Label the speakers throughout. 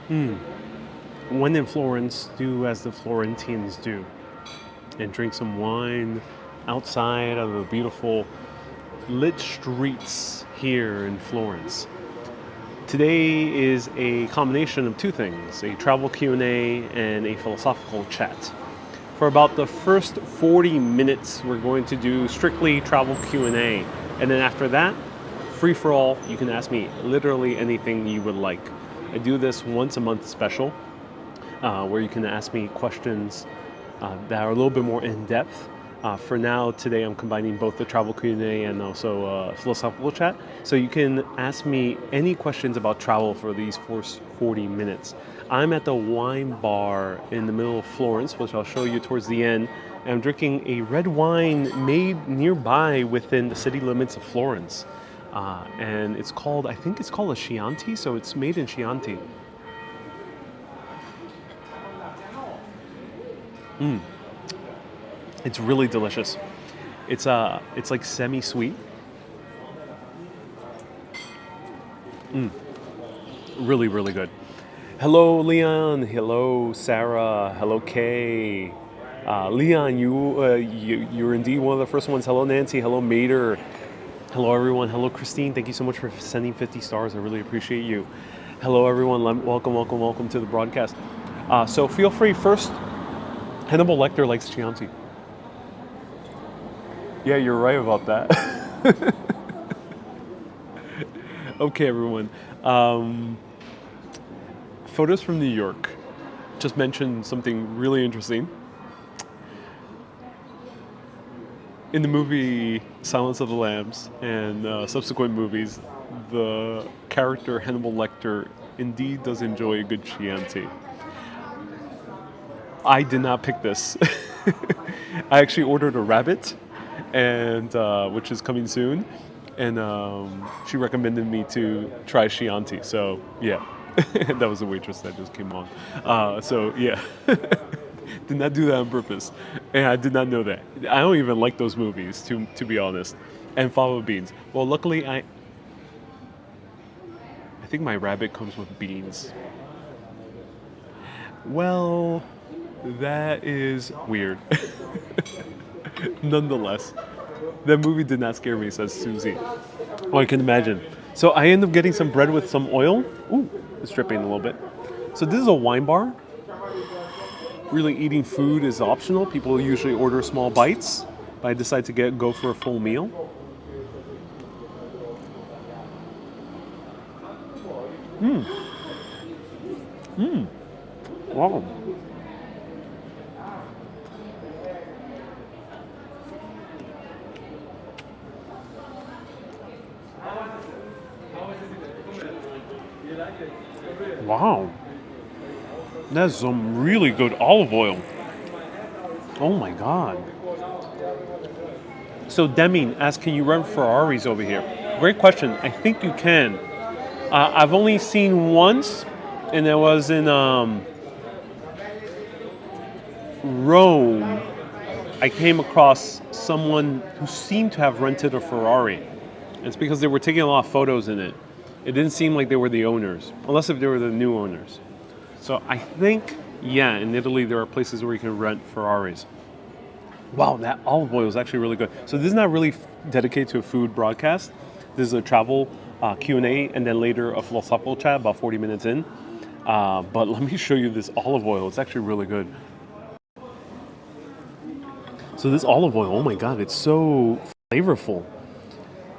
Speaker 1: When in Florence, do as the Florentines do and drink some wine outside of the beautiful lit streets here in Florence. Today is a combination of two things, a travel Q&A and a philosophical chat. For about the first 40 minutes, we're going to do strictly travel Q&A. And then after that, free for all, you can ask me literally anything you would like. I do this once a month special, where you can ask me questions that are a little bit more in-depth. For now, today I'm combining both the travel Q&A and also philosophical chat. So you can ask me any questions about travel for these first 40 minutes. I'm at the wine bar in the middle of Florence, which I'll show you towards the end. And I'm drinking a red wine made nearby within the city limits of Florence. And it's called, I think it's called a Chianti, so it's made in Chianti. It's really delicious. It's like semi-sweet. Really, really good. Hello, Leon. Hello, Sarah. Hello, Kay. Leon, you're indeed one of the first ones. Hello, Nancy. Hello, Mater. Hello, everyone. Hello, Christine. Thank you so much for sending 50 stars. I really appreciate you. Hello, everyone. Welcome to the broadcast. So feel free first. Hannibal Lecter likes Chianti. Yeah, you're right about that. Okay, everyone. Photos from New York. Just mentioned something really interesting. In the movie Silence of the Lambs and subsequent movies, the character Hannibal Lecter indeed does enjoy a good Chianti. I did not pick this. I actually ordered a rabbit, and which is coming soon, and she recommended me to try Chianti. So yeah, that was the waitress that just came on. So yeah, did not do that on purpose, and I did not know that. I don't even like those movies, to be honest. And fava beans. Well, luckily I think my rabbit comes with beans. Well, that is weird. Nonetheless, that movie did not scare me, says Susie. Oh, I can imagine. So I end up getting some bread with some oil. Ooh, it's dripping a little bit. So this is a wine bar. Really, eating food is optional. People usually order small bites, but I decide to go for a full meal. Wow. Wow. That's some really good olive oil. Oh my God. So Deming asks, can you rent Ferraris over here? Great question. I think you can. I've only seen once, and it was in Rome. I came across someone who seemed to have rented a Ferrari. It's because they were taking a lot of photos in it. It didn't seem like they were the owners, unless if they were the new owners. So I think, yeah, in Italy there are places where you can rent Ferraris. Wow, that olive oil is actually really good. So this is not really dedicated to a food broadcast. This is a travel Q&A, and then later a philosophical chat about 40 minutes in. But let me show you this olive oil. It's actually really good. So this olive oil, oh my God, it's so flavorful.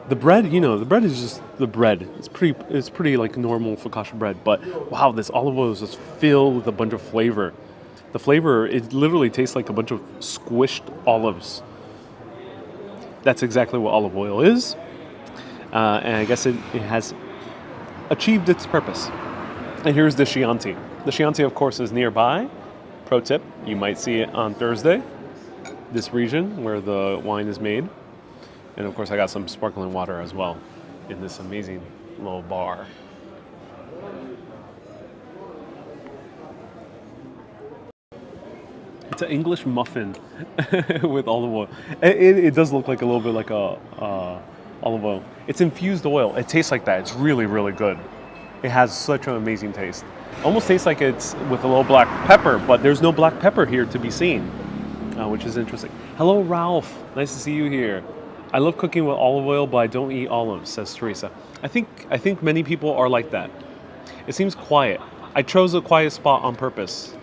Speaker 1: The bread, the bread is just the bread. It's pretty like normal focaccia bread. But wow, this olive oil is just filled with a bunch of flavor. The flavor, it literally tastes like a bunch of squished olives. That's exactly what olive oil is. And I guess it has achieved its purpose. And here's the Chianti. The Chianti, of course, is nearby. Pro tip, you might see it on Thursday, this region where the wine is made. And of course, I got some sparkling water as well in this amazing little bar. It's an English muffin with olive oil. It does look like a little bit like a olive oil. It's infused oil. It tastes like that. It's really, really good. It has such an amazing taste. Almost tastes like it's with a little black pepper, but there's no black pepper here to be seen, which is interesting. Hello, Ralph. Nice to see you here. I love cooking with olive oil, but I don't eat olives, says Teresa. I think many people are like that. It seems quiet. I chose a quiet spot on purpose.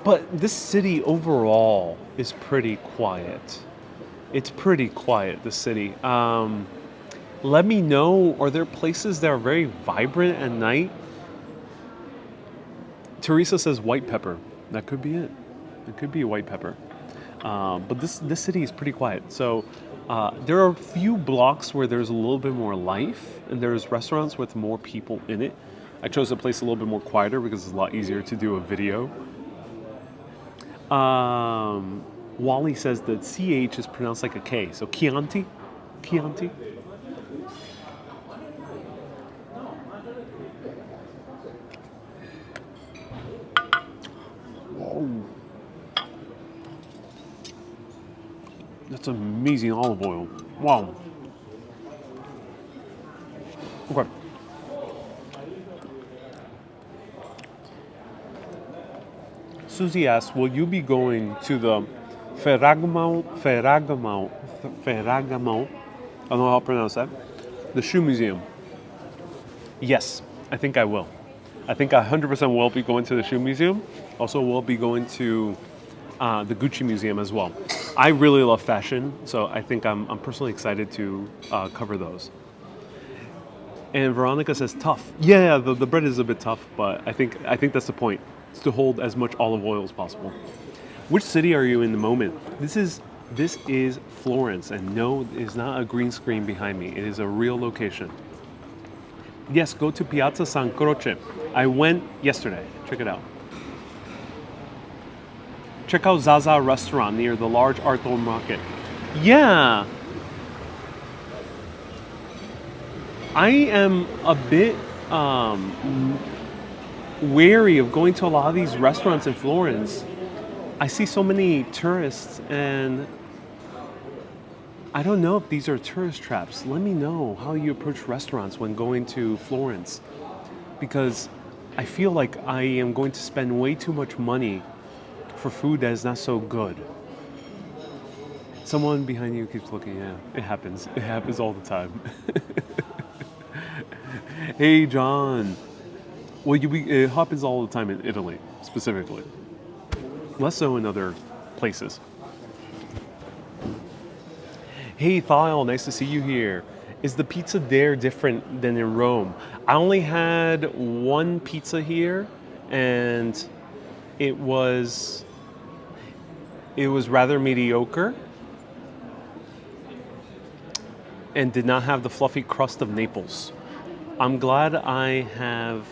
Speaker 1: But this city overall is pretty quiet. It's pretty quiet, this city. Let me know, are there places that are very vibrant at night? Teresa says white pepper. That could be it. It could be white pepper. But this city is pretty quiet. So there are a few blocks where there's a little bit more life, and there's restaurants with more people in it. I chose a place a little bit more quieter because it's a lot easier to do a video. Wally says that CH is pronounced like a K. So Chianti? Chianti? Whoa. That's amazing olive oil. Wow. Okay. Susie asks, will you be going to the Ferragamo, I don't know how to pronounce that, the shoe museum? Yes, I think I will. I think I 100% will be going to the shoe museum. Also will be going to the Gucci museum as well. I really love fashion, so I think I'm personally excited to cover those. And Veronica says tough. Yeah, the bread is a bit tough, but I think that's the point. It's to hold as much olive oil as possible. Which city are you in the moment? This is Florence, and no, it is not a green screen behind me. It is a real location. Yes, go to Piazza San Croce. I went yesterday. Check it out. Check out Zaza restaurant near the large Arthur Market. Yeah. I am a bit wary of going to a lot of these restaurants in Florence. I see so many tourists, and I don't know if these are tourist traps. Let me know how you approach restaurants when going to Florence, because I feel like I am going to spend way too much money for food that is not so good. Someone behind you keeps looking. Yeah, it happens. It happens all the time. Hey, John. Well, it happens all the time in Italy, specifically. Less so in other places. Hey, Thyle, nice to see you here. Is the pizza there different than in Rome? I only had one pizza here, and it was rather mediocre and did not have the fluffy crust of Naples. I'm glad I have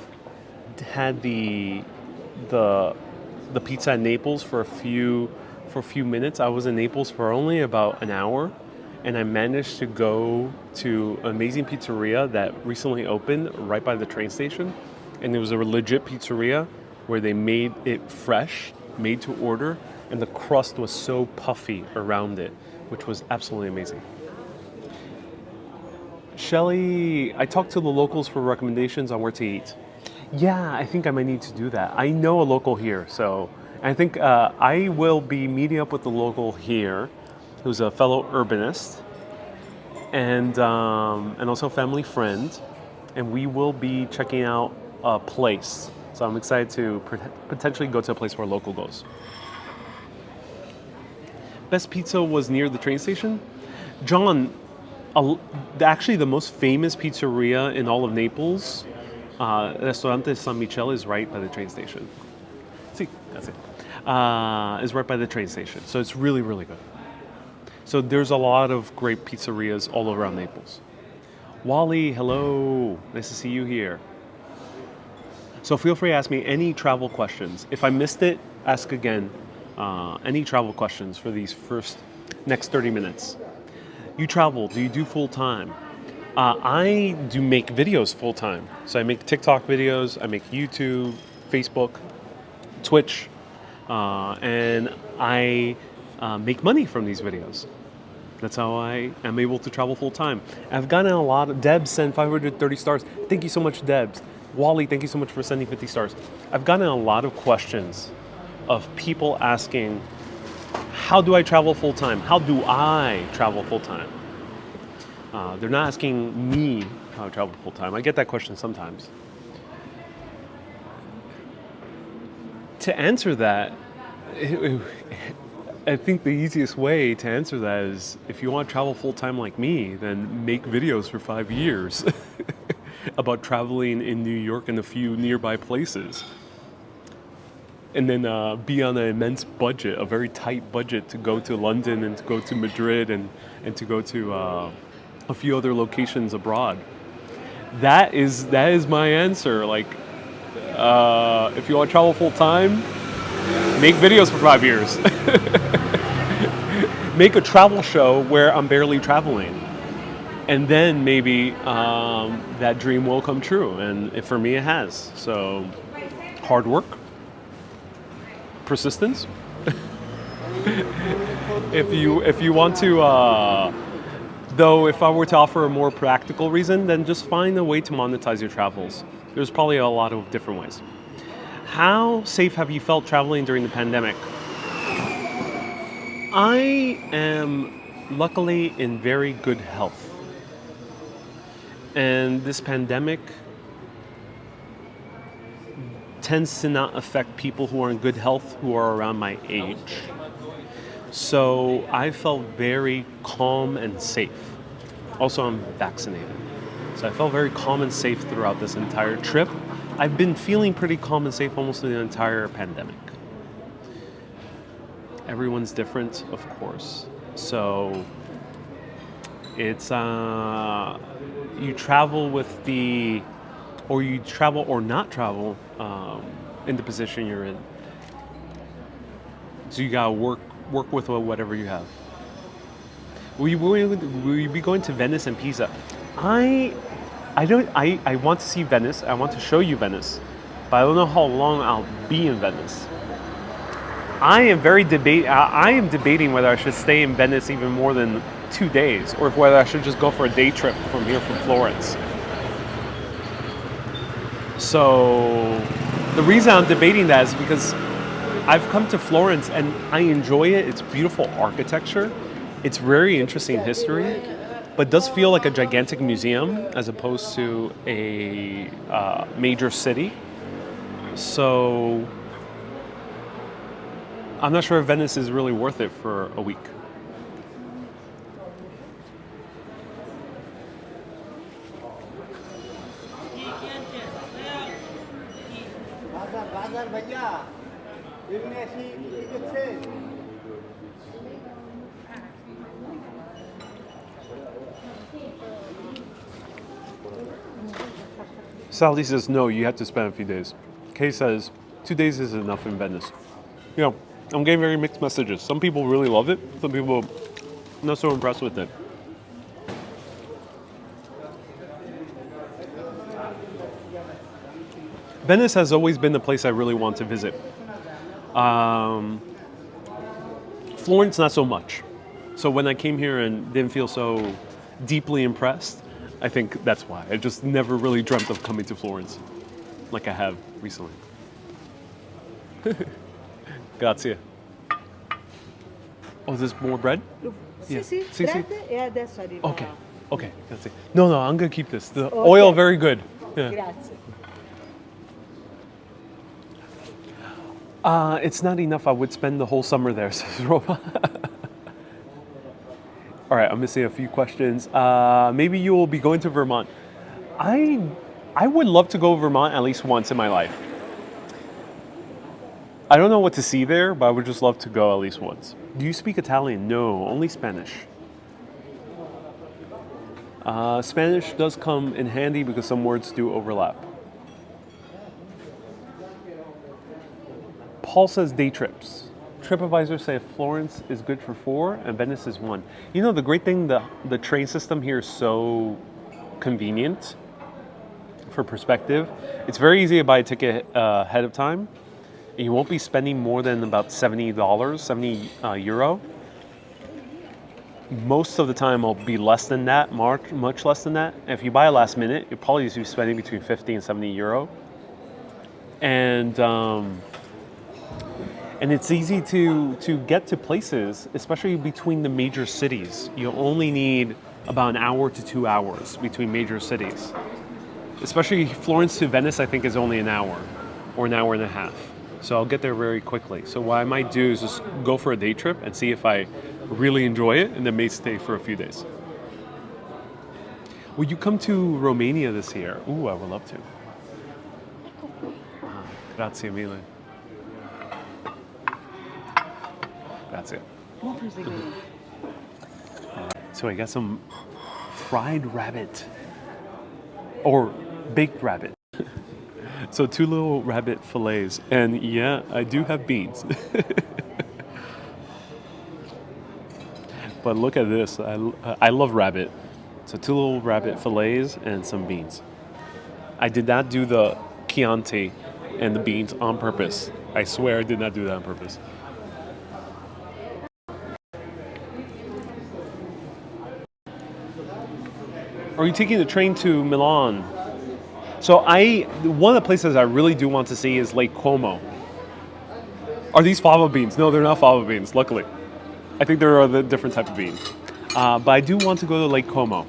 Speaker 1: had the pizza in Naples for a few minutes. I was in Naples for only about an hour, and I managed to go to an amazing pizzeria that recently opened right by the train station, and it was a legit pizzeria where they made it fresh, made to order, and the crust was so puffy around it, which was absolutely amazing. Shelly, I talked to the locals for recommendations on where to eat. Yeah, I think I might need to do that. I know a local here, so I think I will be meeting up with the local here, who's a fellow urbanist, and also a family friend, and we will be checking out a place. So I'm excited to potentially go to a place where a local goes. Best pizza was near the train station? John, actually the most famous pizzeria in all of Naples, Restaurante San Michele, is right by the train station. See, that's it. Is right by the train station. So it's really, really good. So there's a lot of great pizzerias all around Naples. Wally, hello. Nice to see you here. So feel free to ask me any travel questions. If I missed it, ask again. Any travel questions for these next 30 minutes. You travel, do you do full time? I do make videos full time. So I make TikTok videos, I make YouTube, Facebook, Twitch, and I make money from these videos. That's how I am able to travel full time. I've gotten a lot of... Debs sent 530 stars. Thank you so much, Debs. Wally, thank you so much for sending 50 stars. I've gotten a lot of questions of people asking, how do I travel full time? How do I travel full time? They're not asking me how I travel full time. I get that question sometimes. To answer that, I think the easiest way to answer that is if you want to travel full time like me, then make videos for 5 years about traveling in New York and a few nearby places. And then be on an immense budget, a very tight budget to go to London and to go to Madrid and to go to a few other locations abroad. That is my answer. Like, if you want to travel full time, make videos for 5 years. Make a travel show where I'm barely traveling. And then maybe that dream will come true. And for me, it has. So, hard work, persistence. If you want to, though, if I were to offer a more practical reason, then just find a way to monetize your travels. There's probably a lot of different ways. How safe have you felt traveling during the pandemic? I am luckily in very good health. And this pandemic tends to not affect people who are in good health who are around my age. So I felt very calm and safe. Also, I'm vaccinated. So I felt very calm and safe throughout this entire trip. I've been feeling pretty calm and safe almost the entire pandemic. Everyone's different, of course. So it's, you travel with the, or you travel or not travel in the position you're in. So you gotta work with whatever you have. Will you be going to Venice and Pisa? I want to see Venice. I want to show you Venice, but I don't know how long I'll be in Venice. I am debating whether I should stay in Venice even more than 2 days, or whether I should just go for a day trip from here from Florence. So the reason I'm debating that is because I've come to Florence and I enjoy it. It's beautiful architecture. It's very interesting history, but does feel like a gigantic museum as opposed to a major city. So I'm not sure if Venice is really worth it for a week. Sally says, no, you have to spend a few days. Kay says, 2 days is enough in Venice. You know, I'm getting very mixed messages. Some people really love it. Some people not so impressed with it. Venice has always been the place I really want to visit. Florence, not so much. So when I came here and didn't feel so deeply impressed, I think that's why. I just never really dreamt of coming to Florence like I have recently. Grazie. Oh, there's more bread?
Speaker 2: Sì, sì,
Speaker 1: Sì, sì.
Speaker 2: bread e adesso arriva.
Speaker 1: Okay, grazie. No, I'm gonna keep this. The oil, very good. Yeah.
Speaker 2: Grazie.
Speaker 1: It's not enough. I would spend the whole summer there, says Roma. All right, I'm missing a few questions. Maybe you will be going to Vermont. I would love to go to Vermont at least once in my life. I don't know what to see there, but I would just love to go at least once. Do you speak Italian? No, only Spanish. Spanish does come in handy because some words do overlap. Paul says day trips. TripAdvisor say Florence is good for 4 and Venice is 1. You know, the great thing, the train system here is so convenient for perspective. It's very easy to buy a ticket ahead of time. And you won't be spending more than about $70, €70. most of the time I'll be less than that, much less than that. If you buy last minute, you're probably usually spending between 50 and 70 euro. And it's easy to get to places, especially between the major cities. You only need about an hour to 2 hours between major cities. Especially Florence to Venice, I think, is only an hour or an hour and a half. So I'll get there very quickly. So what I might do is just go for a day trip and see if I really enjoy it, and then may stay for a few days. Will you come to Romania this year? Ooh, I would love to. Grazie mille. Grazie. So I got some fried rabbit or baked rabbit. So 2 little rabbit fillets, and yeah, I do have beans. But look at this, I love rabbit. So 2 little rabbit fillets and some beans. I did not do the Chianti and the beans on purpose. I swear I did not do that on purpose. Are you taking the train to Milan? So one of the places I really do want to see is Lake Como. Are these fava beans? No, they're not fava beans, luckily. I think there are a different type of beans. But I do want to go to Lake Como.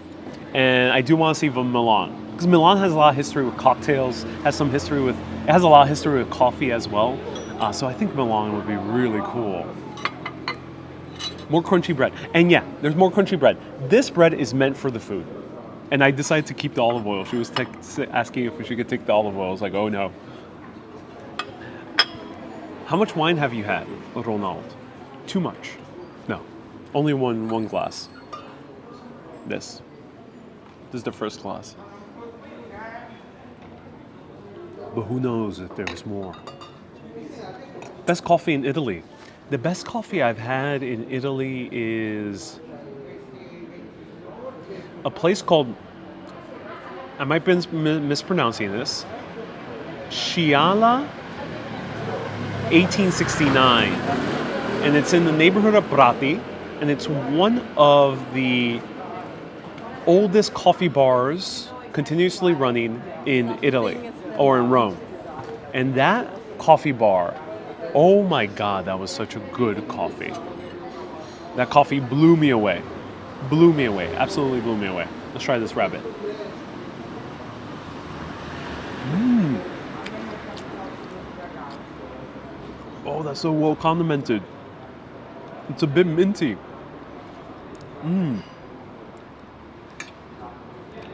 Speaker 1: And I do want to see Milan. Because Milan has a lot of history with cocktails, it has a lot of history with coffee as well. So I think Milan would be really cool. More crunchy bread. And yeah, there's more crunchy bread. This bread is meant for the food. And I decided to keep the olive oil. She was asking if she could take the olive oil. I was like, oh no. How much wine have you had, Ronald? Too much. No, only one glass. This is the first glass. But who knows if there's more. Best coffee in Italy. The best coffee I've had in Italy is a place called, I might be mispronouncing this, Sciala 1869. And it's in the neighborhood of Prati, and it's one of the oldest coffee bars continuously running in Italy, or in Rome. And that coffee bar, oh my God, that was such a good coffee. That coffee blew me away. Blew me away, absolutely blew me away. Let's try this rabbit. Oh, that's so well condimented. It's a bit minty.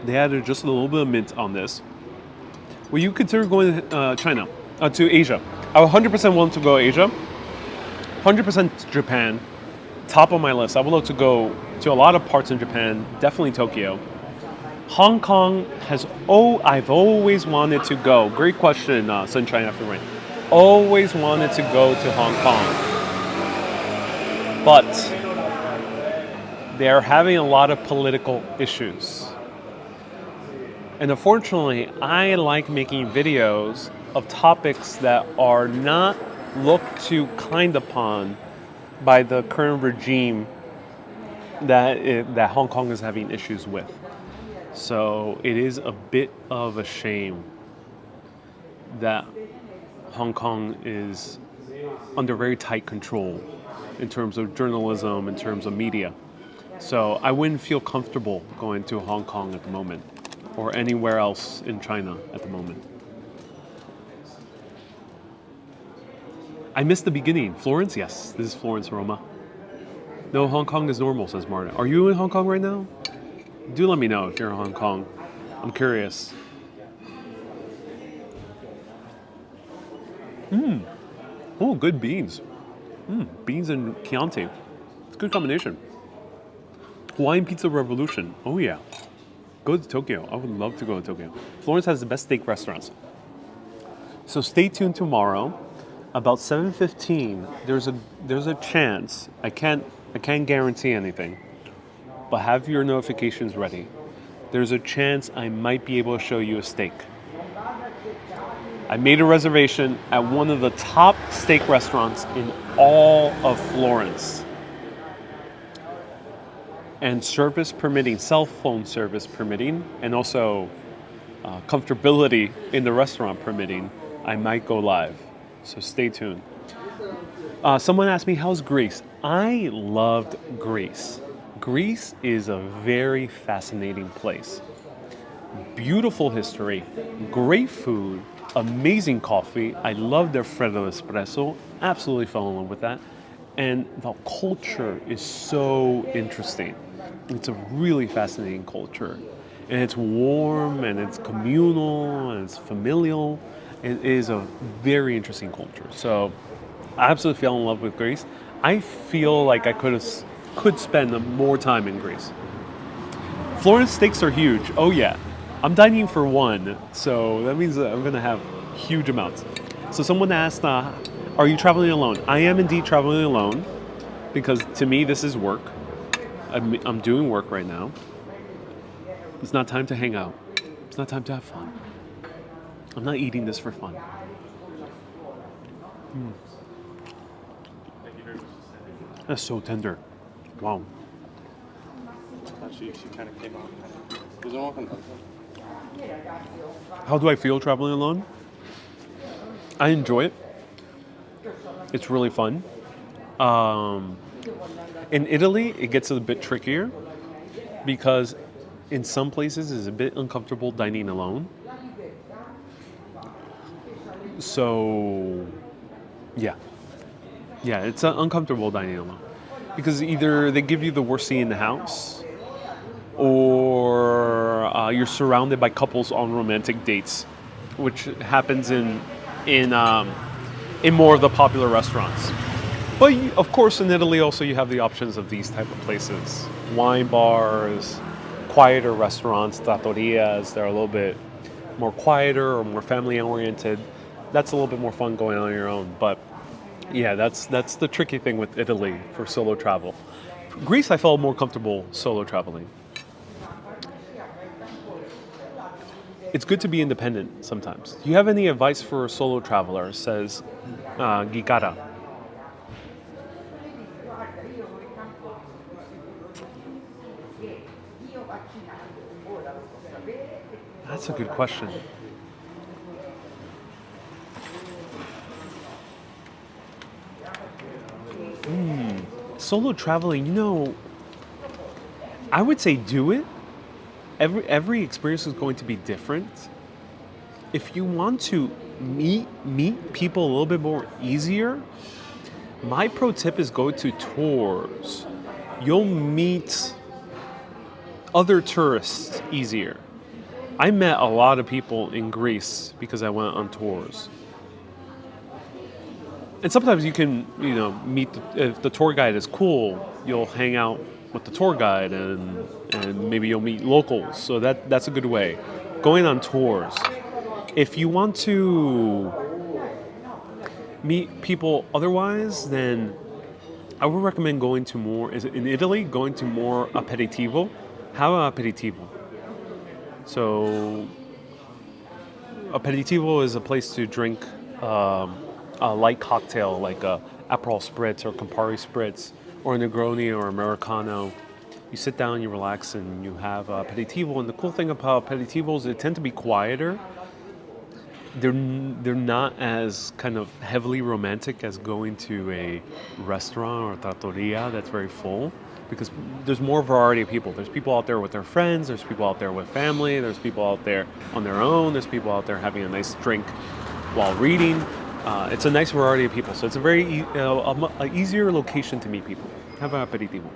Speaker 1: They added just a little bit of mint on this. Will you consider going to Asia? I would 100% want to go to Asia. 100% Japan. Top of my list. I would love to go to a lot of parts in Japan, definitely Tokyo. Hong Kong I've always wanted to go. Great question, Sunshine After Rain. Always wanted to go to Hong Kong. But they're having a lot of political issues. And unfortunately, I like making videos of topics that are not looked to kind upon by the current regime that Hong Kong is having issues with. So it is a bit of a shame that Hong Kong is under very tight control in terms of journalism, in terms of media. So I wouldn't feel comfortable going to Hong Kong at the moment, or anywhere else in China at the moment. I missed the beginning. Florence? Yes, this is Florence, Roma. No, Hong Kong is normal, says Martin. Are you in Hong Kong right now? Do let me know if you're in Hong Kong. I'm curious. Oh, good beans. Beans and Chianti. It's a good combination. Hawaiian Pizza Revolution. Oh yeah. Go to Tokyo. I would love to go to Tokyo. Florence has the best steak restaurants. So stay tuned tomorrow. About 7:15, there's a chance. I can't guarantee anything, but have your notifications ready. There's a chance I might be able to show you a steak. I made a reservation at one of the top steak restaurants in all of Florence. and service permitting, cell phone service permitting, and also comfortability in the restaurant permitting, I might go live. So stay tuned. Someone asked me, how's Greece? I loved Greece. Greece is a very fascinating place. Beautiful history, great food, amazing coffee. I love their Freddo espresso. Absolutely fell in love with that. And the culture is so interesting. It's a really fascinating culture. And it's warm and it's communal and it's familial. It is a very interesting culture. So I absolutely fell in love with Greece. I feel like I could spend more time in Greece. Florence steaks are huge. Oh yeah. I'm dining for one, so that means that I'm going to have huge amounts. So someone asked, are you traveling alone? I am indeed traveling alone because to me this is work. I'm doing work right now. It's not time to hang out. It's not time to have fun. I'm not eating this for fun. That's so tender. Wow.
Speaker 3: She kind of came out.
Speaker 1: How do I feel traveling alone? I enjoy it. It's really fun. In Italy, it gets a bit trickier because in some places it's a bit uncomfortable dining alone. So, yeah, it's uncomfortable dining alone because either they give you the worst seat in the house, or you're surrounded by couples on romantic dates, which happens in more of the popular restaurants. But of course, in Italy also you have the options of these type of places: wine bars, quieter restaurants, trattorias. They're a little bit more quieter or more family oriented. That's a little bit more fun going on your own. But yeah, that's the tricky thing with Italy for solo travel. Greece, I felt more comfortable solo traveling. It's good to be independent sometimes. Do you have any advice for a solo traveler? Says Gigara. That's a good question. Solo traveling, I would say do it. Every experience is going to be different. If you want to meet people a little bit more easier, my pro tip is go to tours. You'll meet other tourists easier. I met a lot of people in Greece because I went on tours. And sometimes you can, meet, if the tour guide is cool, you'll hang out with the tour guide and maybe you'll meet locals. So that's a good way. Going on tours. If you want to meet people otherwise, then I would recommend going to more, in Italy, going to more aperitivo. Have an aperitivo. So aperitivo is a place to drink a light cocktail like a Aperol Spritz or Campari Spritz or a Negroni or Americano. You sit down, you relax, and you have aperitivo. And the cool thing about aperitivos, they tend to be quieter. They're not as kind of heavily romantic as going to a restaurant or a trattoria that's very full, because there's more variety of people. There's people out there with their friends, there's people out there with family, there's people out there on their own, there's people out there having a nice drink while reading. It's a nice variety of people, so it's a very easier location to meet people. Have an aperitivo.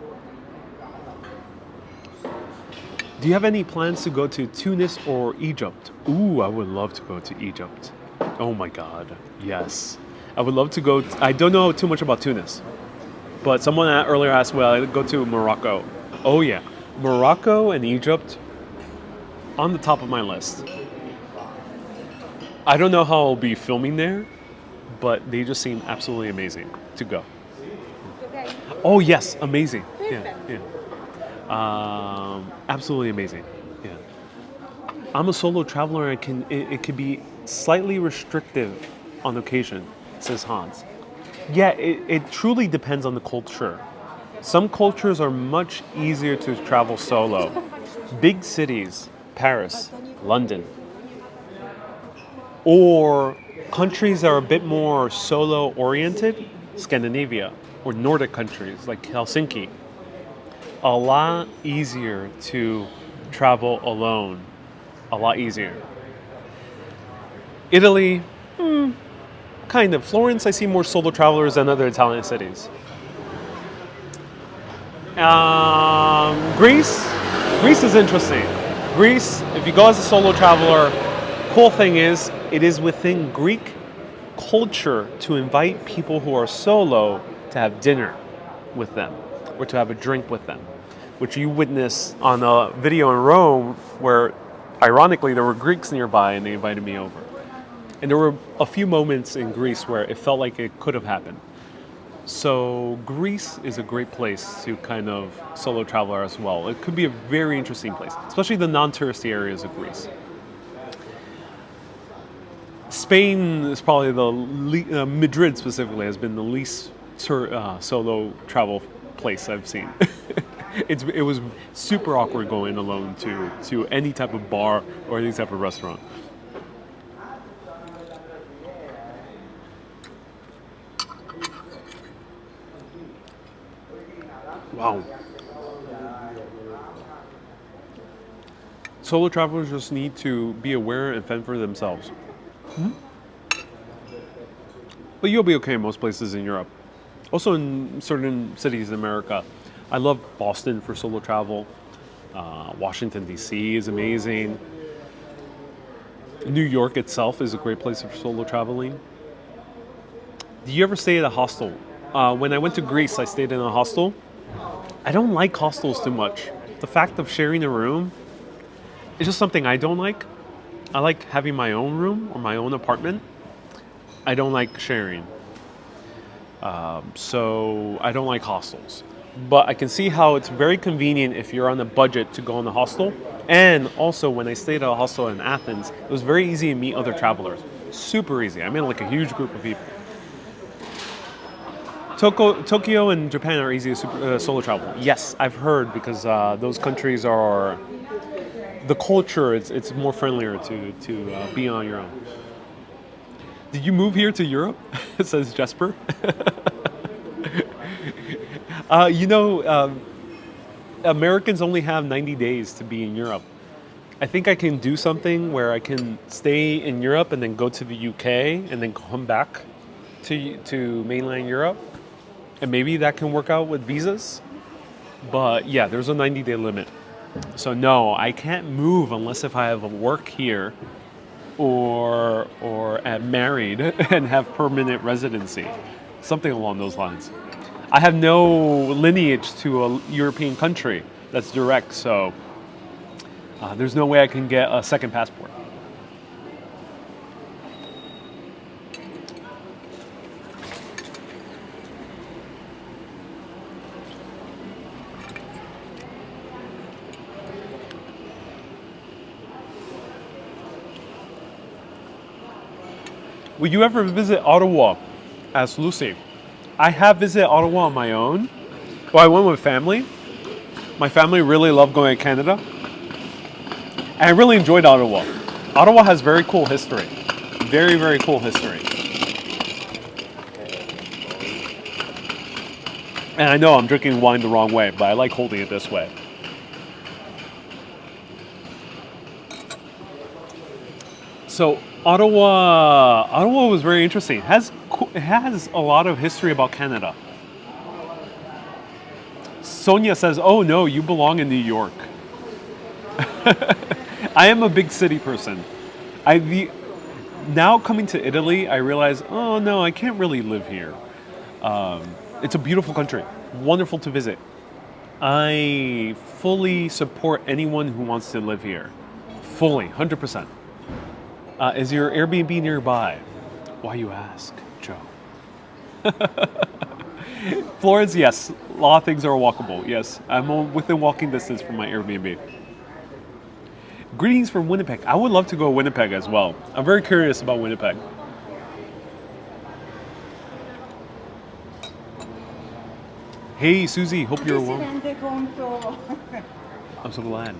Speaker 1: Do you have any plans to go to Tunis or Egypt? Ooh, I would love to go to Egypt. Oh my God, yes. I would love to go. I don't know too much about Tunis, but someone earlier asked, well, I'd go to Morocco. Oh yeah, Morocco and Egypt on the top of my list. I don't know how I'll be filming there, but they just seem absolutely amazing to go.
Speaker 2: Okay.
Speaker 1: Oh yes, amazing. Yeah. Absolutely amazing. Yeah. I'm a solo traveler and it can be slightly restrictive on occasion, says Hans. Yeah, it truly depends on the culture. Some cultures are much easier to travel solo. Big cities, Paris, London, or countries that are a bit more solo oriented, Scandinavia, or Nordic countries like Helsinki, a lot easier to travel alone, a lot easier. Italy, kind of. Florence, I see more solo travelers than other Italian cities. Greece is interesting. Greece, if you go as a solo traveler, cool thing is, it is within Greek culture to invite people who are solo to have dinner with them or to have a drink with them, which you witness on a video in Rome where, ironically, there were Greeks nearby and they invited me over. And there were a few moments in Greece where it felt like it could have happened. So Greece is a great place to kind of solo travel as well. It could be a very interesting place, especially the non-touristy areas of Greece. Spain is probably Madrid specifically has been the least solo travel place I've seen. It was super awkward going alone to any type of bar or any type of restaurant. Wow. Solo travelers just need to be aware and fend for themselves. But you'll be okay in most places in Europe. Also in certain cities in America. I love Boston for solo travel. Washington, D.C. is amazing. New York itself is a great place for solo traveling. Do you ever stay at a hostel? When I went to Greece, I stayed in a hostel. I don't like hostels too much. The fact of sharing a room is just something I don't like. I like having my own room or my own apartment. I don't like sharing. So I don't like hostels. But I can see how it's very convenient if you're on a budget to go in a hostel. And also when I stayed at a hostel in Athens, it was very easy to meet other travelers. Super easy. I met like a huge group of people. Tokyo and Japan are easy to solo travel. Yes, I've heard because those countries are, the culture, it's more friendlier to be on your own. Did you move here to Europe? Says Jesper. Americans only have 90 days to be in Europe. I think I can do something where I can stay in Europe and then go to the UK and then come back to mainland Europe. And maybe that can work out with visas. But yeah, there's a 90-day limit. So no, I can't move unless if I have a work here or am married and have permanent residency. Something along those lines. I have no lineage to a European country that's direct, so there's no way I can get a second passport. Will you ever visit Ottawa? Asked Lucy. I have visited Ottawa on my own. Well, I went with family. My family really loved going to Canada. And I really enjoyed Ottawa. Ottawa has very cool history. Very, very cool history. And I know I'm drinking wine the wrong way, but I like holding it this way. So Ottawa was very interesting. It has a lot of history about Canada. Sonia says, "Oh no, you belong in New York." I am a big city person. Now coming to Italy, I realize, oh no, I can't really live here. It's a beautiful country, wonderful to visit. I fully support anyone who wants to live here. Fully, 100%. Is your Airbnb nearby? Why you ask, Joe? Florence, yes. A lot of things are walkable, yes. I'm within walking distance from my Airbnb. Greetings from Winnipeg. I would love to go to Winnipeg as well. I'm very curious about Winnipeg. Hey, Susie, hope you're
Speaker 2: Chi si
Speaker 1: well.
Speaker 2: rende conto?
Speaker 1: I'm so glad.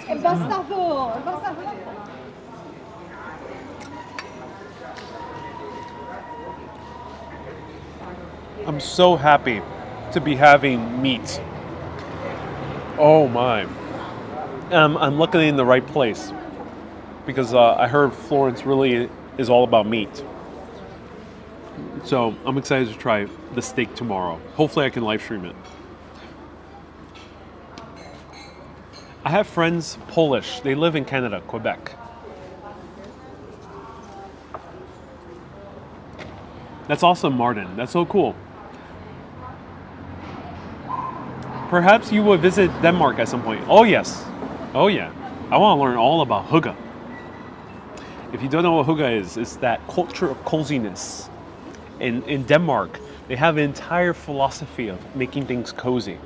Speaker 2: È bastato.
Speaker 1: I'm so happy to be having meat. Oh my. I'm luckily in the right place because I heard Florence really is all about meat. So I'm excited to try the steak tomorrow. Hopefully I can live stream it. I have friends Polish. They live in Canada, Quebec. That's awesome, Martin. That's so cool. Perhaps you would visit Denmark at some point. Oh, yes. Oh, yeah. I want to learn all about hygge. If you don't know what hygge is, it's that culture of coziness. In Denmark, they have an entire philosophy of making things cozy.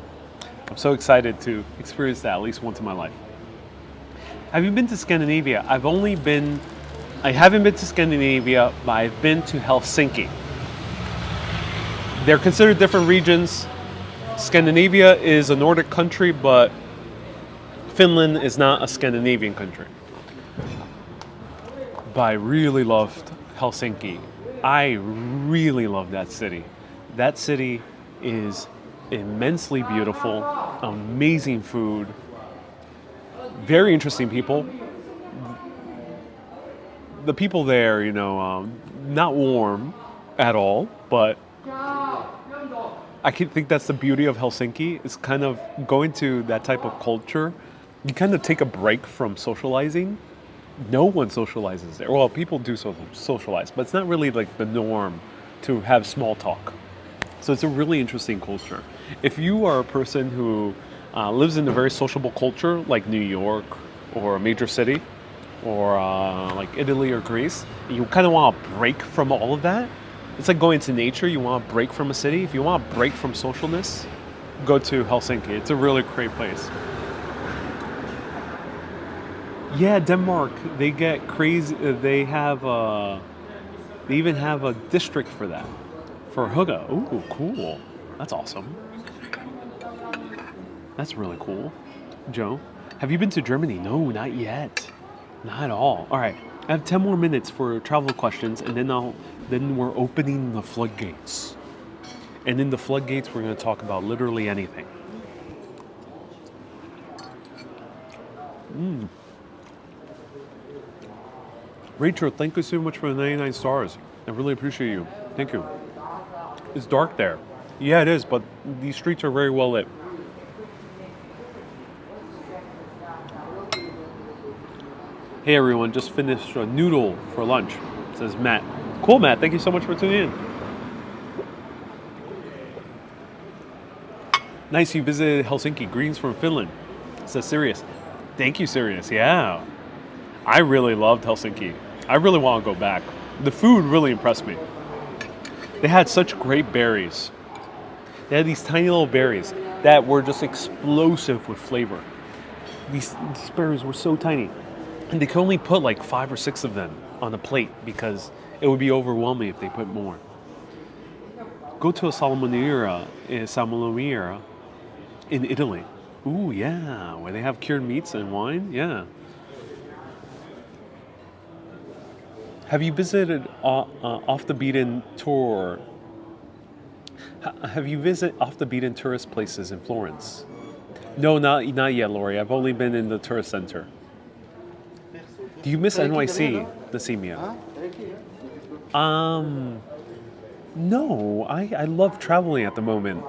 Speaker 1: I'm so excited to experience that at least once in my life. Have you been to Scandinavia? I haven't been to Scandinavia, but I've been to Helsinki. They're considered different regions. Scandinavia is a Nordic country, but Finland is not a Scandinavian country. But I really loved Helsinki. I really love that city. That city is immensely beautiful, amazing food, very interesting people. The people there, not warm at all, but I think that's the beauty of Helsinki. It's kind of going to that type of culture. You kind of take a break from socializing. No one socializes there. Well, people do socialize, but it's not really like the norm to have small talk. So it's a really interesting culture. If you are a person who lives in a very sociable culture, like New York or a major city, or like Italy or Greece, you kind of want to break from all of that. It's like going to nature. You want to break from a city. If you want to break from socialness, go to Helsinki. It's a really great place. Yeah, Denmark. They get crazy. They even have a district for that, for hygge. Ooh, cool. That's awesome. That's really cool. Joe, have you been to Germany? No, not yet. Not at all. All right, I have 10 more minutes for travel questions, and then we're opening the floodgates. And in the floodgates, we're going to talk about literally anything. Rachel, thank you so much for the 99 stars. I really appreciate you. Thank you. It's dark there. Yeah, it is, but these streets are very well lit. Hey everyone, just finished a noodle for lunch, says Matt. Cool, Matt. Thank you so much for tuning in. Nice, you visited Helsinki. Greetings from Finland, says Sirius. Thank you, Sirius. Yeah. I really loved Helsinki. I really want to go back. The food really impressed me. They had such great berries. They had these tiny little berries that were just explosive with flavor. These berries were so tiny. And they could only put like 5 or 6 of them on a plate because it would be overwhelming if they put more. Go to a Salmoneria in Italy. Ooh, yeah, where they have cured meats and wine. Yeah. Have you visited off the beaten tour? Have you visited off the beaten tourist places in Florence? No, not yet, Lori. I've only been in the tourist center. Do you miss NYC, Nassimia? No. I love traveling at the moment.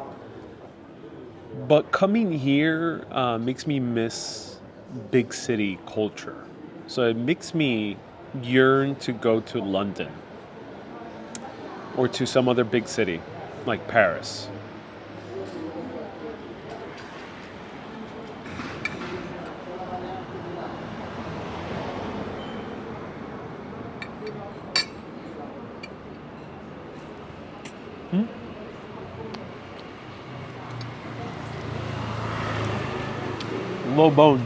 Speaker 1: But coming here makes me miss big city culture. So it makes me yearn to go to London or to some other big city like Paris. Low bone.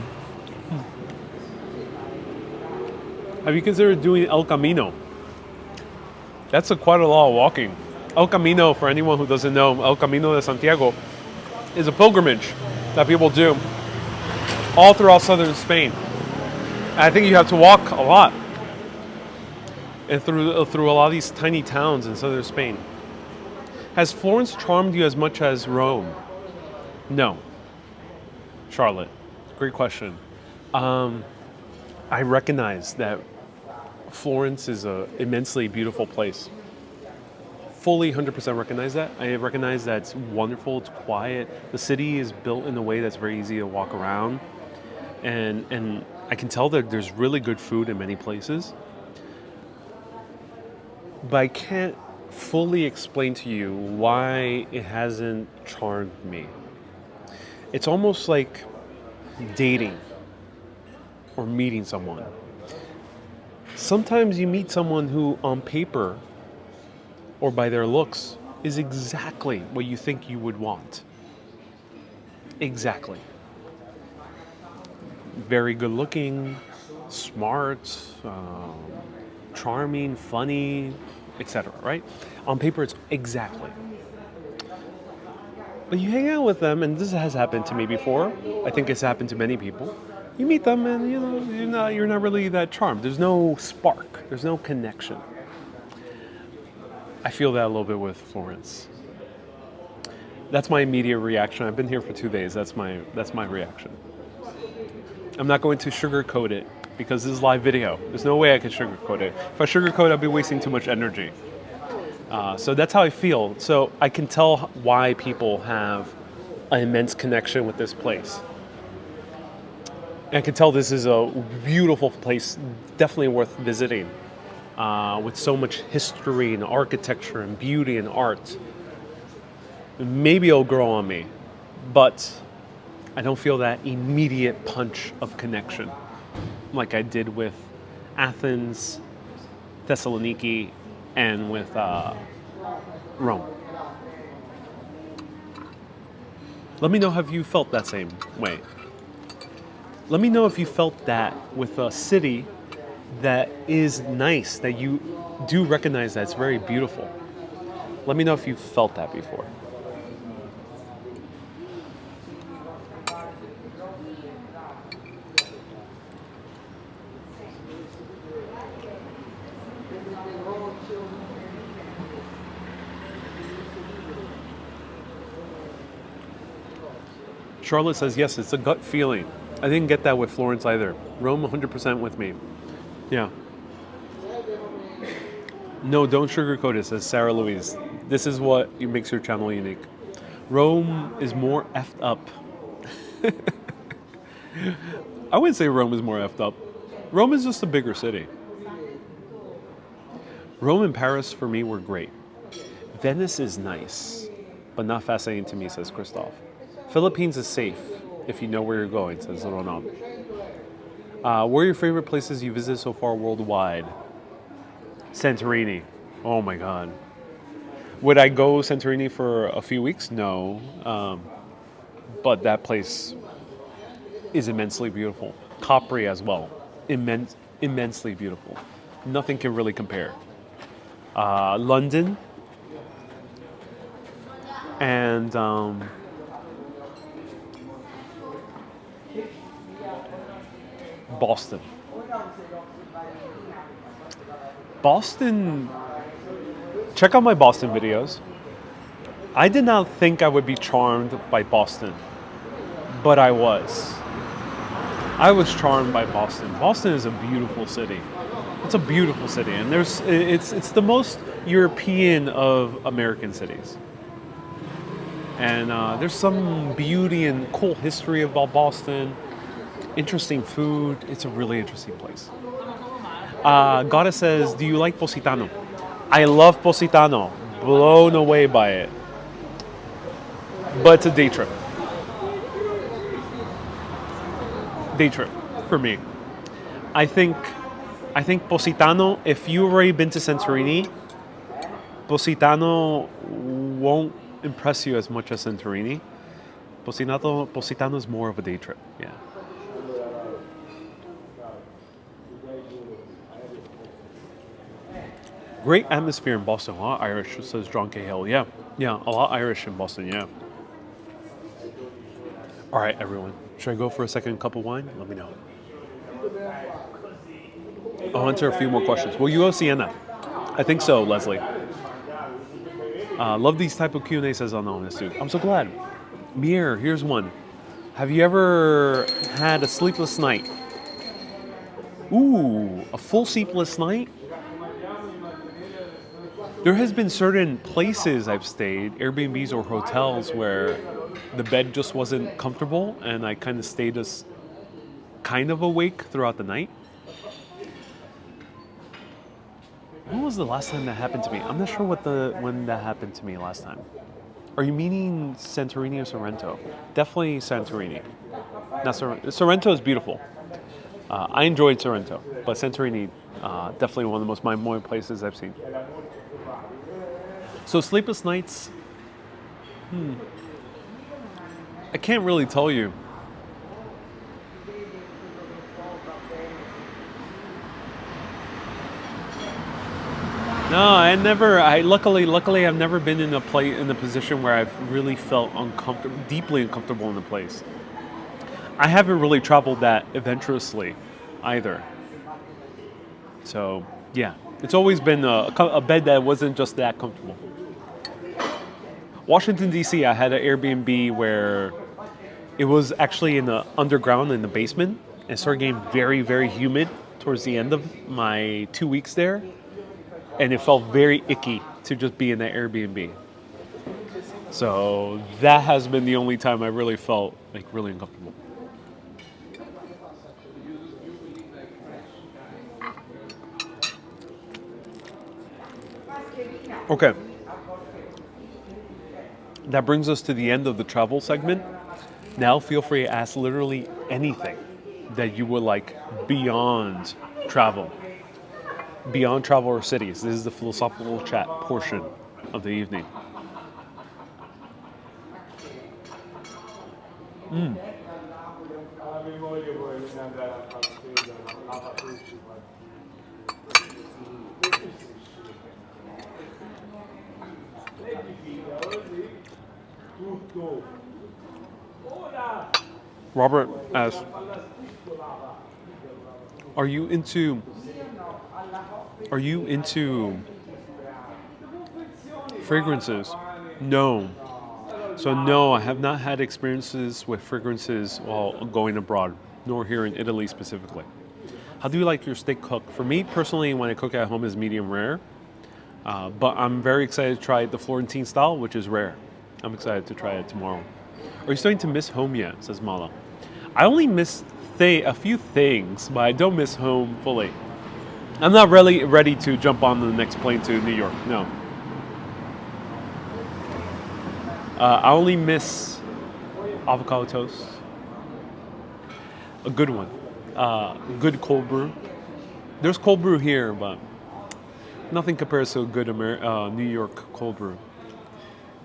Speaker 1: Have you considered doing El Camino? That's quite a lot of walking. El Camino, for anyone who doesn't know, El Camino de Santiago is a pilgrimage that people do all throughout southern Spain. And I think you have to walk a lot and through a lot of these tiny towns in southern Spain. Has Florence charmed you as much as Rome? No. Charlotte, great question. I recognize that Florence is an immensely beautiful place. Fully 100% recognize that. I recognize that it's wonderful, it's quiet. The city is built in a way that's very easy to walk around. And I can tell that there's really good food in many places. But I can't fully explain to you why it hasn't charmed me. It's almost like dating or meeting someone. Sometimes you meet someone who on paper or by their looks is exactly what you think you would want. Exactly. Very good looking, smart, charming, funny, etc. Right? On paper, it's exactly. But you hang out with them, and this has happened to me before. I think it's happened to many people. You meet them, and you're not really that charmed. There's no spark. There's no connection. I feel that a little bit with Florence. That's my immediate reaction. I've been here for 2 days. That's my reaction. I'm not going to sugarcoat it because this is live video. There's no way I could sugarcoat it. If I sugarcoat, I'd be wasting too much energy. So that's how I feel. So I can tell why people have an immense connection with this place. And I can tell this is a beautiful place, definitely worth visiting, with so much history and architecture and beauty and art. Maybe it'll grow on me, but I don't feel that immediate punch of connection like I did with Athens, Thessaloniki, and with Rome. Let me know if you felt that same way. Let me know if you felt that with a city that is nice, that you do recognize that it's very beautiful. Let me know if you felt that before. Charlotte says, yes, it's a gut feeling. I didn't get that with Florence either. Rome, 100% with me. Yeah. No, don't sugarcoat it, says Sarah Louise. This is what makes your channel unique. Rome is more effed up. I wouldn't say Rome is more effed up. Rome is just a bigger city. Rome and Paris, for me, were great. Venice is nice, but not fascinating to me, says Christoph. Philippines is safe if you know where you're going, says Ronald. What are your favorite places you visited so far worldwide? Santorini. Oh my God. Would I go Santorini for a few weeks? No. But that place is immensely beautiful. Capri as well. Immensely beautiful. Nothing can really compare. London. And Boston. Boston, check out my Boston videos. I did not think I would be charmed by Boston, but I was. I was charmed by Boston. Boston is a beautiful city. It's a beautiful city, and it's the most European of American cities. And there's some beauty and cool history about Boston. Interesting food. It's a really interesting place. Goddess says, do you like Positano? I love Positano. Blown away by it. But it's a day trip. Day trip for me. I think Positano, if you've already been to Santorini, Positano won't impress you as much as Santorini. Positano is more of a day trip. Yeah. Great atmosphere in Boston. A lot Irish, says John Cahill. Yeah, a lot Irish in Boston, yeah. All right, everyone. Should I go for a second cup of wine? Let me know. I'll answer a few more questions. Will you go Sienna? I think so, Leslie. Love these type of Q&A, says Anonymous dude. I'm so glad. Mir, here's one. Have you ever had a sleepless night? Ooh, a full sleepless night? There has been certain places I've stayed, Airbnbs or hotels, where the bed just wasn't comfortable and I kind of stayed as kind of awake throughout the night. When was the last time that happened to me? I'm not sure when that happened to me last time. Are you meaning Santorini or Sorrento? Definitely Santorini. Not Sorrento is beautiful. I enjoyed Sorrento, but Santorini, definitely one of the most mind-blowing places I've seen. So sleepless nights, I can't really tell you. No, luckily I've never been in a position where I've really felt deeply uncomfortable in a place. I haven't really traveled that adventurously either. So, yeah, it's always been a bed that wasn't just that comfortable. Washington, D.C., I had an Airbnb where it was actually in the underground in the basement. It started getting very, very humid towards the end of my 2 weeks there. And it felt very icky to just be in that Airbnb. So that has been the only time I really felt like really uncomfortable. Okay. That brings us to the end of the travel segment. Now feel free to ask literally anything that you would like beyond travel. Beyond travel or cities. This is the philosophical chat portion of the evening. Robert asks, Are you into fragrances? No. So no, I have not had experiences with fragrances while going abroad, nor here in Italy specifically. How do you like your steak cooked? For me personally, when I cook at home, is medium rare. But I'm very excited to try the Florentine style, which is rare. I'm excited to try it tomorrow. Are you starting to miss home yet? Says Mala. I only miss a few things, but I don't miss home fully. I'm not really ready to jump on the next plane to New York. No. I only miss avocado toast. A good one. Good cold brew. There's cold brew here, but nothing compares to a good New York cold brew.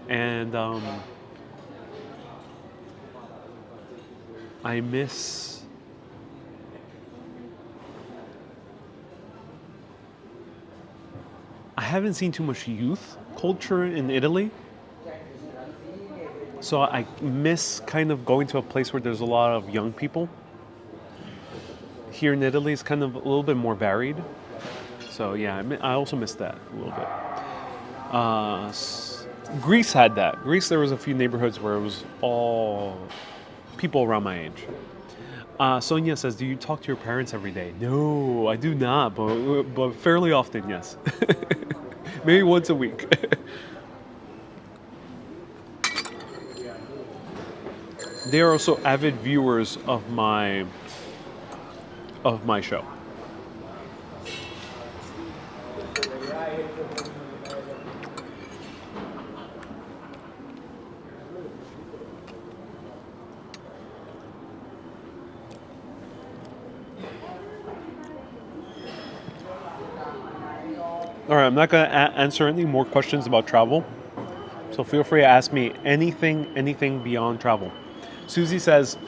Speaker 1: And I miss I haven't seen too much youth culture in Italy. So I miss kind of going to a place where there's a lot of young people. Here in Italy, it's kind of a little bit more varied. So yeah, I also miss that a little bit. Greece had that. Greece, there was a few neighborhoods where it was all people around my age. Sonia says, do you talk to your parents every day? No, I do not, but fairly often, yes. Maybe once a week. They are also avid viewers of my show. All right, I'm not going to answer any more questions about travel. So feel free to ask me anything beyond travel. Susie says,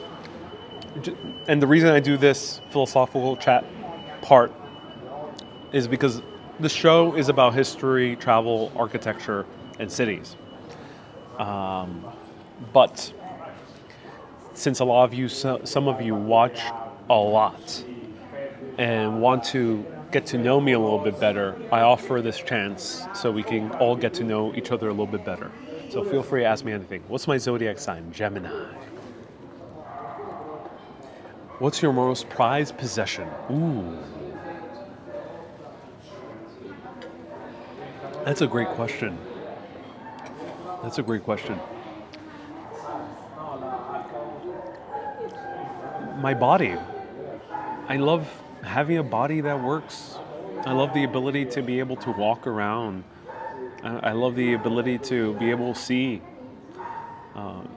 Speaker 1: and the reason I do this philosophical chat part is because the show is about history, travel, architecture, and cities. But since a lot of you, some of you watch a lot and want to get to know me a little bit better, I offer this chance so we can all get to know each other a little bit better. So feel free to ask me anything. What's my zodiac sign? Gemini. What's your most prized possession? Ooh. That's a great question. That's a great question. My body. I love having a body that works. I love the ability to be able to walk around. I love the ability to be able to see.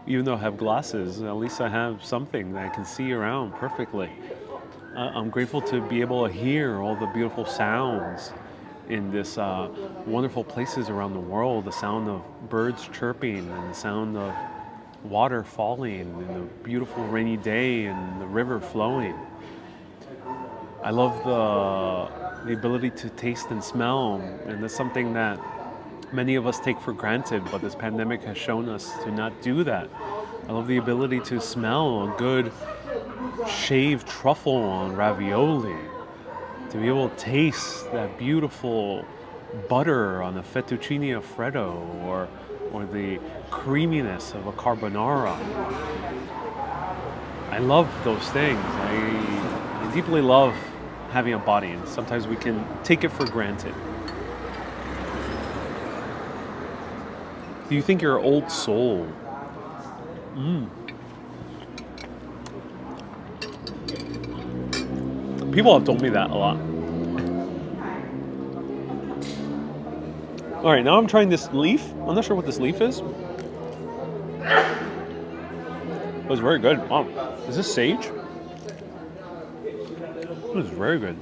Speaker 1: Even though I have glasses, at least I have something that I can see around perfectly. I'm grateful to be able to hear all the beautiful sounds in this wonderful places around the world. The sound of birds chirping and the sound of water falling and the beautiful rainy day and the river flowing. I love the ability to taste and smell, and that's something that many of us take for granted, but this pandemic has shown us to not do that. I love the ability to smell a good shaved truffle on ravioli, to be able to taste that beautiful butter on a fettuccine alfredo, or the creaminess of a carbonara. I love those things. I deeply love having a body, and sometimes we can take it for granted. Do you think you're an old soul? People have told me that a lot. All right, now I'm trying this leaf. I'm not sure what this leaf is. It was very good. Wow. Is this sage? It was very good.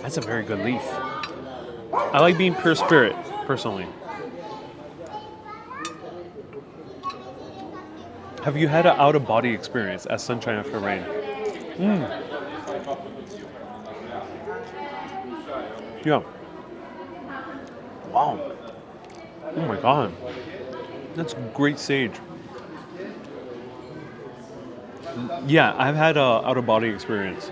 Speaker 1: That's a very good leaf. I like being pure spirit, personally. Have you had an out-of-body experience as sunshine after rain? Yeah. Wow. Oh my god. That's great sage. Yeah, I've had an out-of-body experience.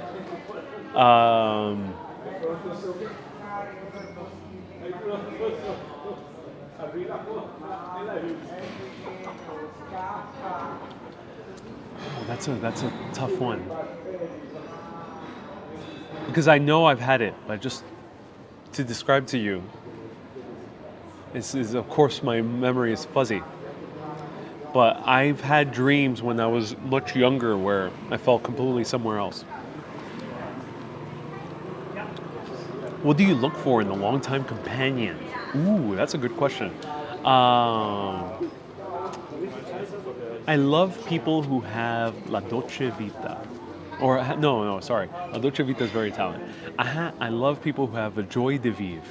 Speaker 1: That's a tough one. Because I know I've had it, but just to describe to you, is of course my memory is fuzzy. But I've had dreams when I was much younger where I felt completely somewhere else. What do you look for in a long-time companion? Ooh, that's a good question. I love people who have la dolce vita. Sorry. La dolce vita is very Italian. I love people who have a joie de vivre,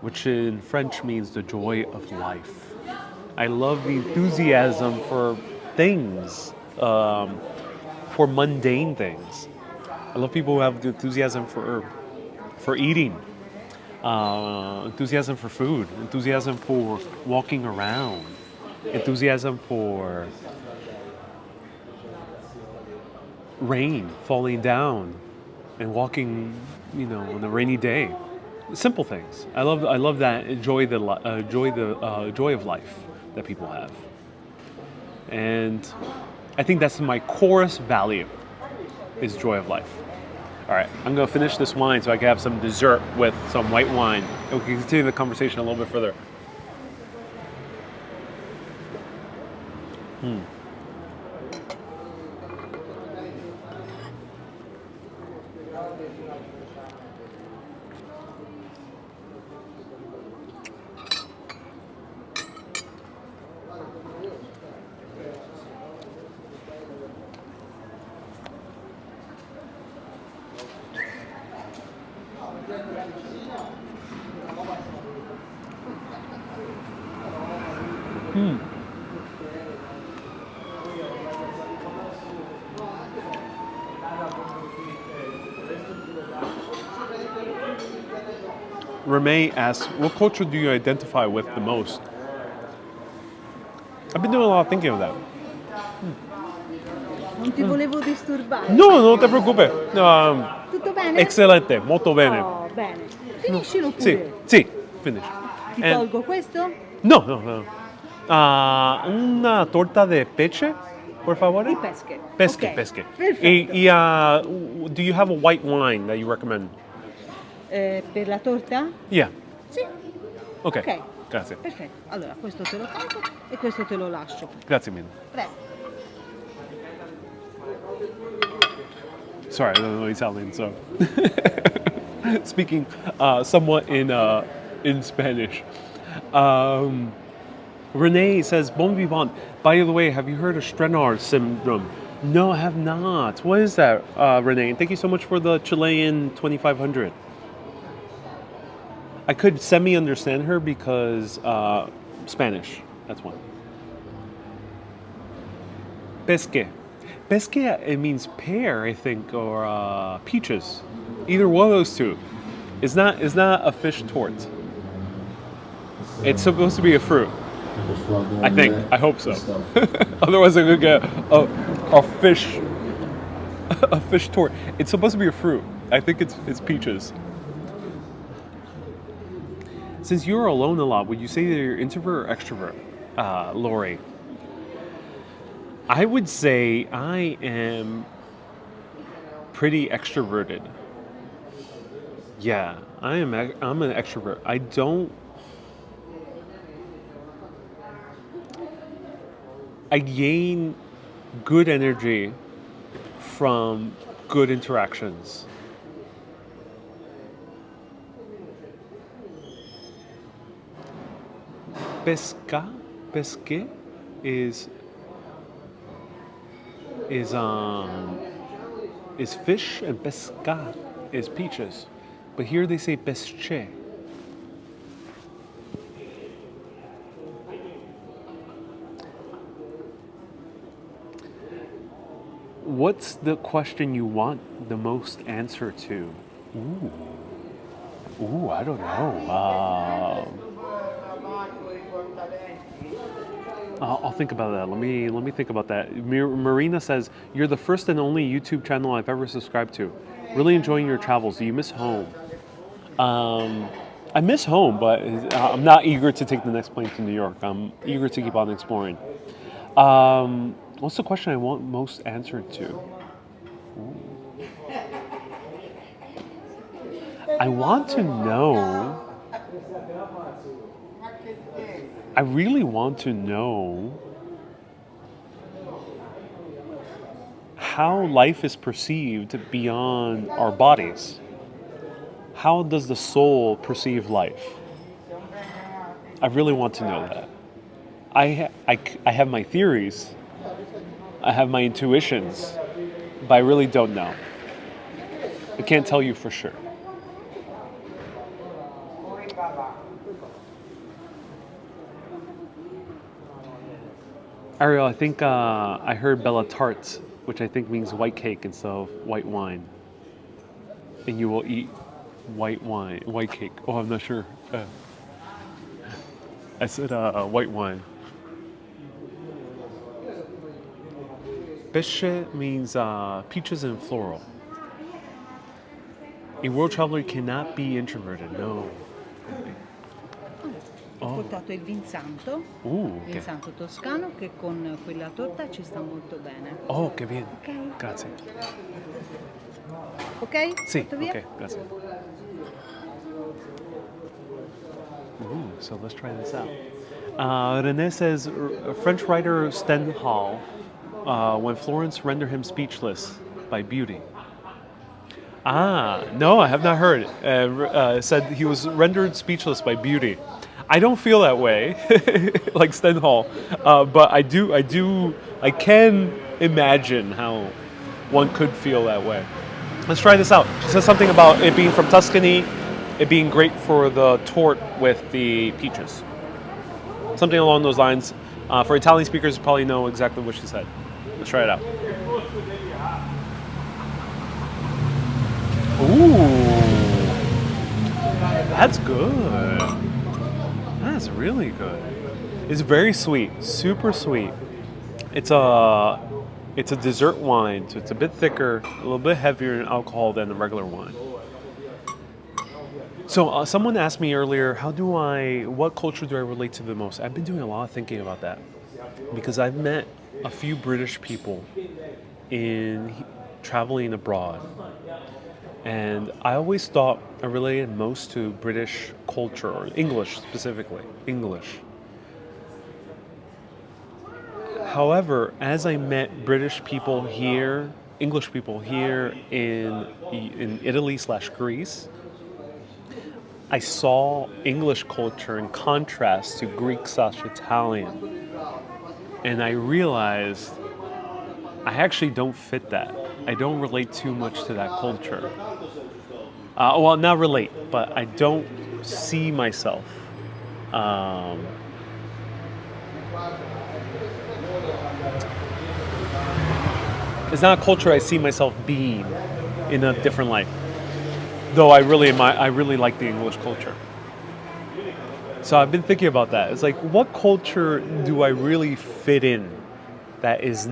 Speaker 1: which in French means the joy of life. I love the enthusiasm for things, for mundane things. I love people who have the enthusiasm for eating, enthusiasm for food, enthusiasm for walking around, enthusiasm for rain falling down and walking, on a rainy day. Simple things. I love that joy of life that people have, and I think that's my chorus value is joy of life. All right, I'm gonna finish this wine so I can have some dessert with some white wine, and we can continue the conversation a little bit further. Reme asks, what culture do you identify with the most? I've been doing a lot of thinking of that.
Speaker 2: Non ti volevo disturbare.
Speaker 1: No, non te preoccupare.
Speaker 2: Tutto bene?
Speaker 1: Excelente, molto bene.
Speaker 2: Oh, bene. Finiscilo
Speaker 1: Sì,
Speaker 2: pure.
Speaker 1: sì, finish.
Speaker 2: Ti
Speaker 1: And-
Speaker 2: tolgo questo?
Speaker 1: No, no, no. Una torta de peche, por favor.
Speaker 2: Di pesche.
Speaker 1: Pesche,
Speaker 2: Ok,
Speaker 1: pesche.
Speaker 2: Perfetto.
Speaker 1: Do you have a white wine that you recommend?
Speaker 2: Per la torta?
Speaker 1: Yeah.
Speaker 2: Sì.
Speaker 1: Ok.
Speaker 2: Ok.
Speaker 1: Grazie.
Speaker 2: Perfetto. Allora, questo te lo tolgo e questo te lo lascio.
Speaker 1: Grazie mille.
Speaker 2: Prego.
Speaker 1: Sorry, I don't know Italian, so speaking somewhat in Spanish. Renee says, "Bon vivant." By the way, have you heard of Strenard syndrome? No, I have not. What is that, Renee? And thank you so much for the Chilean 2,500. I could semi-understand her because Spanish. That's one. Pesque. Pesque, it means pear, I think, or peaches. Either one of those two. It's not a fish tort. It's supposed to be a fruit. I think. I hope so. Otherwise, I could get a fish a fish tort. It's supposed to be a fruit. I think it's peaches. Since you're alone a lot, would you say that you're introvert or extrovert, Lori? I would say I am pretty extroverted. Yeah, I'm an extrovert. I gain good energy from good interactions. Pesque is fish, and pesca is peaches. But here they say pesce. What's the question you want the most answer to? Ooh, I don't know. I'll think about that. Let me think about that. Marina says, "You're the first and only YouTube channel I've ever subscribed to. Really enjoying your travels. Do you miss home?" I miss home, but I'm not eager to take the next plane to New York. I'm eager to keep on exploring. What's the question I want most answered to? Ooh. I want to know. I really want to know how life is perceived beyond our bodies. How does the soul perceive life? I really want to know that. I have my theories. I have my intuitions, but I really don't know. I can't tell you for sure. Ariel, I think I heard Bella Tart, which I think means white cake instead of white wine. And you will eat white cake. Oh, I'm not sure. I said white wine. Pesce means peaches and floral. A world traveler cannot be introverted, no.
Speaker 2: Ho portato il vinsanto,
Speaker 1: Okay.
Speaker 2: vinsanto toscano, che con quella torta ci sta molto bene.
Speaker 1: Oh, che bien.
Speaker 2: Ok?
Speaker 1: Grazie.
Speaker 2: Ok?
Speaker 1: Sì,
Speaker 2: Tutto via?
Speaker 1: okay, grazie. So let's try this out. René says, French writer Stendhal, when Florence rendered him speechless by beauty. No, I have not heard. Said he was rendered speechless by beauty. I don't feel that way, like Stendhal, but I can imagine how one could feel that way. Let's try this out. She says something about it being from Tuscany, it being great for the tort with the peaches. Something along those lines. For Italian speakers, you probably know exactly what she said. Let's try it out. Ooh. That's good. That's really good. It's very sweet, super sweet. It's a dessert wine, so it's a bit thicker, a little bit heavier in alcohol than the regular wine. So someone asked me earlier, what culture do I relate to the most? I've been doing a lot of thinking about that because I've met a few British people in traveling abroad. And I always thought I related most to British culture, or English specifically, English. However, as I met English people here in Italy/Greece, I saw English culture in contrast to Greek/Italian. And I realized I actually don't fit that. I don't relate too much to that culture. Well, not relate, but I don't see myself. It's not a culture I see myself being in a different life. Though I really like the English culture. So I've been thinking about that. It's like, what culture do I really fit in? That is,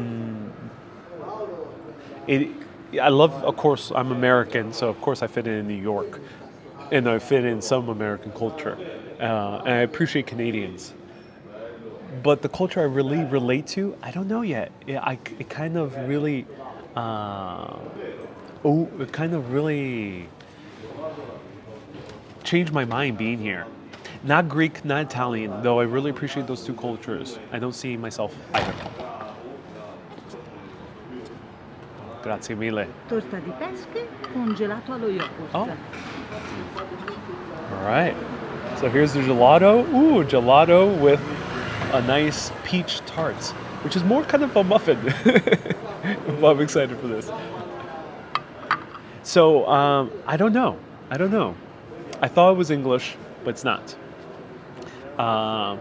Speaker 1: I love, of course, I'm American, so of course I fit in New York, and I fit in some American culture, and I appreciate Canadians. But the culture I really relate to, I don't know yet. It kind of really changed my mind being here. Not Greek, not Italian, though I really appreciate those two cultures. I don't see myself either. Grazie mille.
Speaker 2: Torta di pesche con gelato allo yogurt.
Speaker 1: Oh. All right. So here's the gelato. Ooh, gelato with a nice peach tart, which is more kind of a muffin. I'm excited for this. So I don't know. I thought it was English, but it's not. I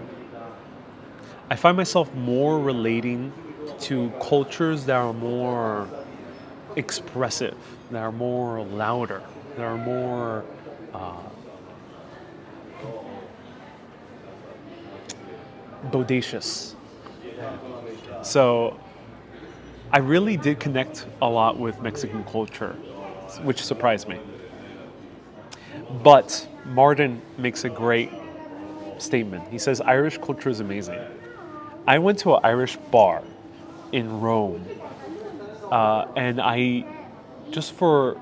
Speaker 1: find myself more relating to cultures that are more expressive, that are more louder, that are more bodacious. So I really did connect a lot with Mexican culture, which surprised me. But Martin makes a great statement. He says Irish culture is amazing. I went to an Irish bar in Rome, and I, just for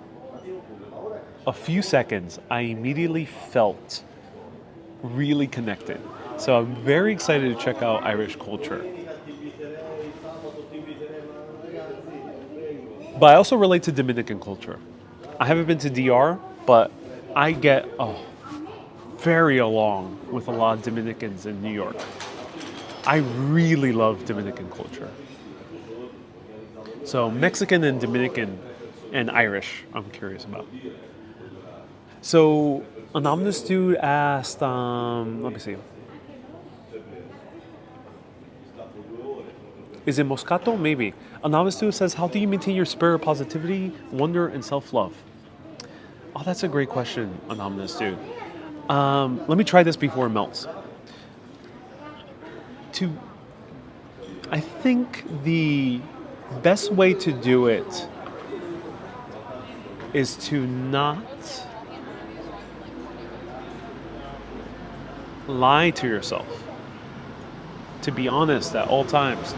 Speaker 1: a few seconds, I immediately felt really connected. So I'm very excited to check out Irish culture. But I also relate to Dominican culture. I haven't been to DR, but I get very along with a lot of Dominicans in New York. I really love Dominican culture. So Mexican and Dominican and Irish, I'm curious about. So anonymous dude asked, let me see. Is it Moscato? Maybe. Anonymous dude says, how do you maintain your spirit of positivity, wonder, and self-love? Oh, that's a great question, anonymous dude. Let me try this before it melts. I think the best way to do it is to not lie to yourself. To be honest at all times.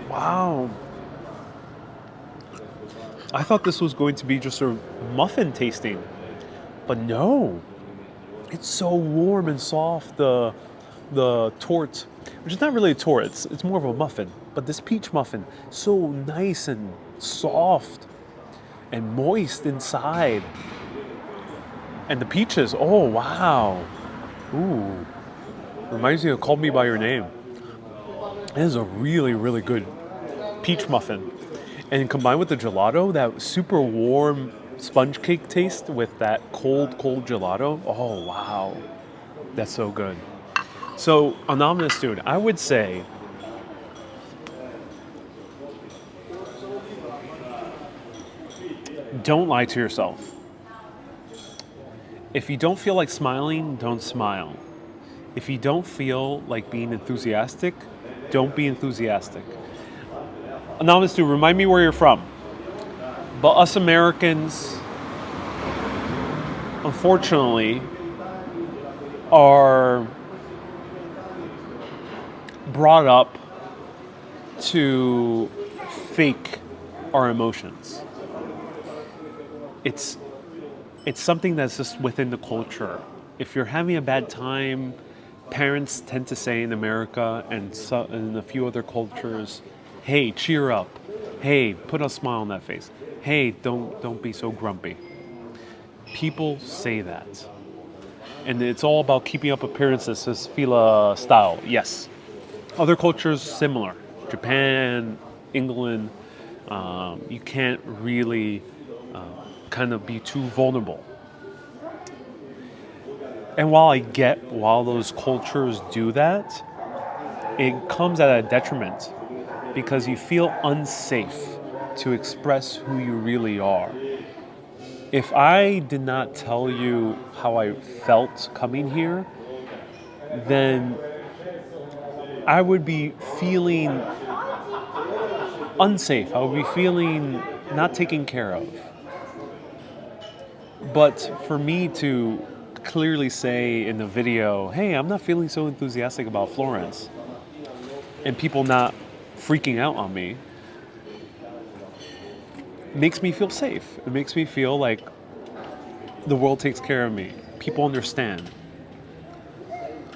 Speaker 1: Wow. I thought this was going to be just a muffin tasting, but no. It's so warm and soft, the torte, which is not really a torte, it's more of a muffin, but this peach muffin, so nice and soft and moist inside. And the peaches, oh wow. Ooh. Reminds me of Call Me By Your Name. It is a really, really good peach muffin. And combined with the gelato, that super warm sponge cake taste with that cold gelato. Oh, wow. That's so good. So, anonymous dude, I would say Don't lie to yourself. If you don't feel like smiling, don't smile. If you don't feel like being enthusiastic, don't be enthusiastic. Anonymous, to remind me where you're from. But us Americans, unfortunately, are brought up to fake our emotions. It's something that's just within the culture. If you're having a bad time, parents tend to say in America and in a few other cultures, hey, cheer up. Hey, put a smile on that face. Hey, don't be so grumpy. People say that. And it's all about keeping up appearances, this Fila style, yes. Other cultures, similar. Japan, England, you can't really kind of be too vulnerable. And while those cultures do that, it comes at a detriment because you feel unsafe to express who you really are. If I did not tell you how I felt coming here, then I would be feeling unsafe. I would be feeling not taken care of. But for me to clearly say in the video, hey, I'm not feeling so enthusiastic about Florence, and people not freaking out on me, makes me feel safe. It makes me feel like the world takes care of me. People understand.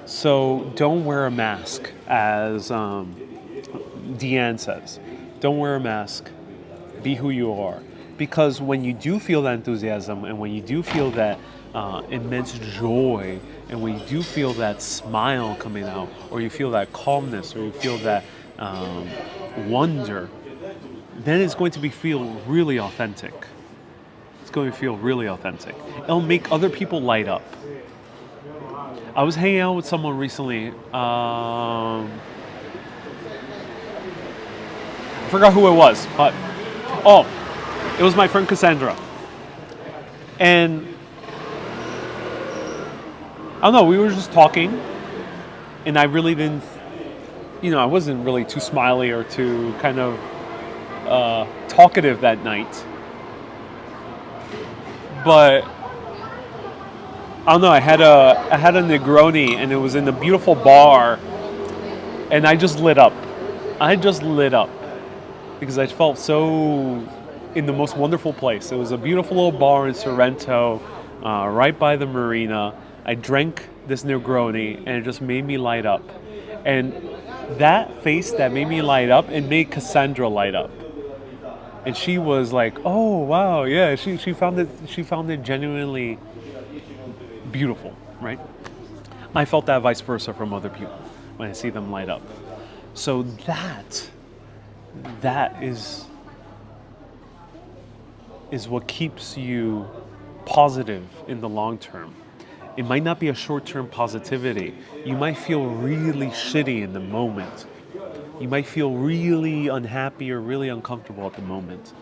Speaker 1: So don't wear a mask, as Deanne says. Don't wear a mask. Be who you are. Because when you do feel that enthusiasm and when you do feel that immense joy and when you do feel that smile coming out or you feel that calmness or you feel that wonder, then it's going to feel really authentic. It's going to feel really authentic. It'll make other people light up. I was hanging out with someone recently. I forgot who it was, but it was my friend Cassandra. And I don't know, we were just talking, and I really didn't, I wasn't really too smiley or too kind of talkative that night. But I don't know, I had a Negroni, and it was in a beautiful bar, and I just lit up. Because I felt so in the most wonderful place. It was a beautiful little bar in Sorrento, right by the marina. I drank this Negroni, and it just made me light up. And that face that made me light up, it made Cassandra light up. And she was like, "Oh wow, yeah." She found it genuinely beautiful, right? I felt that vice versa from other people when I see them light up. So that is what keeps you positive in the long term. It might not be a short-term positivity. You might feel really shitty in the moment. You might feel really unhappy or really uncomfortable at the moment.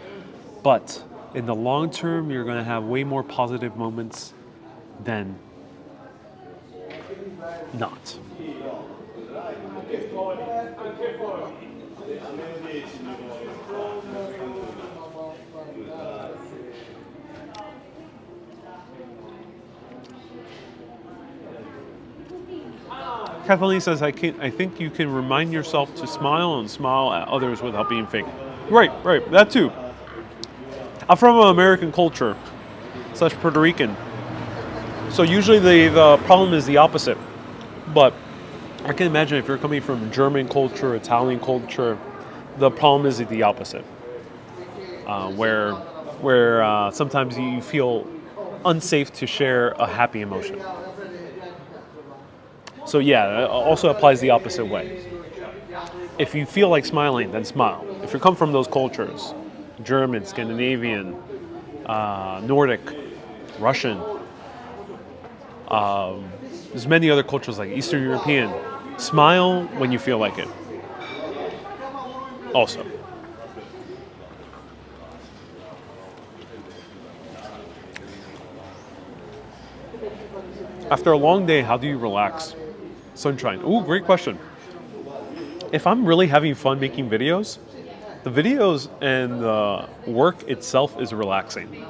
Speaker 1: But in the long term, you're going to have way more positive moments than not. Kathleen says, I think you can remind yourself to smile and smile at others without being fake. Right, that too. I'm from an American culture, / Puerto Rican. So usually the problem is the opposite. But I can imagine if you're coming from German culture, Italian culture, the problem is the opposite. Where sometimes you feel unsafe to share a happy emotion. So yeah, it also applies the opposite way. If you feel like smiling, then smile. If you come from those cultures, German, Scandinavian, Nordic, Russian, there's many other cultures like Eastern European, smile when you feel like it. Also. After a long day, how do you relax? Sunshine. Ooh, great question. If I'm really having fun making videos, the videos and the work itself is relaxing.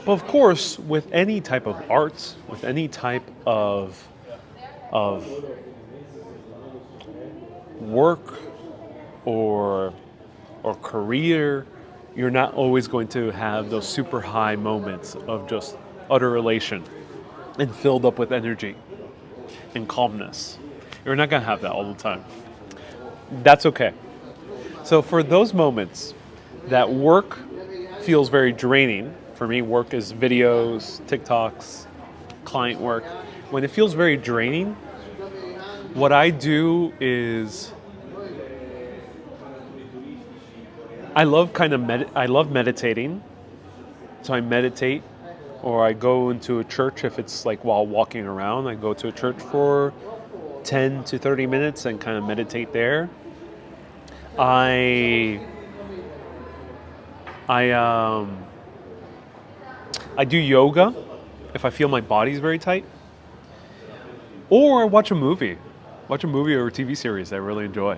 Speaker 1: But of course, with any type of art, with any type of work or career, you're not always going to have those super high moments of just utter elation and filled up with energy and calmness. You're not going to have that all the time. That's okay. So for those moments that work feels very draining, for me, work is videos, TikToks, client work. When it feels very draining, what I do is I love meditating. So I meditate, or I go into a church if it's like while walking around. I go to a church for 10 to 30 minutes and kind of meditate there. I do yoga if I feel my body's very tight. Or I watch a movie. Watch a movie or a TV series I really enjoy.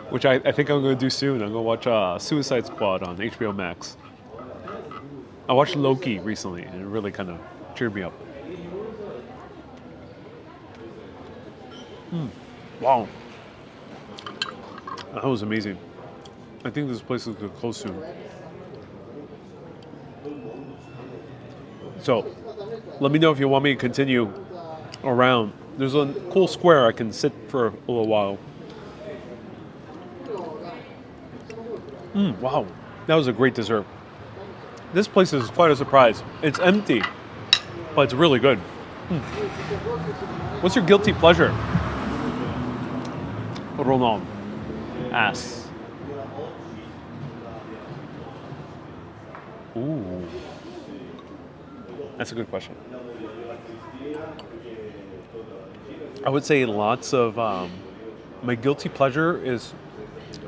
Speaker 1: Which I think I'm going to do soon. I'm going to watch Suicide Squad on HBO Max. I watched Loki recently and it really kind of cheered me up. Wow. That was amazing. I think this place is going to close soon. So, let me know if you want me to continue around. There's a cool square I can sit for a little while. Wow, that was a great dessert. This place is quite a surprise. It's empty, but it's really good. What's your guilty pleasure? Ronald asks. Ooh. That's a good question. I would say lots of, my guilty pleasure is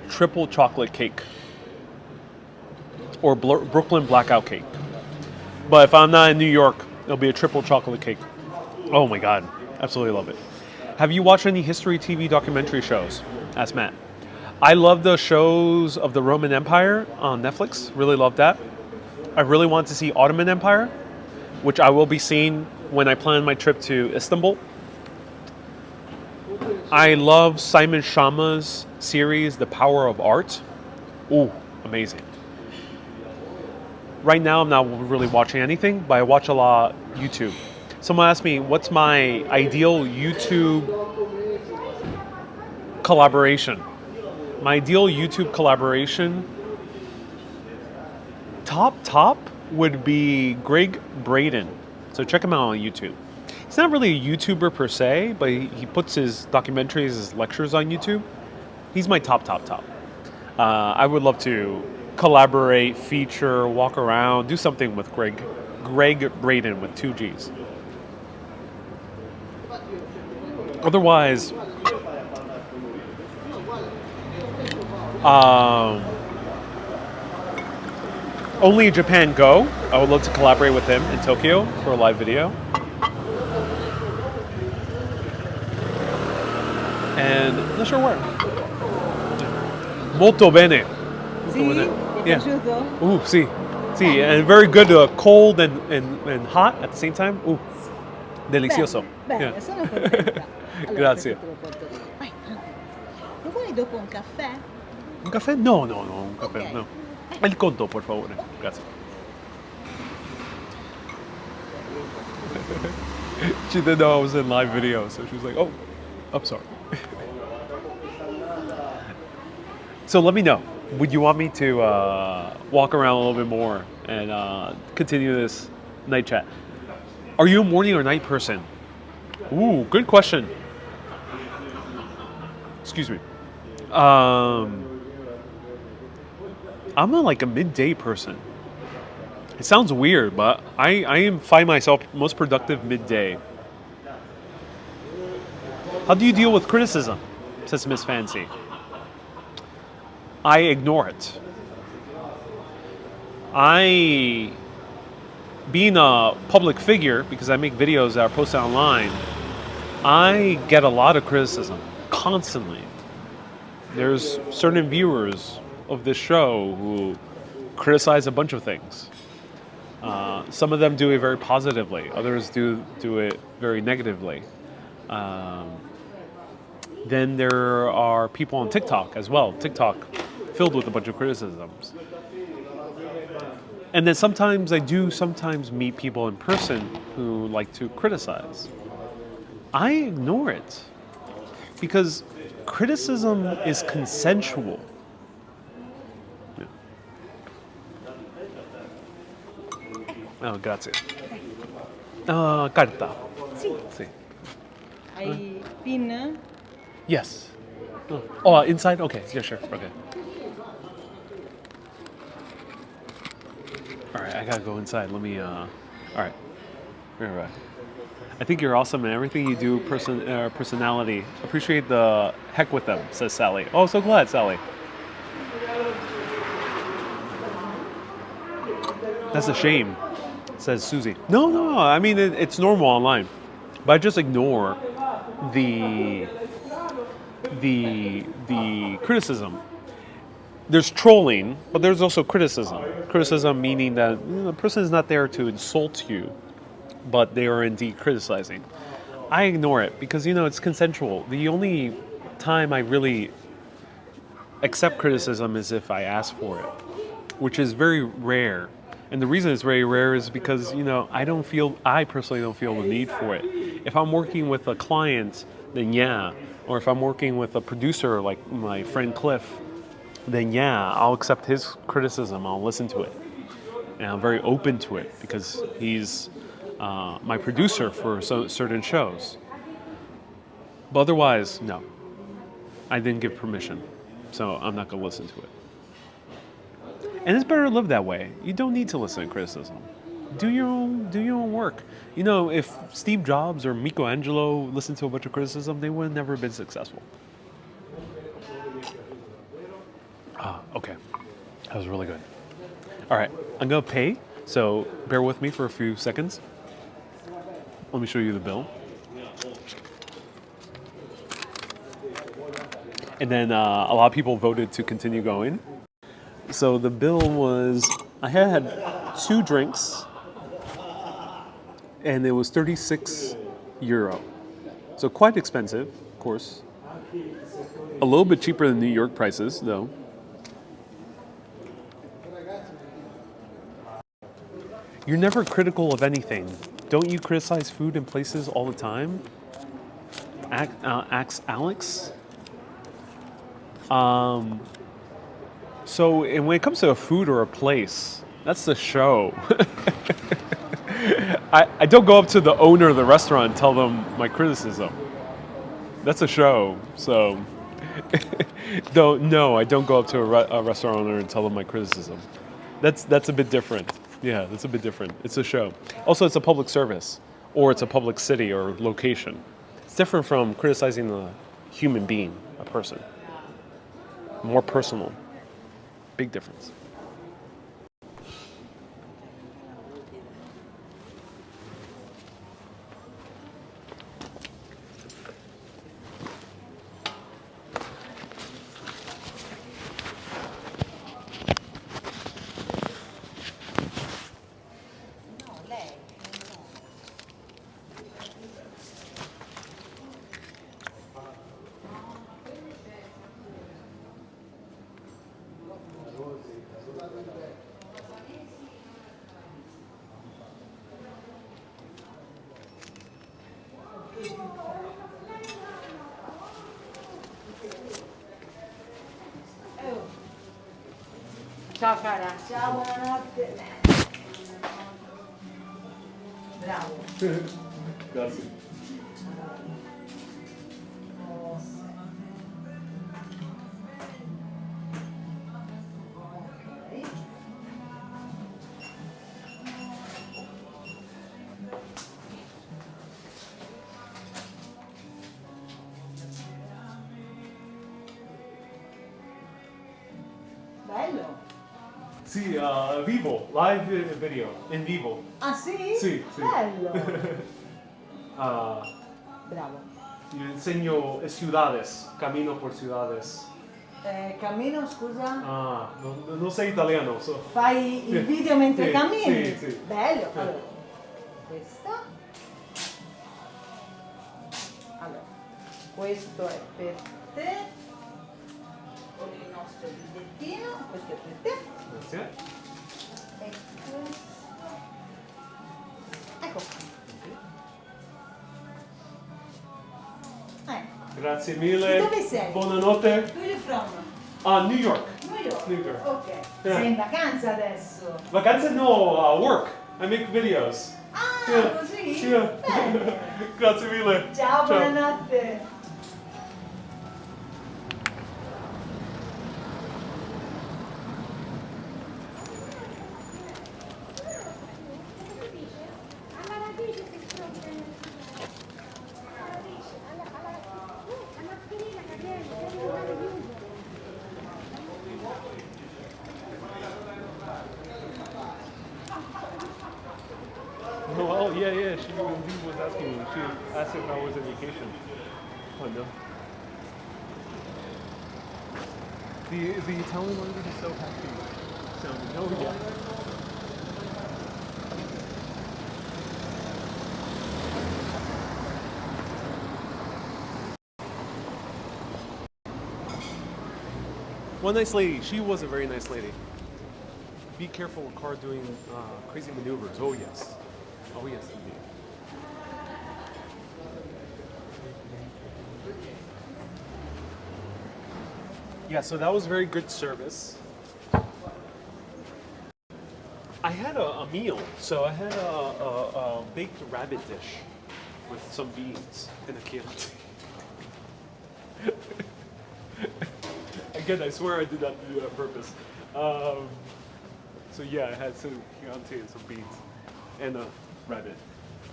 Speaker 1: triple chocolate cake or Brooklyn blackout cake. But if I'm not in New York, it'll be a triple chocolate cake. Oh my God, absolutely love it. Have you watched any history TV documentary shows? Asked Matt. I love the shows of the Roman Empire on Netflix. Really love that. I really want to see Ottoman Empire, which I will be seeing when I plan my trip to Istanbul. I love Simon Schama's series, The Power of Art. Ooh, amazing. Right now, I'm not really watching anything, but I watch a lot YouTube. Someone asked me, what's my ideal YouTube collaboration? My ideal YouTube collaboration, top would be Greg Braden. So check him out on YouTube. He's not really a YouTuber per se, but he puts his documentaries, his lectures on YouTube. He's my top. I would love to collaborate, feature, walk around, do something with Greg Braden with 2 G's. Otherwise, Only Japan Go. I would love to collaborate with him in Tokyo for a live video. And I'm not sure where. Molto bene.
Speaker 2: Sì? Ti è
Speaker 1: Yeah.
Speaker 2: piaciuto?
Speaker 1: Ooh, sì, and very good, cold and hot at the same time. Ooh, delizioso.
Speaker 2: Bene,
Speaker 1: Yeah.
Speaker 2: sono contenta. Allora,
Speaker 1: Grazie.
Speaker 2: questo te lo porto io. Vai, tranquillo. Lo vuoi dopo un caffè?
Speaker 1: Un caffè? No, un caffè,
Speaker 2: Ok.
Speaker 1: no. Il conto, por favore. Grazie. She didn't know I was in live video, so she was like, oh, I'm sorry. So let me know. Would you want me to walk around a little bit more and continue this night chat? Are you a morning or night person? Ooh, good question. Excuse me. I'm like a midday person. It sounds weird, but I find myself most productive midday. How do you deal with criticism? Says Miss Fancy. I ignore it. I being a public figure, because I make videos that are posted online, I get a lot of criticism constantly. There's certain viewers of this show who criticize a bunch of things. Some of them do it very positively. Others do it very negatively. Then there are people on TikTok as well. TikTok filled with a bunch of criticisms. And then sometimes I do meet people in person who like to criticize. I ignore it because criticism is consensual. Yeah. Oh, grazie. Carta.
Speaker 2: Sì.
Speaker 1: Sì.
Speaker 2: Hai pin?
Speaker 1: Yes. Oh, inside? Okay. Yeah, sure. Okay. All right, I gotta go inside. Let me. All right. All right. I think you're awesome in everything you do. Personality. Appreciate the heck with them, says Sally. Oh, so glad, Sally. That's a shame, says Susie. No. I mean, it's normal online, but I just ignore the criticism. There's trolling, but there's also criticism. Criticism meaning that the person is not there to insult you, but they are indeed criticizing. I ignore it because, it's consensual. The only time I really accept criticism is if I ask for it, which is very rare. And the reason it's very rare is because, I personally don't feel the need for it. If I'm working with a client, then yeah. Or if I'm working with a producer like my friend Cliff, then yeah, I'll accept his criticism. I'll listen to it. And I'm very open to it because he's my producer for certain shows. But otherwise, no. I didn't give permission, so I'm not going to listen to it. And it's better to live that way. You don't need to listen to criticism. Do your own work. If Steve Jobs or Michelangelo listened to a bunch of criticism, they would have never been successful. Okay. That was really good. All right, I'm going to pay, so bear with me for a few seconds. Let me show you the bill. And then a lot of people voted to continue going. So the bill was, I had 2 drinks, and it was €36. So quite expensive, of course. A little bit cheaper than New York prices, though. You're never critical of anything. Don't you criticize food and places all the time? Asks Alex. So and when it comes to a food or a place, that's the show. I don't go up to the owner of the restaurant and tell them my criticism. That's a show. So I don't go up to a restaurant owner and tell them my criticism. That's a bit different. Yeah, that's a bit different. It's a show. Also, it's a public service, or it's a public city or location. It's different from criticizing a human being, a person. More personal. Big difference.
Speaker 2: Ciao cara. Ciao, buonanotte. Bravo.
Speaker 1: Grazie.
Speaker 2: Bello.
Speaker 1: Sì, vivo, live video, in vivo.
Speaker 2: Ah sì?
Speaker 1: Sì, sì.
Speaker 2: Bello!
Speaker 1: Ah,
Speaker 2: Bravo.
Speaker 1: io insegno ciudades, camino por ciudades.
Speaker 2: Cammino, scusa?
Speaker 1: Ah, non sei italiano,
Speaker 2: Fai il
Speaker 1: Sì,
Speaker 2: video mentre
Speaker 1: sì,
Speaker 2: cammini?
Speaker 1: sì, sì.
Speaker 2: Bello!
Speaker 1: Sì.
Speaker 2: Allora, questa. Allora, questo è per te. Con il nostro bigliettino. Questo è per te.
Speaker 1: Grazie.
Speaker 2: E questo. Ecco qua. Ecco.
Speaker 1: Grazie mille.
Speaker 2: Dove sei?
Speaker 1: Buonanotte.
Speaker 2: Where are you from?
Speaker 1: Ah, New York.
Speaker 2: New York.
Speaker 1: New York.
Speaker 2: Ok.
Speaker 1: Yeah.
Speaker 2: Sei in vacanza adesso?
Speaker 1: Vacanze no, work. I make videos.
Speaker 2: Ah,
Speaker 1: Yeah.
Speaker 2: così?
Speaker 1: Yeah.
Speaker 2: Bene.
Speaker 1: Grazie mille.
Speaker 2: Ciao, buonanotte.
Speaker 1: Oh, yeah. She was asking me. She asked if I was on vacation. Oh, no. The Italian language is so happy sounding. Oh, yeah. One nice lady. She was a very nice lady. Be careful with car doing crazy maneuvers. Oh, yes. Oh, yes, indeed. Yeah, so that was very good service. I had a meal. So I had a baked rabbit dish with some beans and a Chianti. Again, I swear I did not do that on purpose. So yeah, I had some Chianti and some beans and a rabbit.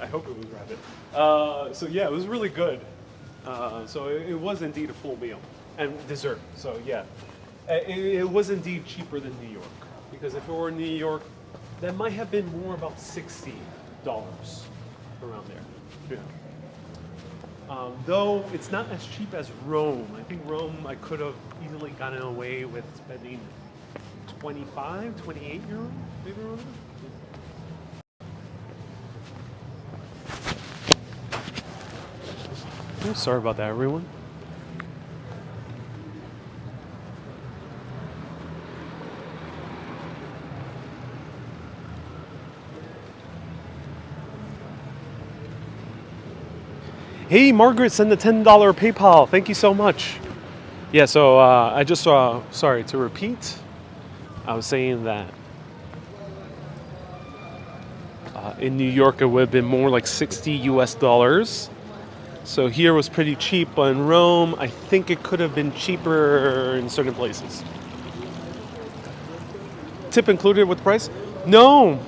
Speaker 1: I hope it was rabbit. So yeah, it was really good. So it was indeed a full meal and dessert. So yeah, it was indeed cheaper than New York, because if it were New York, that might have been more about $60 around there. Yeah. Though it's not as cheap as Rome. I think Rome I could have easily gotten away with spending 25, 28 euro, maybe around there. Oh, sorry about that, everyone. Hey, Margaret, send the $10 PayPal. Thank you so much. Yeah, so I just sorry to repeat. I was saying that in New York it would have been more like $60 US. So here was pretty cheap, but in Rome, I think it could have been cheaper in certain places. Tip included with the price? No,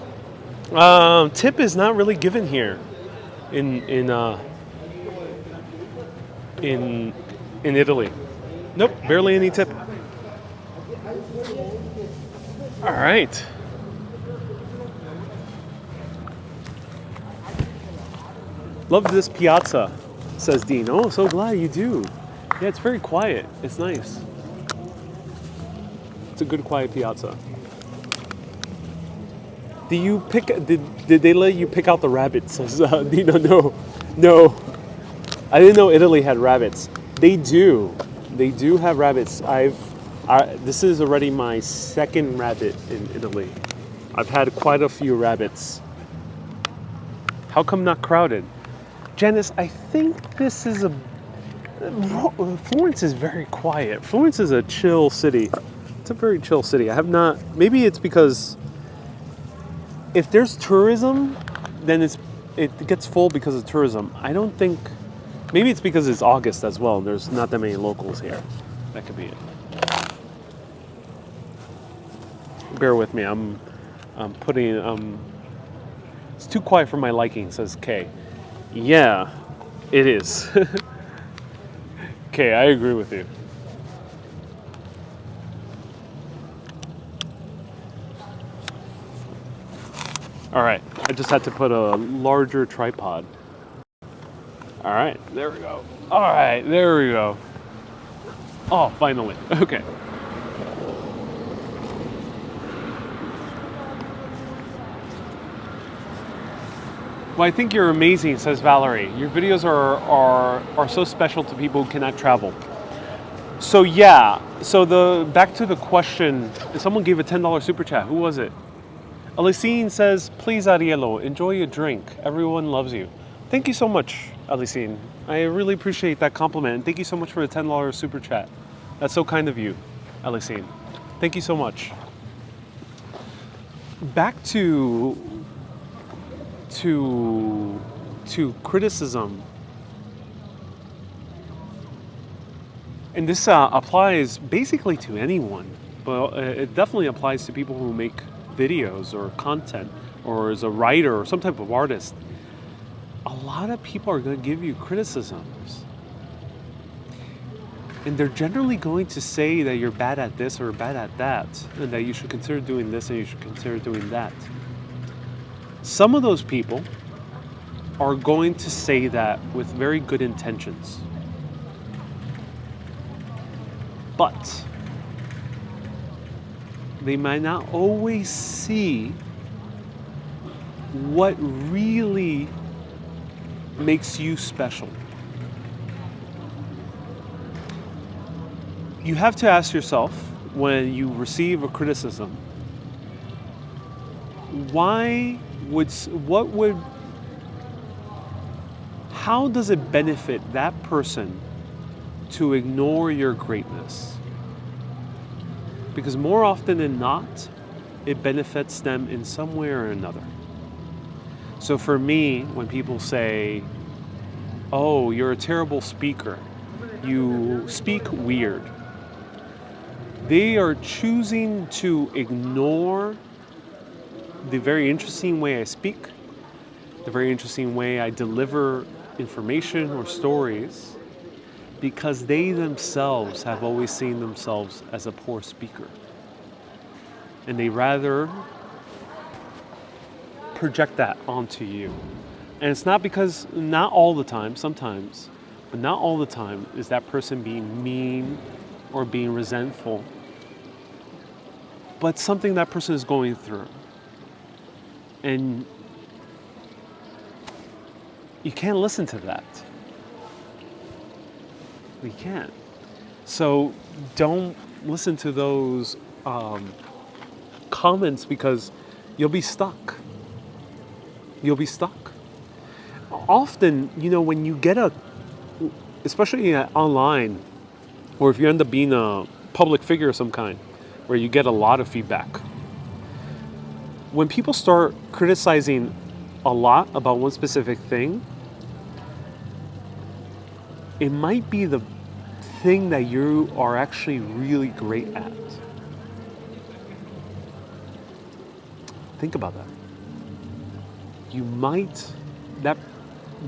Speaker 1: tip is not really given here in Italy. Nope, barely any tip. All right. Love this piazza, says Dean. Oh, so glad you do. Yeah, it's very quiet. It's nice. It's a good quiet piazza. Did they let you pick out the rabbits? Says Dino. No. I didn't know Italy had rabbits. They do. They do have rabbits. This is already my second rabbit in Italy. I've had quite a few rabbits. How come not crowded? Janice, I think this is Florence is very quiet. Florence is a chill city. It's a very chill city. I have not, maybe it's because if there's tourism, then it gets full because of tourism. I don't think, maybe it's because it's August as well. There's not that many locals here. That could be it. Bear with me. I'm putting, it's too quiet for my liking, says Kay. Yeah, it is. Okay, I agree with you. All right, I just had to put a larger tripod. All right, there we go. All right, there we go. Oh, finally. Okay. Well, I think you're amazing, says Valerie. Your videos are so special to people who cannot travel. So yeah, so back to the question, someone gave a $10 super chat. Who was it? Alicine says, please Ariello, enjoy your drink. Everyone loves you. Thank you so much, Alicine. I really appreciate that compliment. And thank you so much for the $10 super chat. That's so kind of you, Alicine. Thank you so much. Back to criticism. And this applies basically to anyone, but it definitely applies to people who make videos or content, or as a writer or some type of artist. A lot of people are going to give you criticisms. And they're generally going to say that you're bad at this or bad at that, and that you should consider doing this and you should consider doing that. Some of those people are going to say that with very good intentions. But they might not always see what really makes you special. You have to ask yourself, when you receive a criticism, how does it benefit that person to ignore your greatness? Because more often than not, it benefits them in some way or another. So for me, when people say, oh, you're a terrible speaker, you speak weird, they are choosing to ignore the very interesting way I speak, the very interesting way I deliver information or stories, because they themselves have always seen themselves as a poor speaker. And they rather project that onto you. And it's not because, not all the time, sometimes, but not all the time is that person being mean or being resentful, but something that person is going through. And you can't listen to that. We can't. So don't listen to those comments, because you'll be stuck. You'll be stuck. Often, when you get especially online, or if you end up being a public figure of some kind, where you get a lot of feedback, when people start criticizing a lot about one specific thing, it might be the thing that you are actually really great at. Think about that. You might,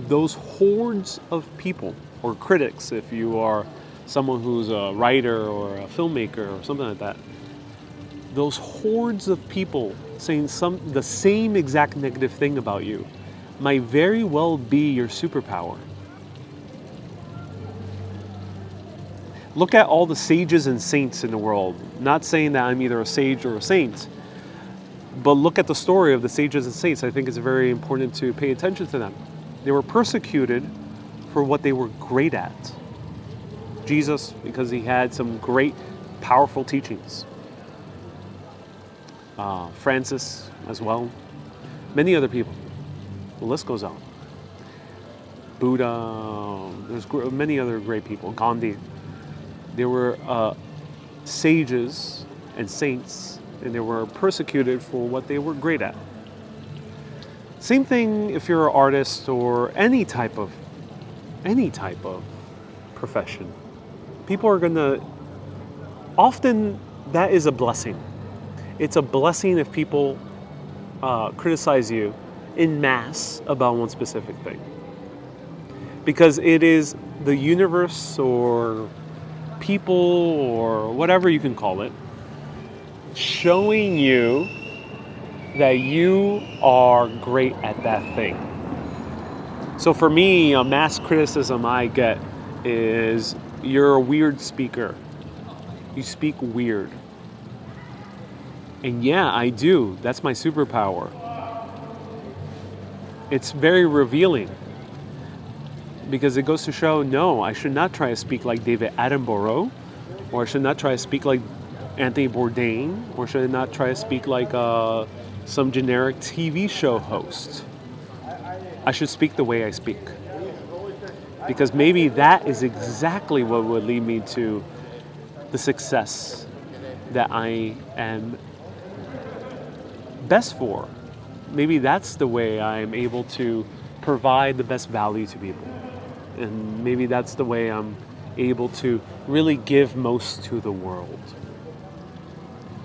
Speaker 1: those hordes of people, or critics, if you are someone who's a writer or a filmmaker or something like that, those hordes of people saying the same exact negative thing about you might very well be your superpower. Look at all the sages and saints in the world. Not saying that I'm either a sage or a saint, but look at the story of the sages and saints. I think it's very important to pay attention to them. They were persecuted for what they were great at. Jesus, because he had some great, powerful teachings. Francis as well. Many other people. The list goes on. Buddha, there's many other great people. Gandhi. There were sages and saints, and they were persecuted for what they were great at. Same thing if you're an artist or any type of profession. People are gonna, often that is a blessing. It's a blessing if people criticize you in mass about one specific thing. Because it is the universe or people or whatever you can call it, showing you that you are great at that thing. So for me, a mass criticism I get is you're a weird speaker. You speak weird. And yeah, I do. That's my superpower. It's very revealing because it goes to show, no, I should not try to speak like David Attenborough, or I should not try to speak like Anthony Bourdain, or should I not try to speak like some generic TV show host. I should speak the way I speak. Because maybe that is exactly what would lead me to the success that I am best for. Maybe that's the way I'm able to provide the best value to people. And maybe that's the way I'm able to really give most to the world.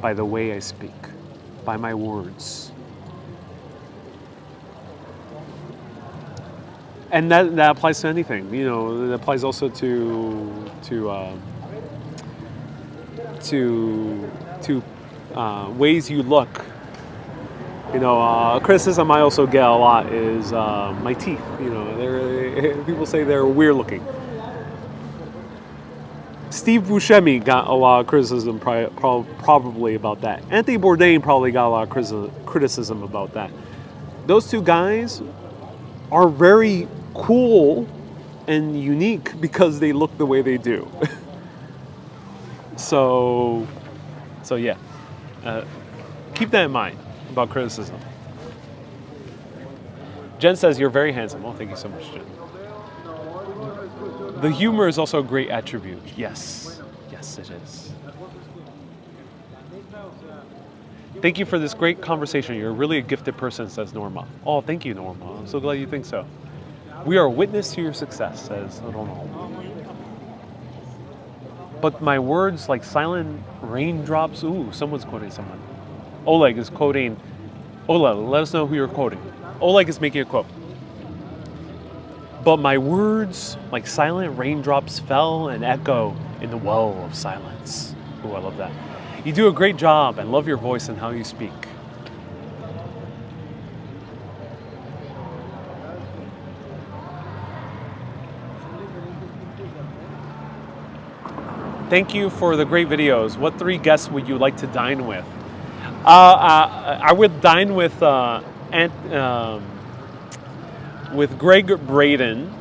Speaker 1: By the way I speak, by my words. And that applies to anything. You know, it applies also to ways you look. You know, a criticism I also get a lot is my teeth. You know, people say they're weird looking. Steve Buscemi got a lot of criticism probably about that. Anthony Bourdain probably got a lot of criticism about that. Those two guys are very cool and unique because they look the way they do. So yeah, keep that in mind about criticism. Jen says you're very handsome. Oh, thank you so much, Jen. The humor is also a great attribute. Yes, it is. Thank you for this great conversation. You're really a gifted person, says Norma. Oh, thank you, Norma. I'm so glad you think so. We are a witness to your success, says Ronald. But my words like silent raindrops. Ooh, someone's quoting someone. Oleg is quoting. Oleg, let us know who you're quoting. Oleg is making a quote. But my words like silent raindrops fell and echo in the well of silence. Ooh, I love that. You do a great job and love your voice and how you speak. Thank you for the great videos. What 3 guests would you like to dine with? I would dine with Greg Braden.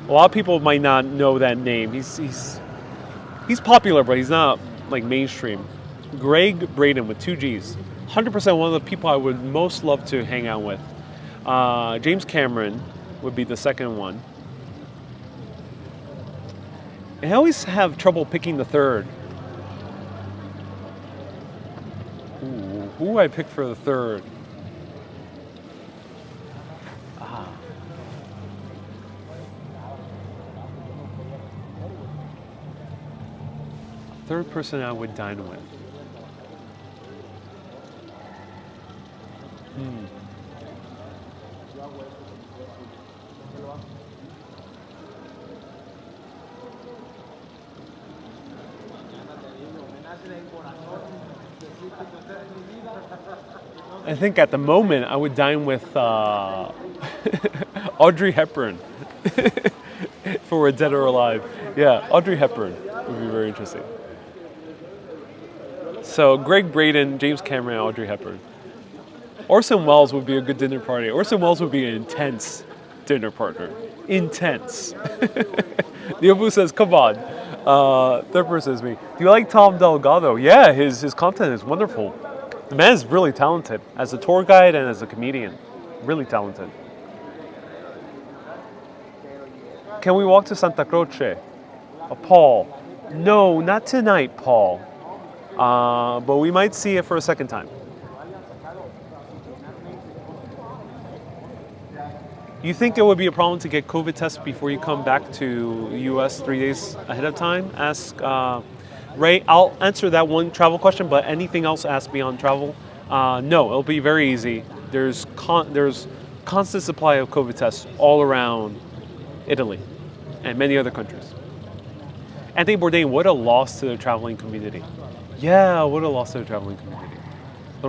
Speaker 1: A lot of people might not know that name. He's popular, but he's not like mainstream. Greg Braden with 2 G's. 100% one of the people I would most love to hang out with. James Cameron would be the second one. I always have trouble picking the third. Ooh, who would I pick for the third? Third person I would dine with. I think at the moment I would dine with Audrey Hepburn for a Dead or Alive. Yeah, Audrey Hepburn would be very interesting. So Greg Braden, James Cameron, Audrey Hepburn. Orson Welles would be a good dinner party. Orson Welles would be an intense dinner partner. Intense. Diobu says, come on. Third person is me. Do you like Tom Delgado? Yeah, his content is wonderful. The man is really talented as a tour guide and as a comedian. Really talented. Can we walk to Santa Croce? Paul. No, not tonight, Paul. But we might see it for a second time. You think it would be a problem to get COVID tests before you come back to US 3 days ahead of time? Ask Ray. I'll answer that one travel question, but anything else asked beyond travel? No, it'll be very easy. There's constant supply of COVID tests all around Italy and many other countries. Anthony Bourdain, what a loss to the traveling community. Yeah, what a loss to the traveling community.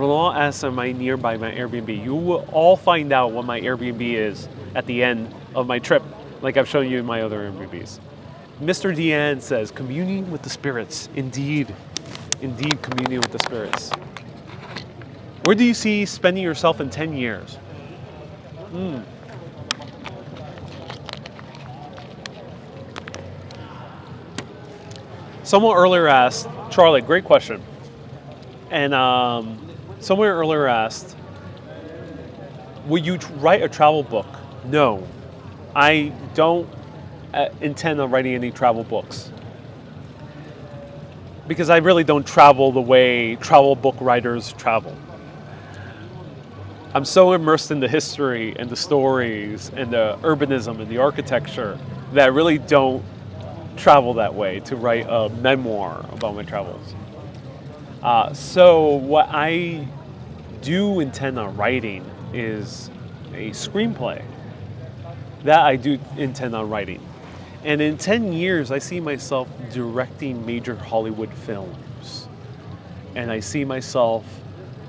Speaker 1: Roland asks, am I nearby my Airbnb? You will all find out what my Airbnb is at the end of my trip, like I've shown you in my other Airbnbs. Mr. Deanne says, communing with the spirits. Indeed. Indeed, communing with the spirits. Where do you see spending yourself in 10 years? Someone earlier asked, Charlie, great question. And someone earlier asked, will you write a travel book? No, I don't intend on writing any travel books. Because I really don't travel the way travel book writers travel. I'm so immersed in the history and the stories and the urbanism and the architecture that I really don't travel that way to write a memoir about my travels. So what I do intend on writing is a screenplay. That I do intend on writing. And in 10 years, I see myself directing major Hollywood films. And I see myself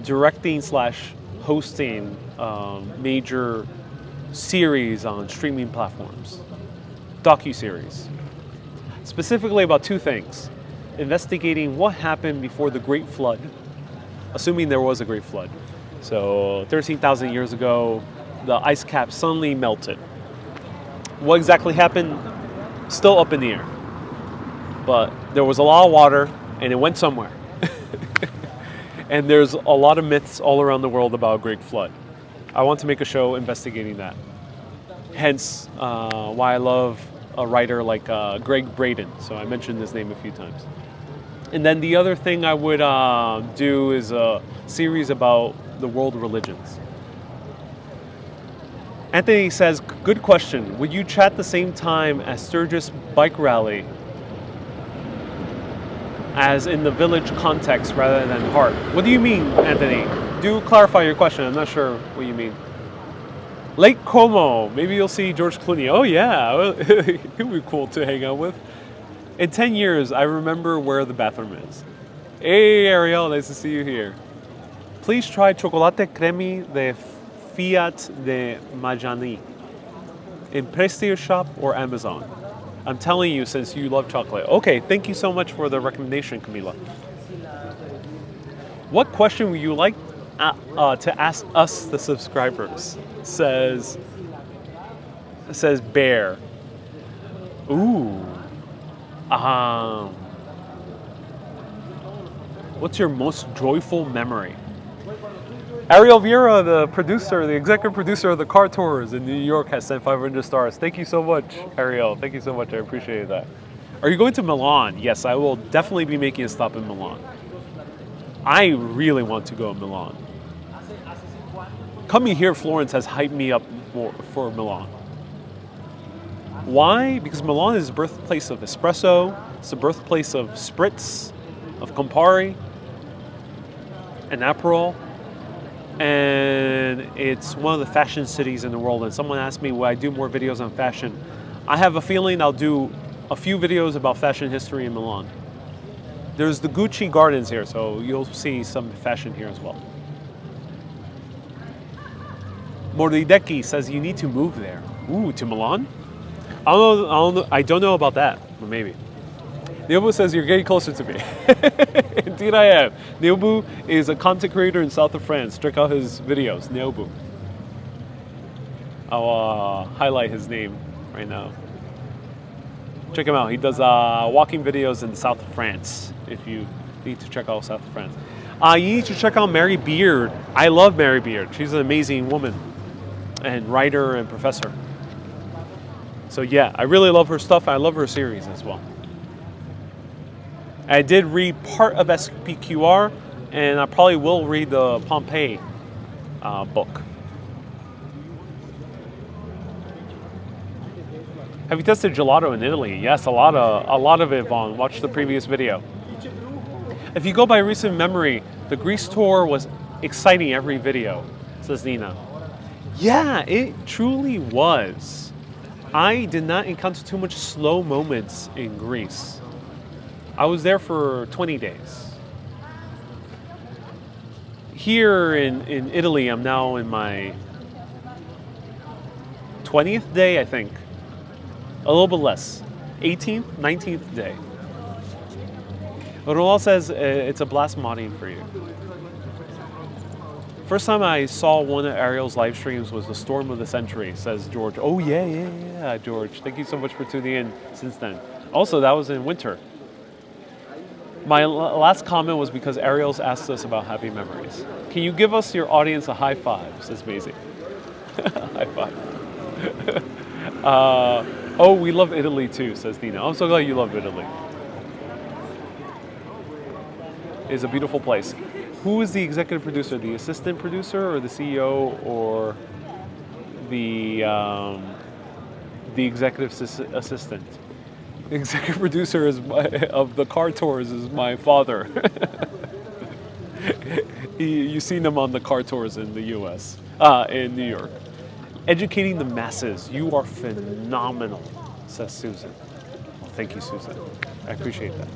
Speaker 1: directing / hosting major series on streaming platforms. Docu-series. Specifically about two things. Investigating what happened before the Great Flood, assuming there was a Great Flood. So 13,000 years ago, the ice cap suddenly melted. What exactly happened? Still up in the air. But there was a lot of water and it went somewhere. And there's a lot of myths all around the world about a Great Flood. I want to make a show investigating that. Hence why I love a writer like Greg Braden. So I mentioned his name a few times. And then the other thing I would do is a series about the world religions. Anthony says, good question. Would you chat the same time as Sturgis bike rally as in the village context rather than heart? What do you mean, Anthony? Do clarify your question. I'm not sure what you mean. Lake Como. Maybe you'll see George Clooney. Oh yeah, he'll be cool to hang out with. In 10 years, I remember where the bathroom is. Hey Ariel, nice to see you here. Please try chocolate cremi de Fiat de Majani in Prestige Shop or Amazon. I'm telling you, since you love chocolate. Okay, thank you so much for the recommendation, Camila. What question would you like to ask us, the subscribers? Says Bear. Ooh. What's your most joyful memory? Ariel Vieira, the producer, the executive producer of the car tours in New York, has sent 500 stars. Thank you so much, Ariel. Thank you so much. I appreciate that. Are you going to Milan? Yes, I will definitely be making a stop in Milan. I really want to go to Milan. Coming here, Florence has hyped me up more for Milan. Why? Because Milan is the birthplace of espresso. It's the birthplace of spritz, of Campari, and Aperol. And it's one of the fashion cities in the world. And someone asked me, will I do more videos on fashion? I have a feeling I'll do a few videos about fashion history in Milan. There's the Gucci Gardens here, so you'll see some fashion here as well. Morideki says you need to move there. Ooh, to Milan? I don't know about that, but maybe. Neobu says you're getting closer to me. Indeed I am. Neobu is a content creator in south of France. Check out his videos, Neobu. I'll highlight his name right now. Check him out. He does walking videos in the south of France, if you need to check out south of France. You need to check out Mary Beard. I love Mary Beard. She's an amazing woman and writer and professor. So yeah, I really love her stuff. I love her series as well. I did read part of SPQR, and I probably will read the Pompeii book. Have you tested gelato in Italy? Yes, a lot of it, Vaughn. Watch the previous video. If you go by recent memory, the Greece tour was exciting every video, says Nina. Yeah, it truly was. I did not encounter too much slow moments in Greece. I was there for 20 days. here in Italy, I'm now in my 20th day, I think. A little bit less. 18th, 19th day. Raul says it's a blast modding for you. First time I saw one of Ariel's live streams was the storm of the century, says George. Oh yeah, George. Thank you so much for tuning in since then. Also, that was in winter. My last comment was because Ariel's asked us about happy memories. Can you give us, your audience, a high five, says Maisie. High five. Oh, we love Italy too, says Nina. I'm so glad you love Italy. It's a beautiful place. Who is the executive producer? The assistant producer, or the CEO, or the executive assistant? The executive producer of the car tours is my father. You've seen him on the car tours in the U.S., in New York. Educating the masses. You are phenomenal, says Susan. Well, thank you, Susan. I appreciate that.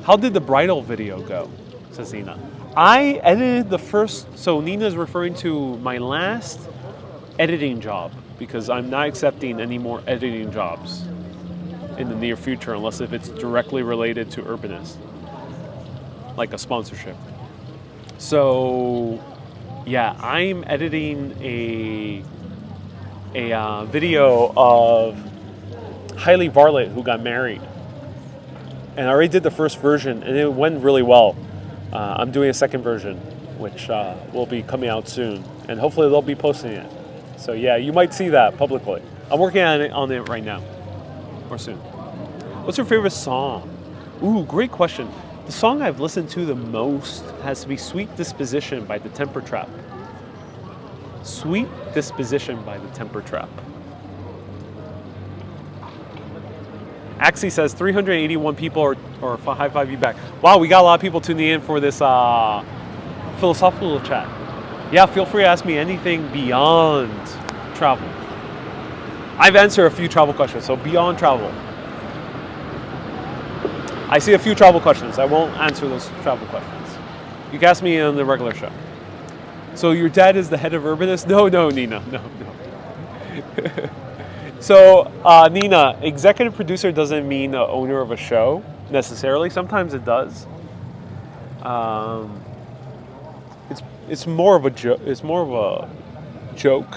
Speaker 1: How did the bridal video go, says Nina. I edited the first, so Nina's referring to my last editing job, because I'm not accepting any more editing jobs in the near future, unless if it's directly related to Urbanist, like a sponsorship. So, yeah, I'm editing a video of Hailey Varlet, who got married. And I already did the first version, and it went really well. I'm doing a second version, which will be coming out soon. And hopefully they'll be posting it. So yeah, you might see that publicly. I'm working on it right now, or soon. What's your favorite song? Ooh, great question. The song I've listened to the most has to be Sweet Disposition by the Temper Trap. Sweet Disposition by the Temper Trap. Axie says 381 people or high five you back. Wow, we got a lot of people tuning in for this philosophical chat. Yeah, feel free to ask me anything beyond travel. I've answered a few travel questions, so beyond travel. I see a few travel questions. I won't answer those travel questions. You can ask me on the regular show. So your dad is the head of Urbanist? No, Nina, no. So, Nina, executive producer doesn't mean the owner of a show necessarily. Sometimes it does. It's more of a joke. It's more of a joke.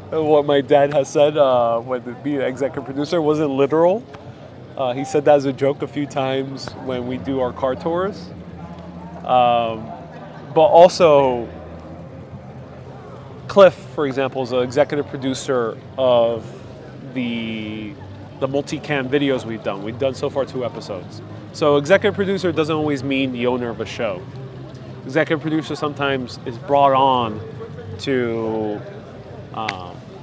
Speaker 1: What my dad has said when being an executive producer wasn't literal. He said that as a joke a few times when we do our car tours. But also, Cliff, for example, is an executive producer of the multicam videos we've done. We've done so far 2 episodes. So executive producer doesn't always mean the owner of a show. Executive producer sometimes is brought on to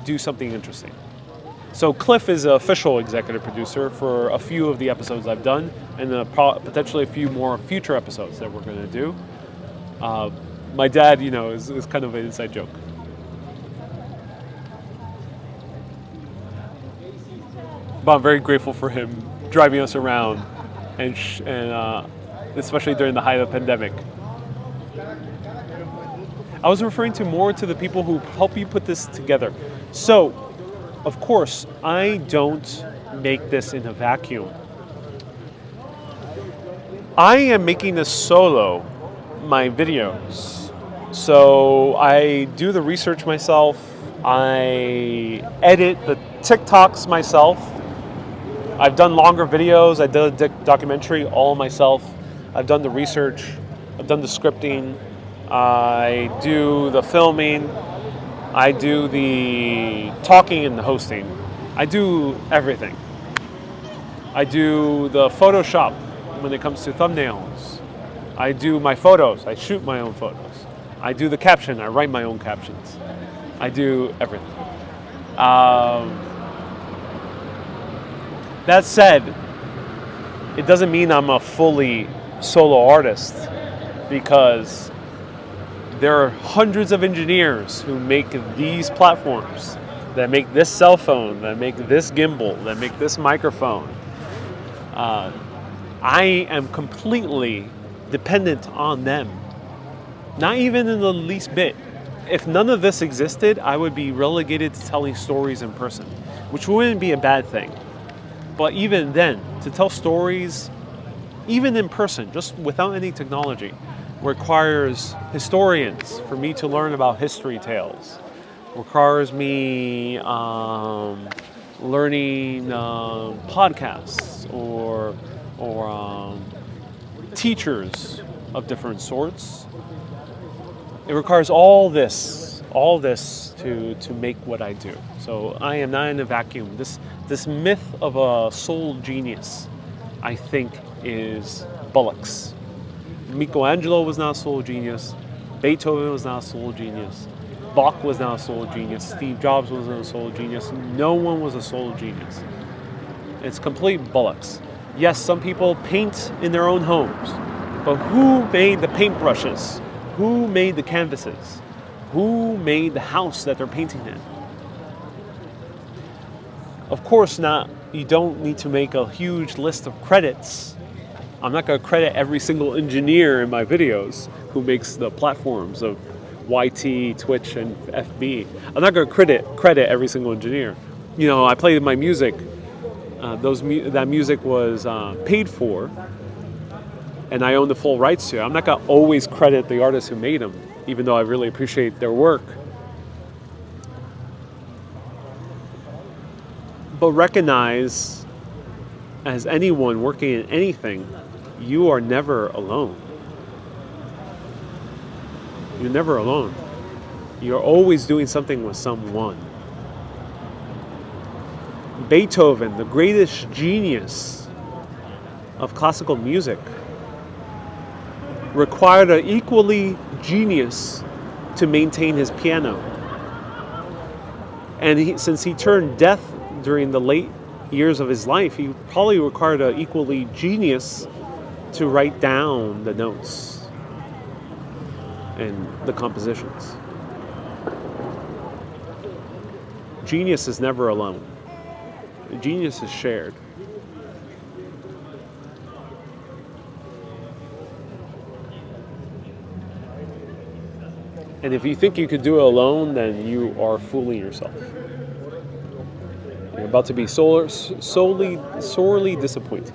Speaker 1: do something interesting. So Cliff is an official executive producer for a few of the episodes I've done, and potentially a few more future episodes that we're going to do. My dad, is kind of an inside joke. But I'm very grateful for him driving us around, and especially during the height of the pandemic. I was referring more to the people who help you put this together. So, of course, I don't make this in a vacuum. I am making this solo, my videos. So I do the research myself. I edit the TikToks myself. I've done longer videos. I did a documentary all myself. I've done the research. I've done the scripting. I do the filming. I do the talking and the hosting. I do everything. I do the Photoshop when it comes to thumbnails. I do my photos. I shoot my own photos. I do the caption. I write my own captions. I do everything. That said, it doesn't mean I'm a fully solo artist, because there are hundreds of engineers who make these platforms, that make this cell phone, that make this gimbal, that make this microphone. I am completely dependent on them. Not even in the least bit. If none of this existed, I would be relegated to telling stories in person, which wouldn't be a bad thing. But even then, to tell stories, even in person, just without any technology, requires historians for me to learn about history tales. Requires me learning podcasts or teachers of different sorts. It requires all this to make what I do. So I am not in a vacuum. This myth of a sole genius, I think, is bullocks. Michelangelo was not a sole genius. Beethoven was not a sole genius. Bach was not a sole genius. Steve Jobs wasn't a sole genius. No one was a sole genius. It's complete bullocks. Yes, some people paint in their own homes, but who made the paintbrushes? Who made the canvases? Who made the house that they're painting in? Of course not. You don't need to make a huge list of credits. I'm not going to credit every single engineer in my videos who makes the platforms of YT, Twitch, and FB. I'm not going to credit every single engineer. You know, I played my music. That music was paid for, and I own the full rights to it. I'm not going to always credit the artists who made them, even though I really appreciate their work. But recognize, as anyone working in anything, you are never alone. You're never alone. You're always doing something with someone. Beethoven, the greatest genius of classical music, required an equally genius to maintain his piano. And since he turned deaf during the late years of his life, he probably required an equally genius to write down the notes and the compositions. Genius is never alone. Genius is shared. And if you think you could do it alone, then you are fooling yourself. You're about to be sorely disappointed.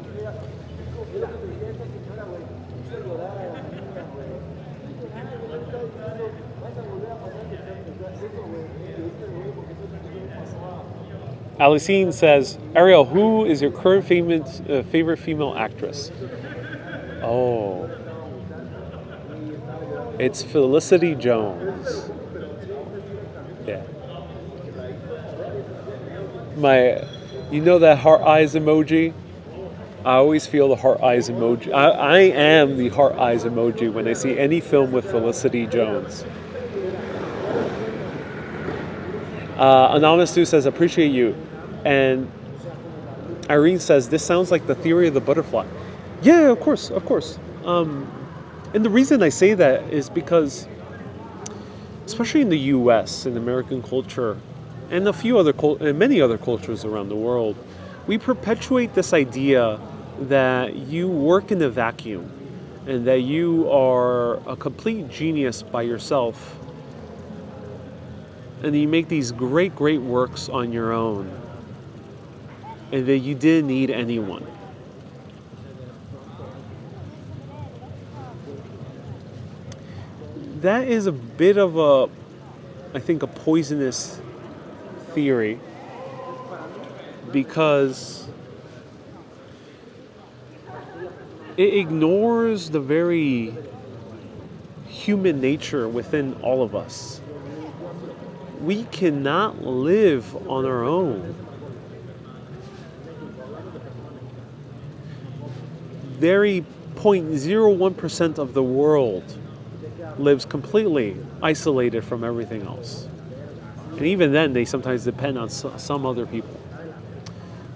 Speaker 1: Alicine says, Ariel, who is your current favorite female actress? Oh, it's Felicity Jones. Yeah. You know that heart eyes emoji? I always feel the heart eyes emoji. I am the heart eyes emoji when I see any film with Felicity Jones. Anonymous Stu says, appreciate you. And Irene says, this sounds like the theory of the butterfly. Yeah, of course. And the reason I say that is because, especially in the U.S., in American culture, and many other cultures around the world, we perpetuate this idea that you work in a vacuum and that you are a complete genius by yourself, and you make these great works on your own, and that you didn't need anyone. That is a bit of I think, a poisonous theory, because it ignores the very human nature within all of us. We cannot live on our own. Very 0.01% of the world lives completely isolated from everything else. And even then, they sometimes depend on some other people.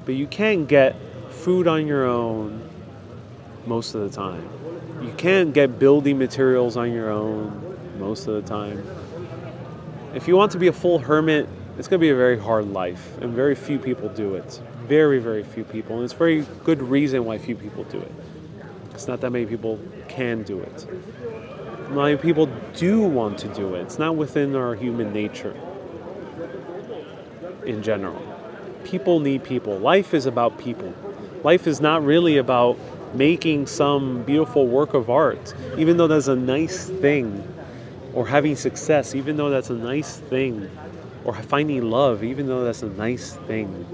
Speaker 1: But you can't get food on your own most of the time. You can't get building materials on your own most of the time. If you want to be a full hermit, it's going to be a very hard life, and very few people do it. Very few people, and it's very good reason why few people do it. It's not that many people can do it. Not many people do want to do it. It's not within our human nature in general. People need people. Life is about people. Life is not really about making some beautiful work of art, even though that's a nice thing, or having success, even though that's a nice thing, or finding love, even though that's a nice thing.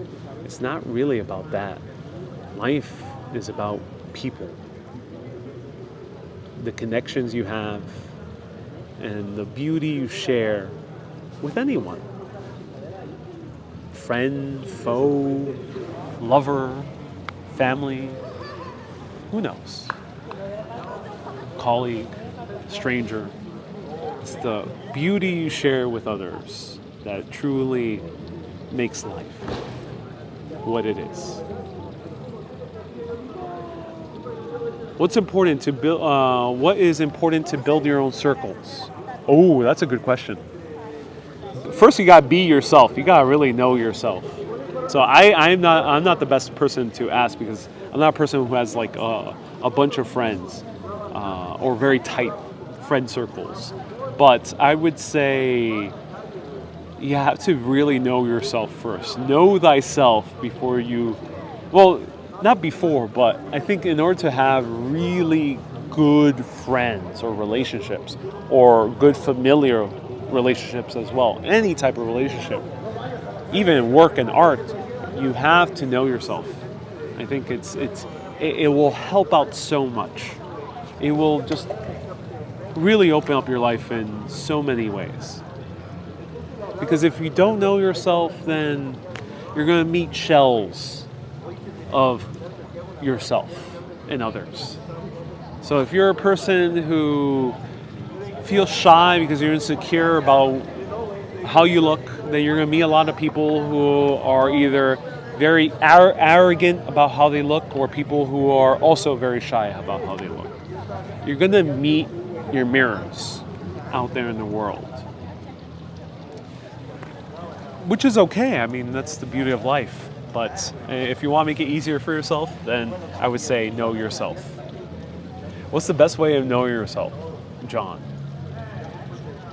Speaker 1: It's not really about that. Life is about people, the connections you have, and the beauty you share with anyone. Friend, foe, lover, family, who knows? Colleague, stranger. It's the beauty you share with others that truly makes life what it is. What's important to build? What is important to build your own circles? Oh, that's a good question. First, you gotta be yourself. You gotta really know yourself. So I'm not the best person to ask, because I'm not a person who has like a bunch of friends or very tight friend circles. But I would say you have to really know yourself first. Know thyself before you, well, not before, but I think in order to have really good friends or relationships, or good familiar relationships as well, any type of relationship, even in work and art, you have to know yourself. I think it will help out so much. It will just really open up your life in so many ways. Because if you don't know yourself, then you're going to meet shells of yourself and others. So if you're a person who feels shy because you're insecure about how you look, then you're going to meet a lot of people who are either very arrogant about how they look, or people who are also very shy about how they look. You're going to meet your mirrors out there in the world, which is okay. I mean, that's the beauty of life. But if you want to make it easier for yourself, then I would say know yourself. What's the best way of knowing yourself, John?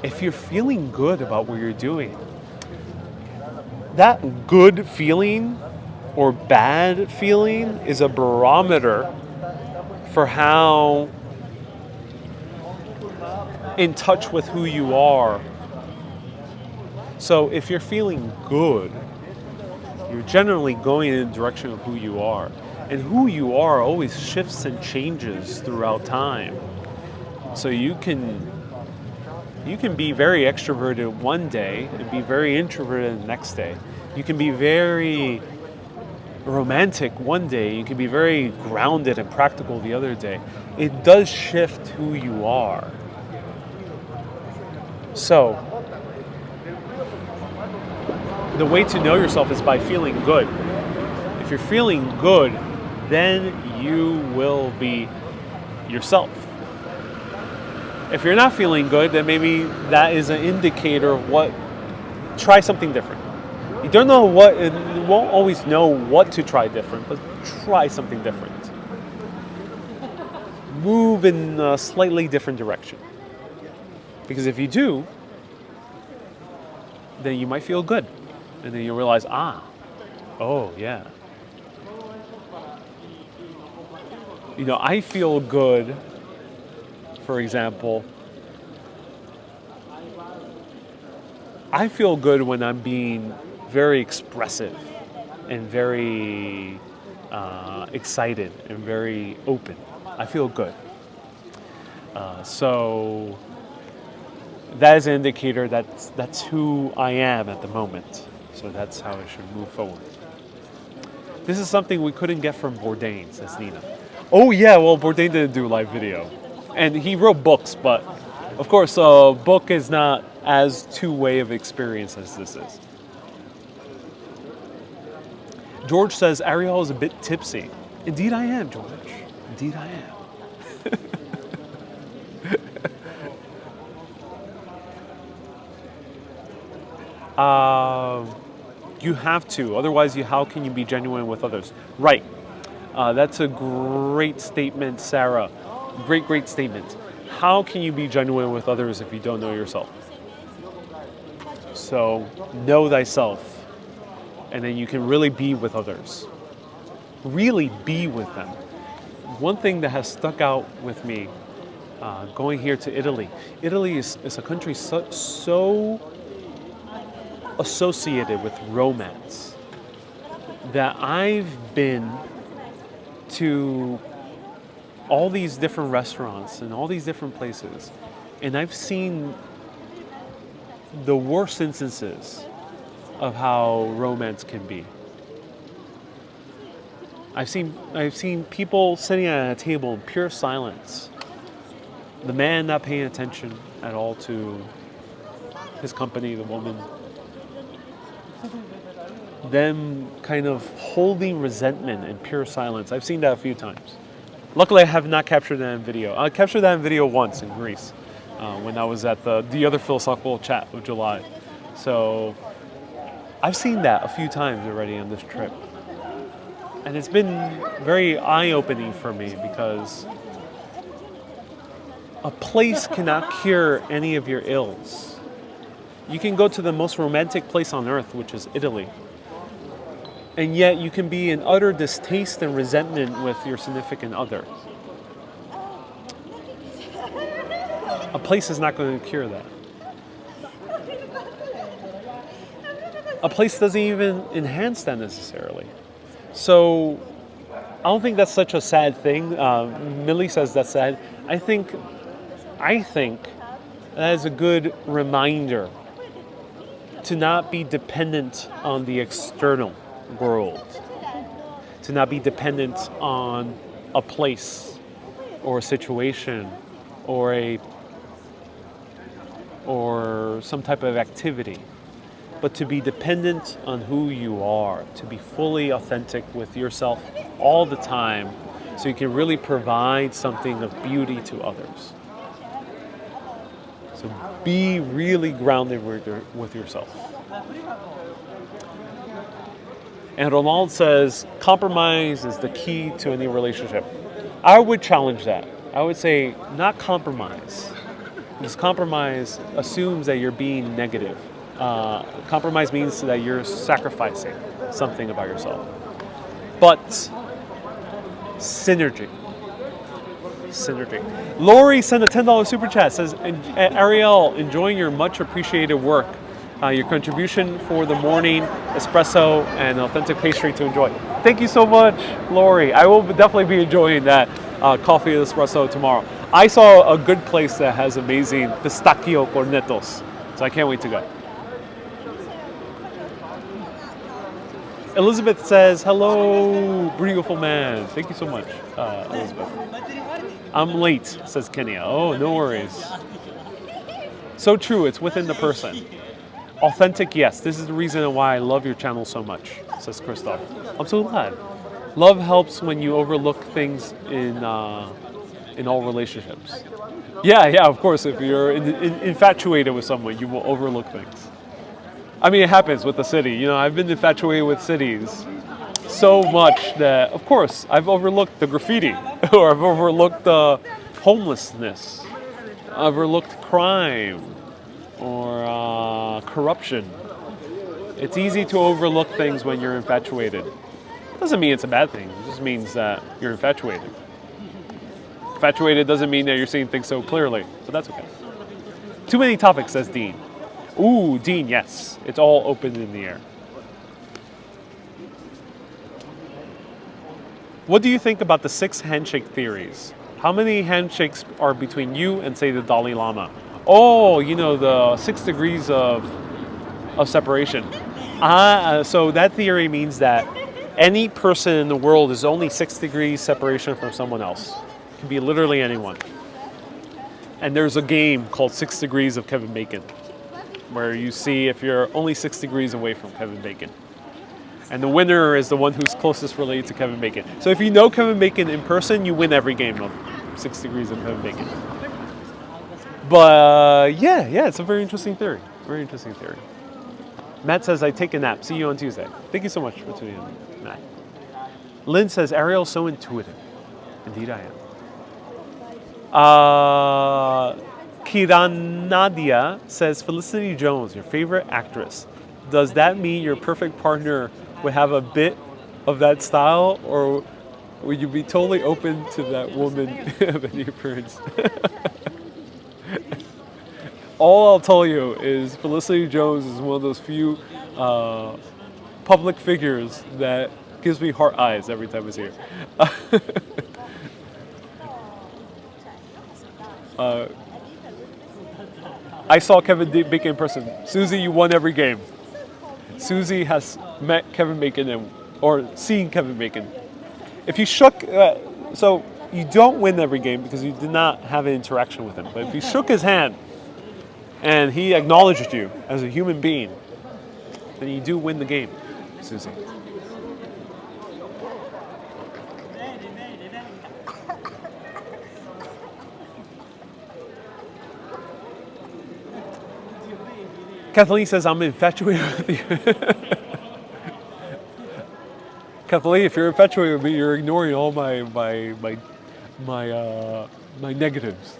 Speaker 1: If you're feeling good about what you're doing, that good feeling or bad feeling is a barometer for how in touch with who you are. So if you're feeling good, you're generally going in the direction of who you are. And who you are always shifts and changes throughout time. So you can be very extroverted one day and be very introverted the next day. You can be very romantic one day. You can be very grounded and practical the other day. It does shift who you are. So the way to know yourself is by feeling good. If you're feeling good, then you will be yourself. If you're not feeling good, then maybe that is an indicator of what. Try something different. You don't know what, you won't always know what to try different, but try something different. Move in a slightly different direction. Because if you do, then you might feel good. And then you'll realize, oh yeah. You know, I feel good, for example. I feel good when I'm being very expressive and very excited and very open. I feel good. So that is an indicator that's who I am at the moment. So that's how I should move forward. This is something we couldn't get from Bourdain, says Nina. Oh yeah, well Bourdain didn't do live video. And he wrote books, but of course a book is not as two-way of experience as this is. George says, Ariel is a bit tipsy. Indeed I am, George. Indeed I am. You have to, otherwise how can you be genuine with others? Right. That's a great statement, Sarah. Great, great statement. How can you be genuine with others if you don't know yourself? So know thyself, and then you can really be with others. Really be with them. One thing that has stuck out with me going here to Italy. Italy is a country so associated with romance that I've been to all these different restaurants and all these different places, and I've seen the worst instances of how romance can be. I've seen people sitting at a table in pure silence, the man not paying attention at all to his company, the woman, them kind of holding resentment in pure silence. I've seen that a few times. Luckily, I have not captured that in video. I captured that in video once in Greece when I was at the other Philosophical chat of July. So I've seen that a few times already on this trip. And it's been very eye-opening for me because a place cannot cure any of your ills. You can go to the most romantic place on earth, which is Italy, and yet you can be in utter distaste and resentment with your significant other. A place is not going to cure that. A place doesn't even enhance that necessarily. So I don't think that's such a sad thing. Millie says that's sad. I think that is a good reminder to not be dependent on the external world, to not be dependent on a place or a situation or some type of activity, but to be dependent on who you are, to be fully authentic with yourself all the time so you can really provide something of beauty to others. So be really grounded with yourself. And Ronald says, compromise is the key to any relationship. I would challenge that. I would say not compromise. Because compromise assumes that you're being negative. Compromise means that you're sacrificing something about yourself. But synergy. Lori sent a $10 super chat. Says, Ariel, enjoying your much appreciated work. Your contribution for the morning espresso and authentic pastry to enjoy. Thank you so much, Lori. I will definitely be enjoying that coffee and espresso tomorrow. I saw a good place that has amazing pistachio cornetos, so I can't wait to go. Elizabeth says, hello, beautiful man. Thank you so much, Elizabeth. I'm late, says Kenya. Oh, no worries. So true, it's within the person. Authentic, yes. This is the reason why I love your channel so much, says Christoph. I'm so glad. Love helps when you overlook things in all relationships. Yeah, of course. If you're infatuated with someone, you will overlook things. I mean, it happens with the city. You know, I've been infatuated with cities so much that, of course, I've overlooked the graffiti, or I've overlooked the homelessness, I've overlooked crime, or corruption. It's easy to overlook things when you're infatuated. Doesn't mean it's a bad thing. It just means that you're infatuated. Infatuated doesn't mean that you're seeing things so clearly, so that's okay. Too many topics, says Dean. Ooh, Dean, yes. It's all open in the air. What do you think about the 6 handshake theories? How many handshakes are between you and, say, the Dalai Lama? Oh, you know, the 6 degrees of separation. So that theory means that any person in the world is only 6 degrees separation from someone else. It can be literally anyone. And there's a game called 6 Degrees of Kevin Bacon, where you see if you're only 6 degrees away from Kevin Bacon. And the winner is the one who's closest related to Kevin Bacon. So if you know Kevin Bacon in person, you win every game of 6 Degrees of Kevin Bacon. But yeah, it's a very interesting theory. Very interesting theory. Matt says, I take a nap. See you on Tuesday. Thank you so much for tuning in, Matt. Lynn says, Ariel's so intuitive. Indeed I am. Kiranadia says, Felicity Jones, your favorite actress. Does that mean your perfect partner would have a bit of that style, or would you be totally open to that woman of any appearance? All I'll tell you is Felicity Jones is one of those few public figures that gives me heart eyes every time I see her. I saw Kevin Bacon in person. Susie, you won every game. Susie has met Kevin Bacon or seen Kevin Bacon. If you shook, so you don't win every game because you did not have an interaction with him. But if you shook his hand and he acknowledged you as a human being, then you do win the game, Susie. Kathleen says, I'm infatuated with you. Kathleen, if you're infatuated with me, you're ignoring all my negatives.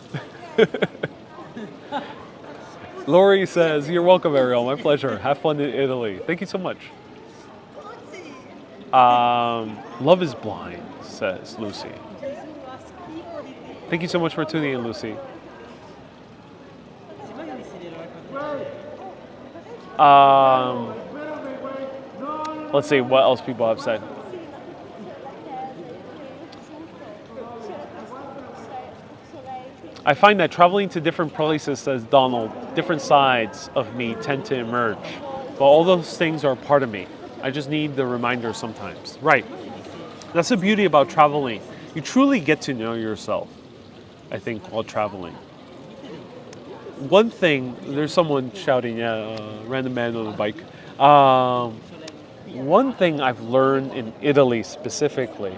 Speaker 1: Lori says, you're welcome, Ariel. My pleasure. Have fun in Italy. Thank you so much. Love is blind, says Lucy. Thank you so much for tuning in, Lucy. Let's see what else people have said. I find that traveling to different places, says Donald, different sides of me tend to emerge. But all those things are part of me. I just need the reminder sometimes. Right. That's the beauty about traveling. You truly get to know yourself, I think, while traveling. One thing, there's someone shouting, random man on a bike. One thing I've learned in Italy specifically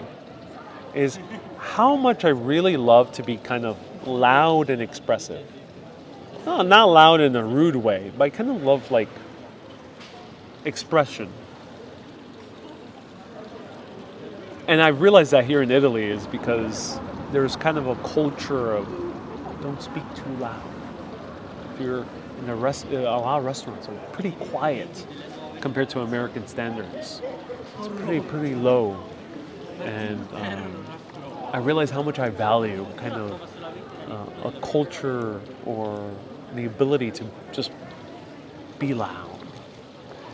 Speaker 1: is how much I really love to be kind of loud and expressive. No, not loud in a rude way, but I kind of love like expression. And I've realized that here in Italy is because there's kind of a culture of don't speak too loud. If you're in a lot of restaurants are pretty quiet compared to American standards. It's pretty low. And I realize how much I value kind of a culture or the ability to just be loud.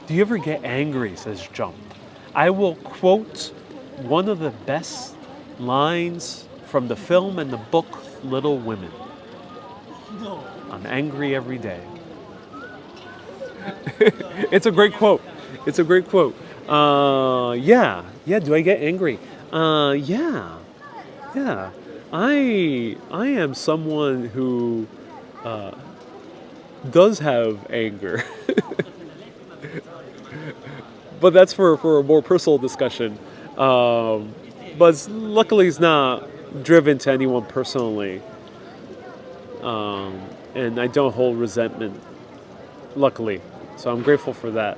Speaker 1: Do you ever get angry, says Jump? I will quote one of the best lines from the film and the book Little Women. I'm angry every day. It's a great quote. It's a great quote. Yeah, do I get angry? Yeah. I am someone who does have anger. But that's for a more personal discussion. But luckily it's not driven to anyone personally. And I don't hold resentment, luckily. So I'm grateful for that.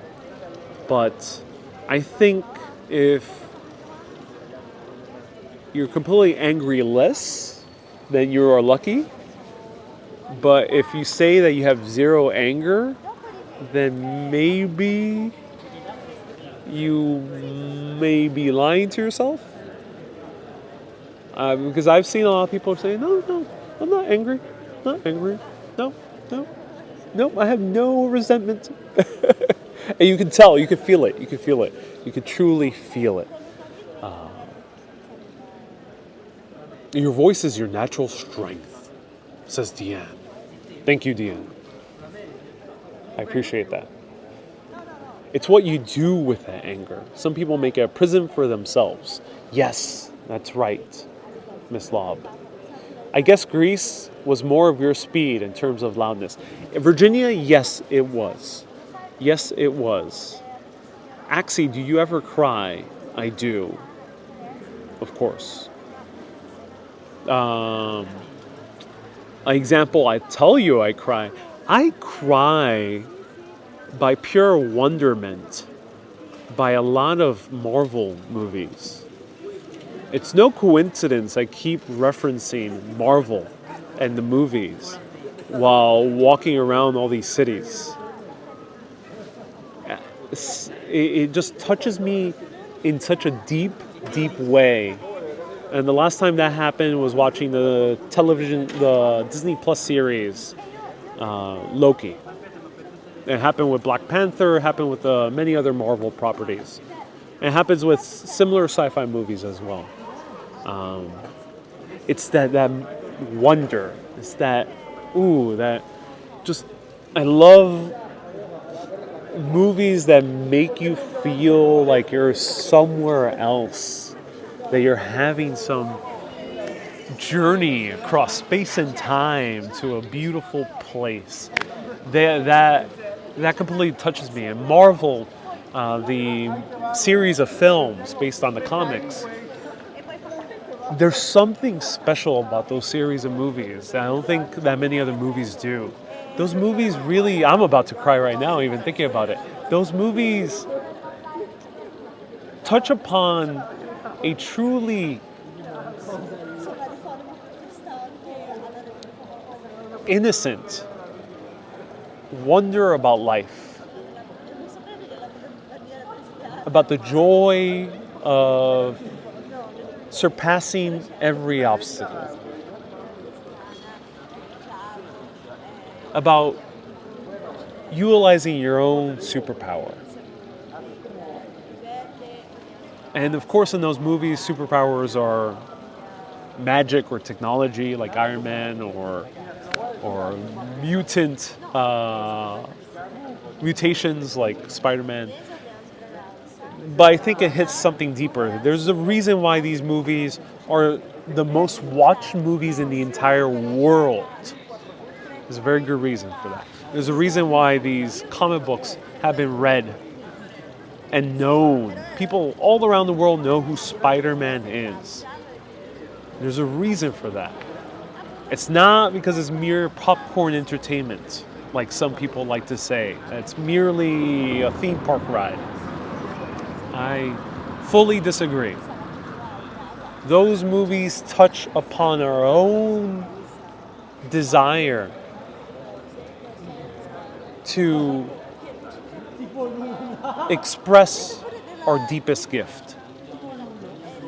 Speaker 1: But I think if you're completely angry-less, then you are lucky. But if you say that you have zero anger, then maybe you may be lying to yourself. Because I've seen a lot of people say, no, I'm not angry. Not angry. No, I have no resentment. And you can tell, you can feel it. You can truly feel it. Your voice is your natural strength, says Deanne. Thank you, Deanne. I appreciate that. It's what you do with that anger. Some people make it a prison for themselves. Yes, that's right, Miss Lobb. I guess Greece was more of your speed in terms of loudness. In Virginia, yes, it was. Yes, it was. Axie, do you ever cry? I do. Of course. An example, I tell you I cry. I cry by pure wonderment by a lot of Marvel movies. It's no coincidence I keep referencing Marvel and the movies while walking around all these cities. It just touches me in such a deep, deep way. And the last time that happened was watching the Disney Plus series, Loki. It happened with Black Panther, it happened with many other Marvel properties. It happens with similar sci-fi movies as well. It's that wonder. It's that I love movies that make you feel like you're somewhere else, that you're having some journey across space and time to a beautiful place. That completely touches me. And Marvel, the series of films based on the comics, there's something special about those series of movies that I don't think that many other movies do. Those movies really, I'm about to cry right now even thinking about it. Those movies touch upon a truly innocent wonder about life, about the joy of surpassing every obstacle, about utilizing your own superpower. And of course, in those movies, superpowers are magic or technology, like Iron Man, or mutations like Spider-Man. But I think it hits something deeper. There's a reason why these movies are the most watched movies in the entire world. There's a very good reason for that. There's a reason why these comic books have been read and known. People all around the world know who Spider-Man is. There's a reason for that. It's not because it's mere popcorn entertainment, like some people like to say. It's merely a theme park ride. I fully disagree. Those movies touch upon our own desire to express our deepest gift.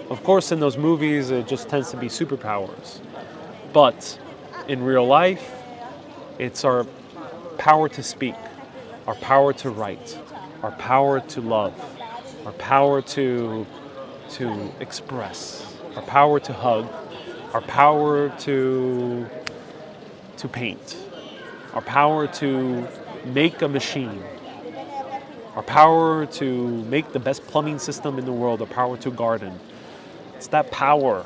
Speaker 1: Of course, in those movies, it just tends to be superpowers. But in real life, it's our power to speak, our power to write, our power to love, our power to express, our power to hug, our power to paint, our power to make a machine, our power to make the best plumbing system in the world, our power to garden. It's that power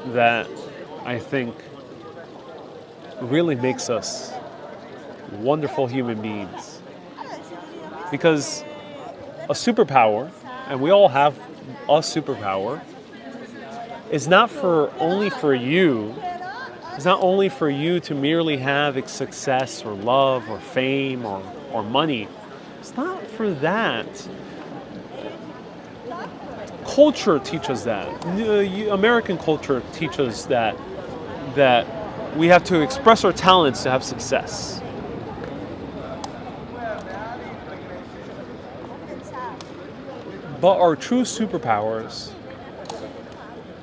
Speaker 1: that I think really makes us wonderful human beings. Because a superpower, and we all have a superpower, is not only for you. It's not only for you to merely have success or love or fame or money. It's not for that. Culture teaches that. American culture teaches that we have to express our talents to have success. But our true superpowers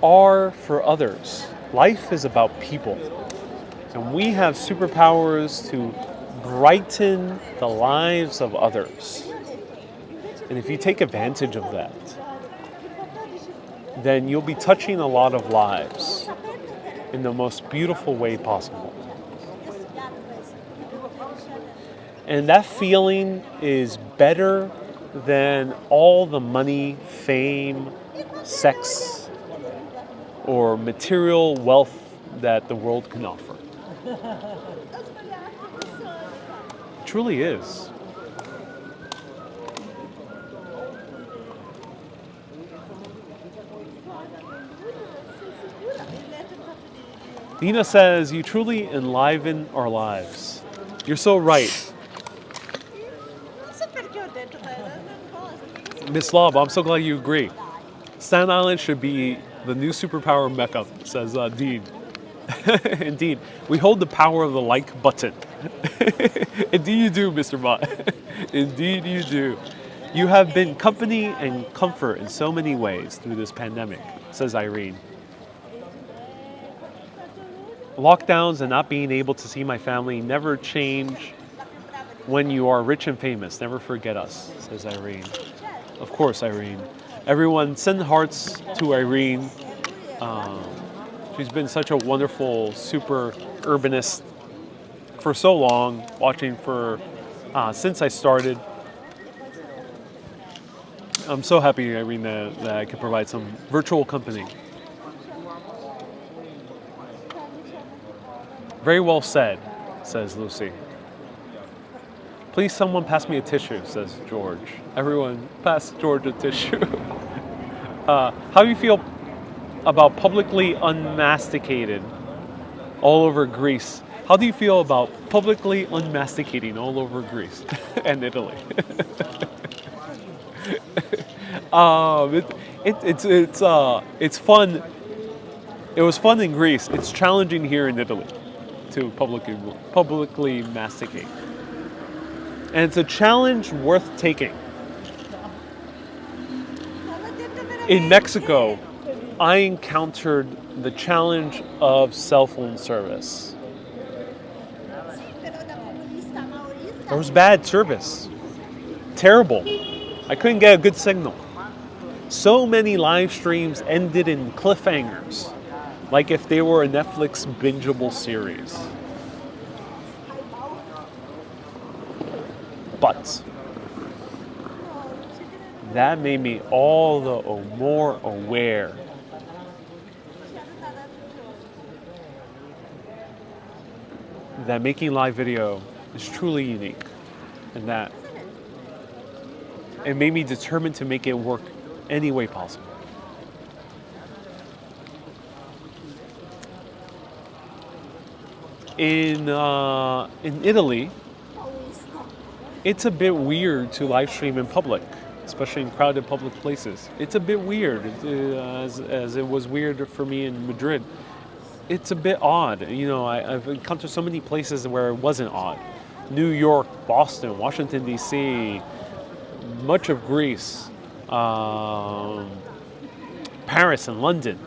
Speaker 1: are for others. Life is about people. And we have superpowers to brighten the lives of others. And if you take advantage of that, then you'll be touching a lot of lives in the most beautiful way possible. And that feeling is better than all the money, fame, sex, or material wealth that the world can offer. It truly is. Dina says, you truly enliven our lives. You're so right. Miss Love, I'm so glad you agree. Staten Island should be the new superpower mecca, says Dean. Indeed, we hold the power of the like button. Indeed you do, Mr. Bot. Indeed you do. You have been company and comfort in so many ways through this pandemic, says Irene. Lockdowns and not being able to see my family never change when you are rich and famous. Never forget us, says Irene. Of course, Irene. Everyone send hearts to Irene. She's been such a wonderful, super urbanist for so long, watching for since I started. I'm so happy, Irene, that I could provide some virtual company. Very well said, says Lucy. Please someone pass me a tissue, says George. Everyone pass George a tissue. How do you feel about publicly unmasticated all over Greece? How do you feel about publicly unmasticating all over Greece and Italy? It's fun. It was fun in Greece. It's challenging here in Italy to publicly masticate. And it's a challenge worth taking. In Mexico, I encountered the challenge of cell phone service. There was bad service. Terrible. I couldn't get a good signal. So many live streams ended in cliffhangers, like if they were a Netflix bingeable series. But that made me all the more aware that making live video is truly unique, and that it made me determined to make it work any way possible. In Italy, it's a bit weird to live stream in public, especially in crowded public places. It's a bit weird, as it was weird for me in Madrid. It's a bit odd. You know, I've encountered so many places where it wasn't odd. New York, Boston, Washington, D.C., much of Greece, Paris and London.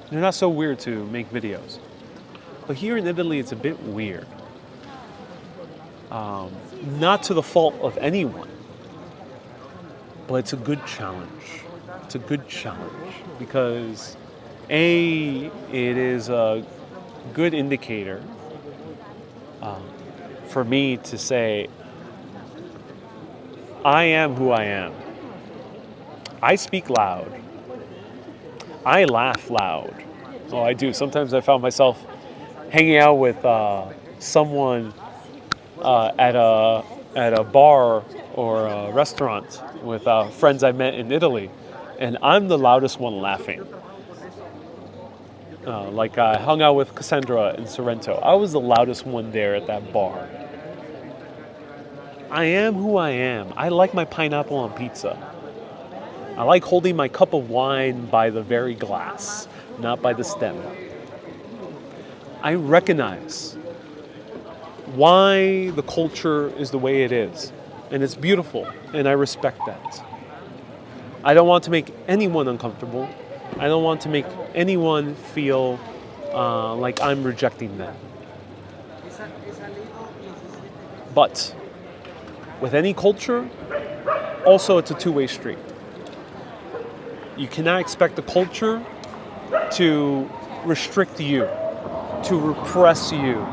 Speaker 1: They're not so weird to make videos. But here in Italy, it's a bit weird. Not to the fault of anyone, but it's a good challenge. It's a good challenge because it is a good indicator for me to say, I am who I am. I speak loud. I laugh loud. Oh, I do. Sometimes I found myself hanging out with someone at a bar or a restaurant with friends I met in Italy, and I'm the loudest one laughing. Like I hung out with Cassandra in Sorrento. I was the loudest one there at that bar. I am who I am. I like my pineapple on pizza. I like holding my cup of wine by the very glass, not by the stem. I recognize why the culture is the way it is, and it's beautiful, and I respect that. I don't want to make anyone uncomfortable. I don't want to make anyone feel like I'm rejecting them. But with any culture, also it's a two-way street. You cannot expect the culture to restrict you, to repress you.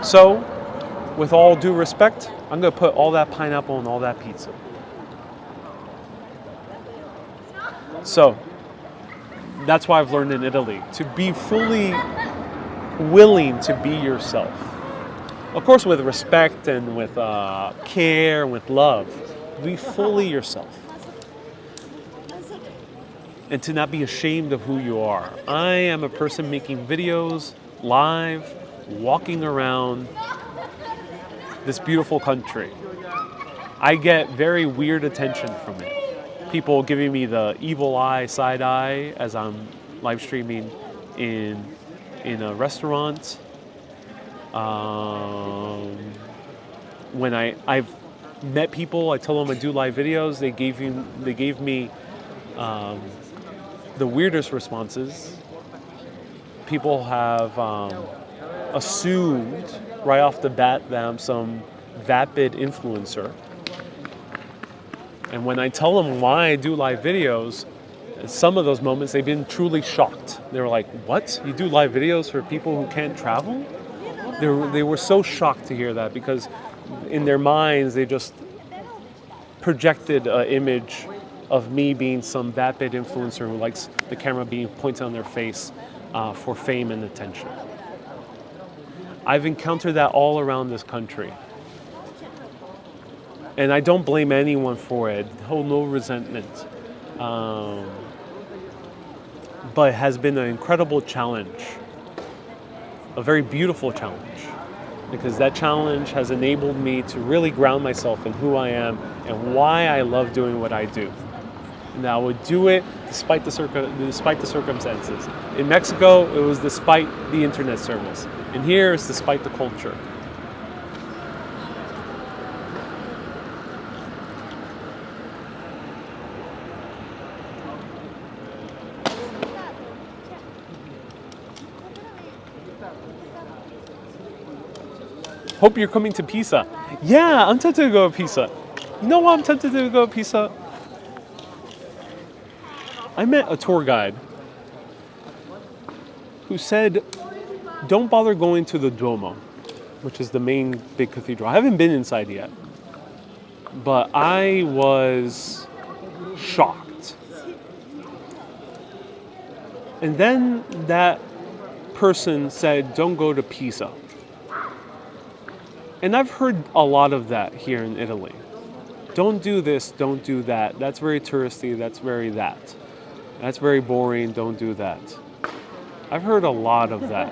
Speaker 1: So, with all due respect, I'm going to put all that pineapple on all that pizza. So, that's why I've learned in Italy to be fully willing to be yourself. Of course, with respect and with care, with love. Be fully yourself. And to not be ashamed of who you are. I am a person making videos, live, walking around this beautiful country. I get very weird attention from it. People giving me the evil eye, side eye, as I'm live streaming in a restaurant. When I've met people, I told them I do live videos. They gave me the weirdest responses. People have assumed right off the bat that I'm some vapid influencer. And when I tell them why I do live videos, some of those moments they've been truly shocked. They were like, "What? You do live videos for people who can't travel?" They were so shocked to hear that, because in their minds they just projected an image of me being some vapid influencer who likes the camera being pointed on their face for fame and attention. I've encountered that all around this country. And I don't blame anyone for it. Hold no resentment. But it has been an incredible challenge. A very beautiful challenge. Because that challenge has enabled me to really ground myself in who I am and why I love doing what I do. And I would do it despite the circumstances. In Mexico, it was despite the internet service. And here, it's despite the culture. Hope you're coming to Pisa. Yeah, I'm tempted to go to Pisa. You know why I'm tempted to go to Pisa? I met a tour guide who said, don't bother going to the Duomo, which is the main big cathedral. I haven't been inside yet, but I was shocked. And then that person said, don't go to Pisa. And I've heard a lot of that here in Italy. Don't do this, don't do that. That's very touristy, that's very that. That's very boring, don't do that. I've heard a lot of that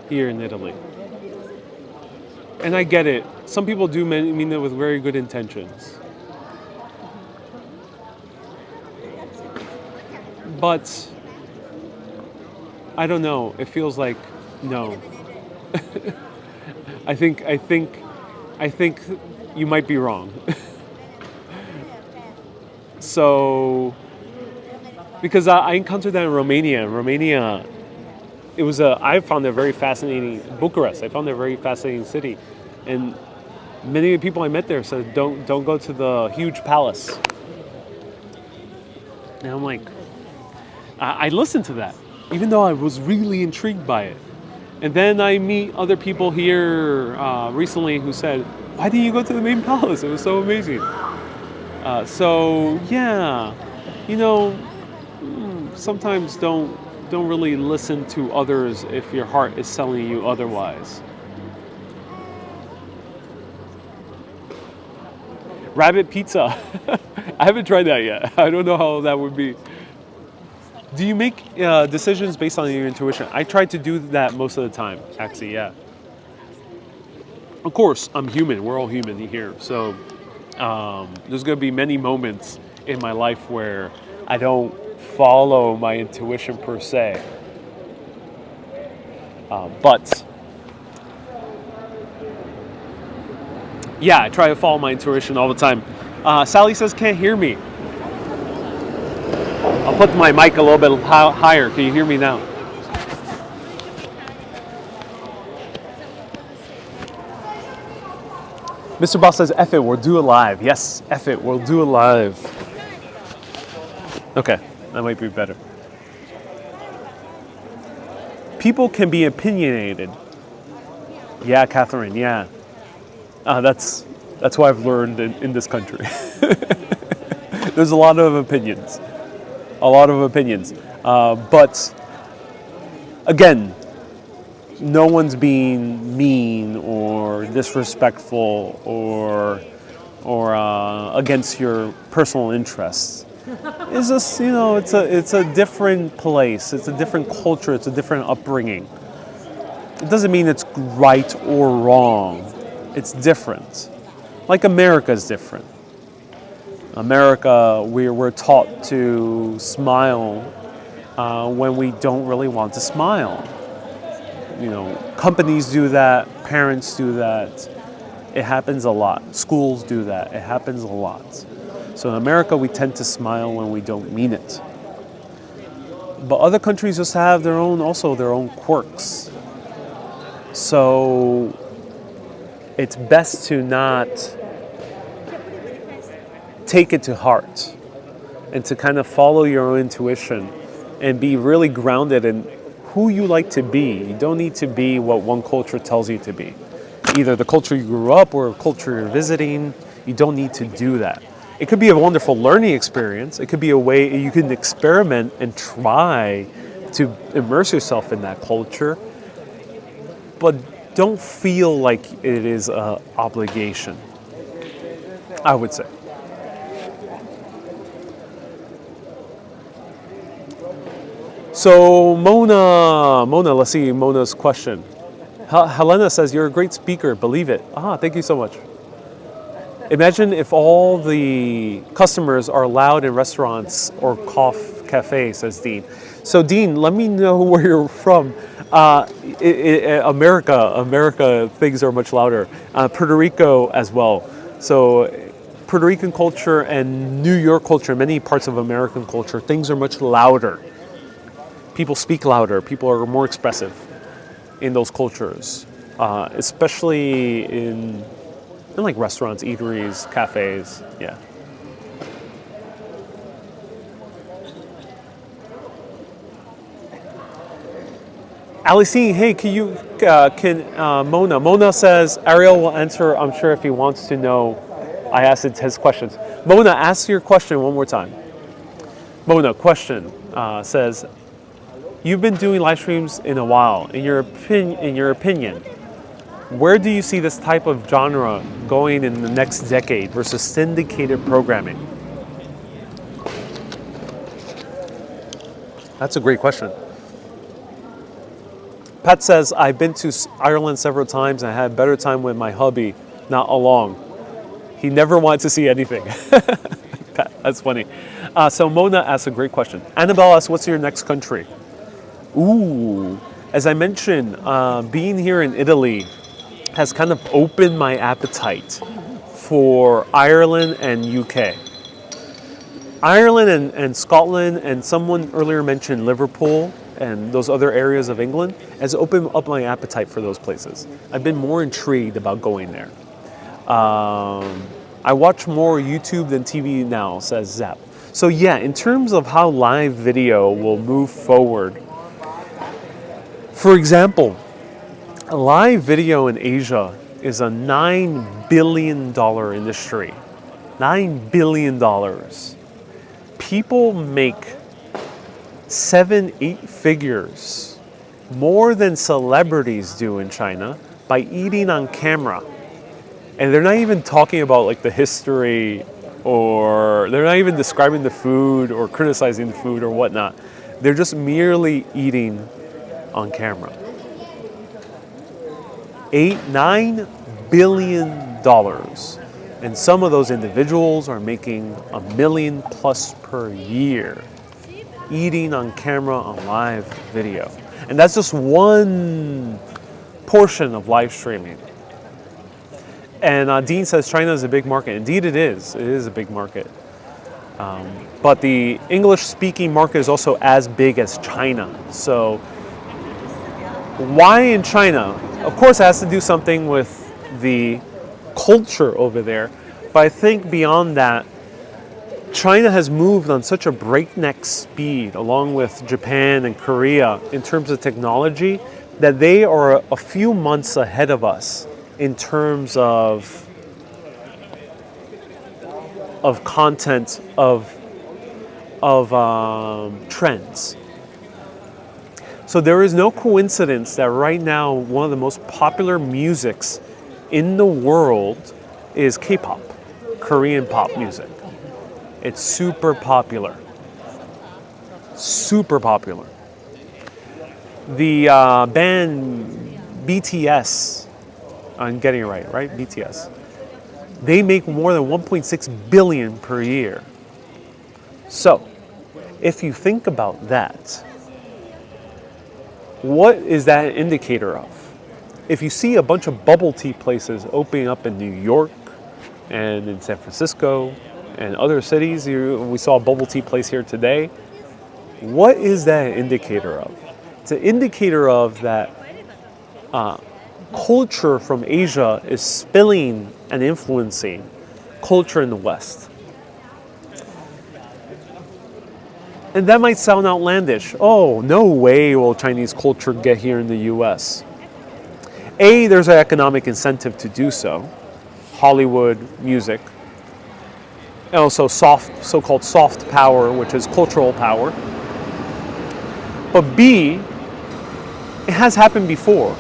Speaker 1: here in Italy. And I get it. Some people do mean it with very good intentions. But I don't know. It feels like no. I think you might be wrong. So, because I encountered that in Romania. It was I found it very fascinating. Bucharest, I found it a very fascinating city, and many of the people I met there said, "Don't go to the huge palace." And I'm like, I listened to that, even though I was really intrigued by it. And then I meet other people here recently who said, "Why didn't you go to the main palace? It was so amazing." So yeah, sometimes don't really listen to others if your heart is telling you otherwise. Rabbit pizza. I haven't tried that yet. I don't know how that would be. Do you make decisions based on your intuition? I try to do that most of the time, actually, yeah. Of course, I'm human. We're all human here. So there's going to be many moments in my life where I don't follow my intuition per se. But yeah, I try to follow my intuition all the time. Sally says can't hear me. I'll put my mic a little bit higher. Can you hear me now? Mr. Boss says, F it, we'll do it live. Yes, F it, we'll do it live. Okay, that might be better. People can be opinionated. Yeah, Catherine, yeah. That's what I've learned in this country. There's a lot of opinions. But again, no one's being mean or disrespectful or against your personal interests. It's just, it's a different place. It's a different culture. It's a different upbringing. It doesn't mean it's right or wrong. It's different. Like America's different. America, we're taught to smile when we don't really want to smile. You know, companies do that, parents do that. It happens a lot. Schools do that. It happens a lot. So in America, we tend to smile when we don't mean it. But other countries just have their own quirks. So it's best to not take it to heart and to kind of follow your own intuition and be really grounded in who you like to be. You don't need to be what one culture tells you to be. Either the culture you grew up or a culture you're visiting. You don't need to do that. It could be a wonderful learning experience. It could be a way you can experiment and try to immerse yourself in that culture. But don't feel like it is an obligation, I would say. So Mona, let's see Mona's question. Helena says, you're a great speaker, believe it. Thank you so much. Imagine if all the customers are loud in restaurants or cafes, says Dean. So Dean, let me know where you're from. America, things are much louder. Puerto Rico as well. So Puerto Rican culture and New York culture, many parts of American culture, things are much louder. People speak louder. People are more expressive in those cultures, especially in like restaurants, eateries, cafes. Yeah. Alicine, hey, Mona says, Ariel will answer, I'm sure, if he wants to know. I asked his questions. Mona, ask your question one more time. Mona, question says, you've been doing live streams in a while. In your opinion, where do you see this type of genre going in the next decade versus syndicated programming? That's a great question. Pat says, I've been to Ireland several times and I had a better time with my hubby, not along. He never wanted to see anything. Pat, that's funny. So Mona asks a great question. Annabelle asks, what's your next country? Ooh, as I mentioned, being here in Italy has kind of opened my appetite for Ireland and UK. Ireland and Scotland, and someone earlier mentioned Liverpool and those other areas of England, has opened up my appetite for those places. I've been more intrigued about going there. I watch more YouTube than TV now, says Zap. So yeah, in terms of how live video will move forward, for example, live video in Asia is a $9 billion industry. $9 billion. People make 7-8 figures, more than celebrities do in China, by eating on camera. And they're not even talking about like the history, or they're not even describing the food or criticizing the food or whatnot. They're just merely eating on camera. $9 billion. And some of those individuals are making $1 million plus per year, eating on camera on live video. And that's just one portion of live streaming. And Dean says China is a big market. Indeed it is. It is a big market. But the English-speaking market is also as big as China. So why in China? Of course, it has to do something with the culture over there. But I think beyond that, China has moved on such a breakneck speed, along with Japan and Korea, in terms of technology, that they are a few months ahead of us in terms of content, of trends. So there is no coincidence that right now one of the most popular musics in the world is K-pop, Korean pop music. It's super popular. Super popular. The band BTS, I'm getting it right? BTS. They make more than 1.6 billion per year. So, if you think about that, What is that an indicator of? If you see a bunch of bubble tea places opening up in New York and in San Francisco and other cities, we saw a bubble tea place here today, what is that an indicator of? It's an indicator of that culture from Asia is spilling and influencing culture in the West. And that might sound outlandish. Oh, no way will Chinese culture get here in the US. There's an economic incentive to do so. Hollywood, music. And also so-called soft power, which is cultural power. But B, it has happened before.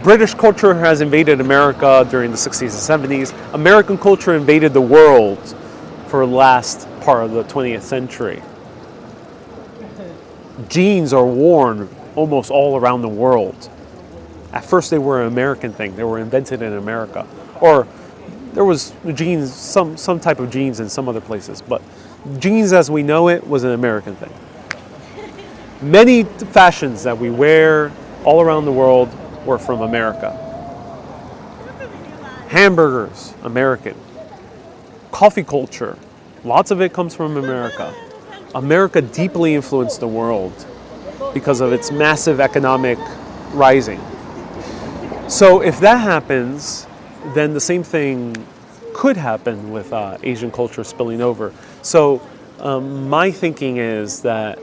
Speaker 1: British culture has invaded America during the 60s and 70s. American culture invaded the world for the last part of the 20th century. Jeans are worn almost all around the world. At first they were an American thing. They were invented in America. Or there was jeans, some type of jeans in some other places. But jeans as we know it was an American thing. Many fashions that we wear all around the world were from America. Hamburgers, American. Coffee culture, lots of it comes from America. America deeply influenced the world because of its massive economic rising. So if that happens, then the same thing could happen with Asian culture spilling over. So my thinking is that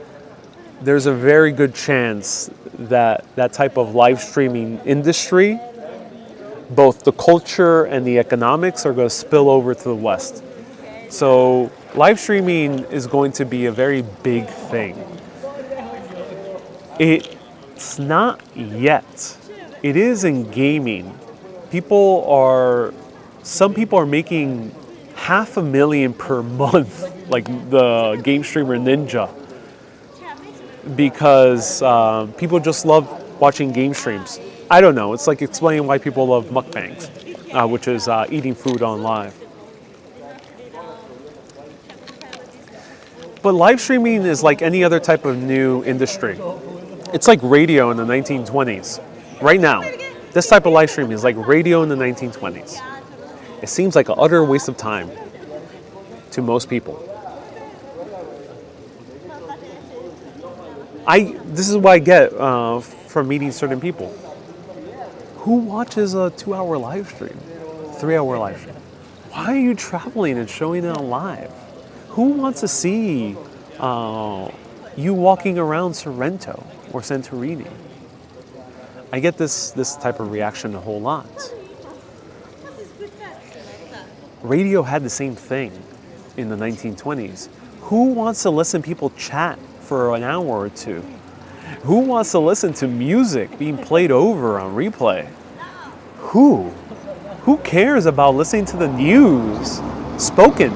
Speaker 1: there's a very good chance that that type of live streaming industry, both the culture and the economics, are going to spill over to the West. So live streaming is going to be a very big thing. It's not yet. It is in gaming. Some people are making $500,000 per month, like the game streamer Ninja, because people just love watching game streams. I don't know. It's like explaining why people love mukbangs, which is eating food on live. But live streaming is like any other type of new industry. It's like radio in the 1920s. Right now, this type of live streaming is like radio in the 1920s. It seems like an utter waste of time to most people. This is what I get from meeting certain people. Who watches a 2-hour live stream, 3-hour live stream? Why are you traveling and showing it on live? Who wants to see you walking around Sorrento or Santorini? I get this type of reaction a whole lot. Radio had the same thing in the 1920s. Who wants to listen to people chat for an hour or two? Who wants to listen to music being played over on replay? Who? Who cares about listening to the news spoken?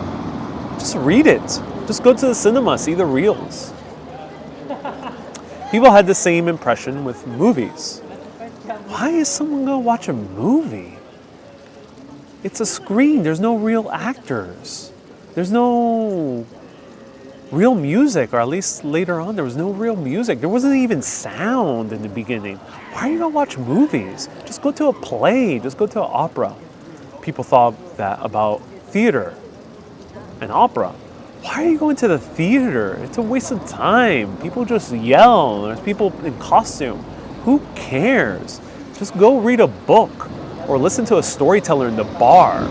Speaker 1: Just read it. Just go to the cinema, see the reels. People had the same impression with movies. Why is someone going to watch a movie? It's a screen. There's no real actors. There's no real music, or at least later on, there was no real music. There wasn't even sound in the beginning. Why are you going to watch movies? Just go to a play. Just go to an opera. People thought that about theater and opera. Why are you going to the theater? It's a waste of time. People just yell. There's people in costume. Who cares? Just go read a book or listen to a storyteller in the bar.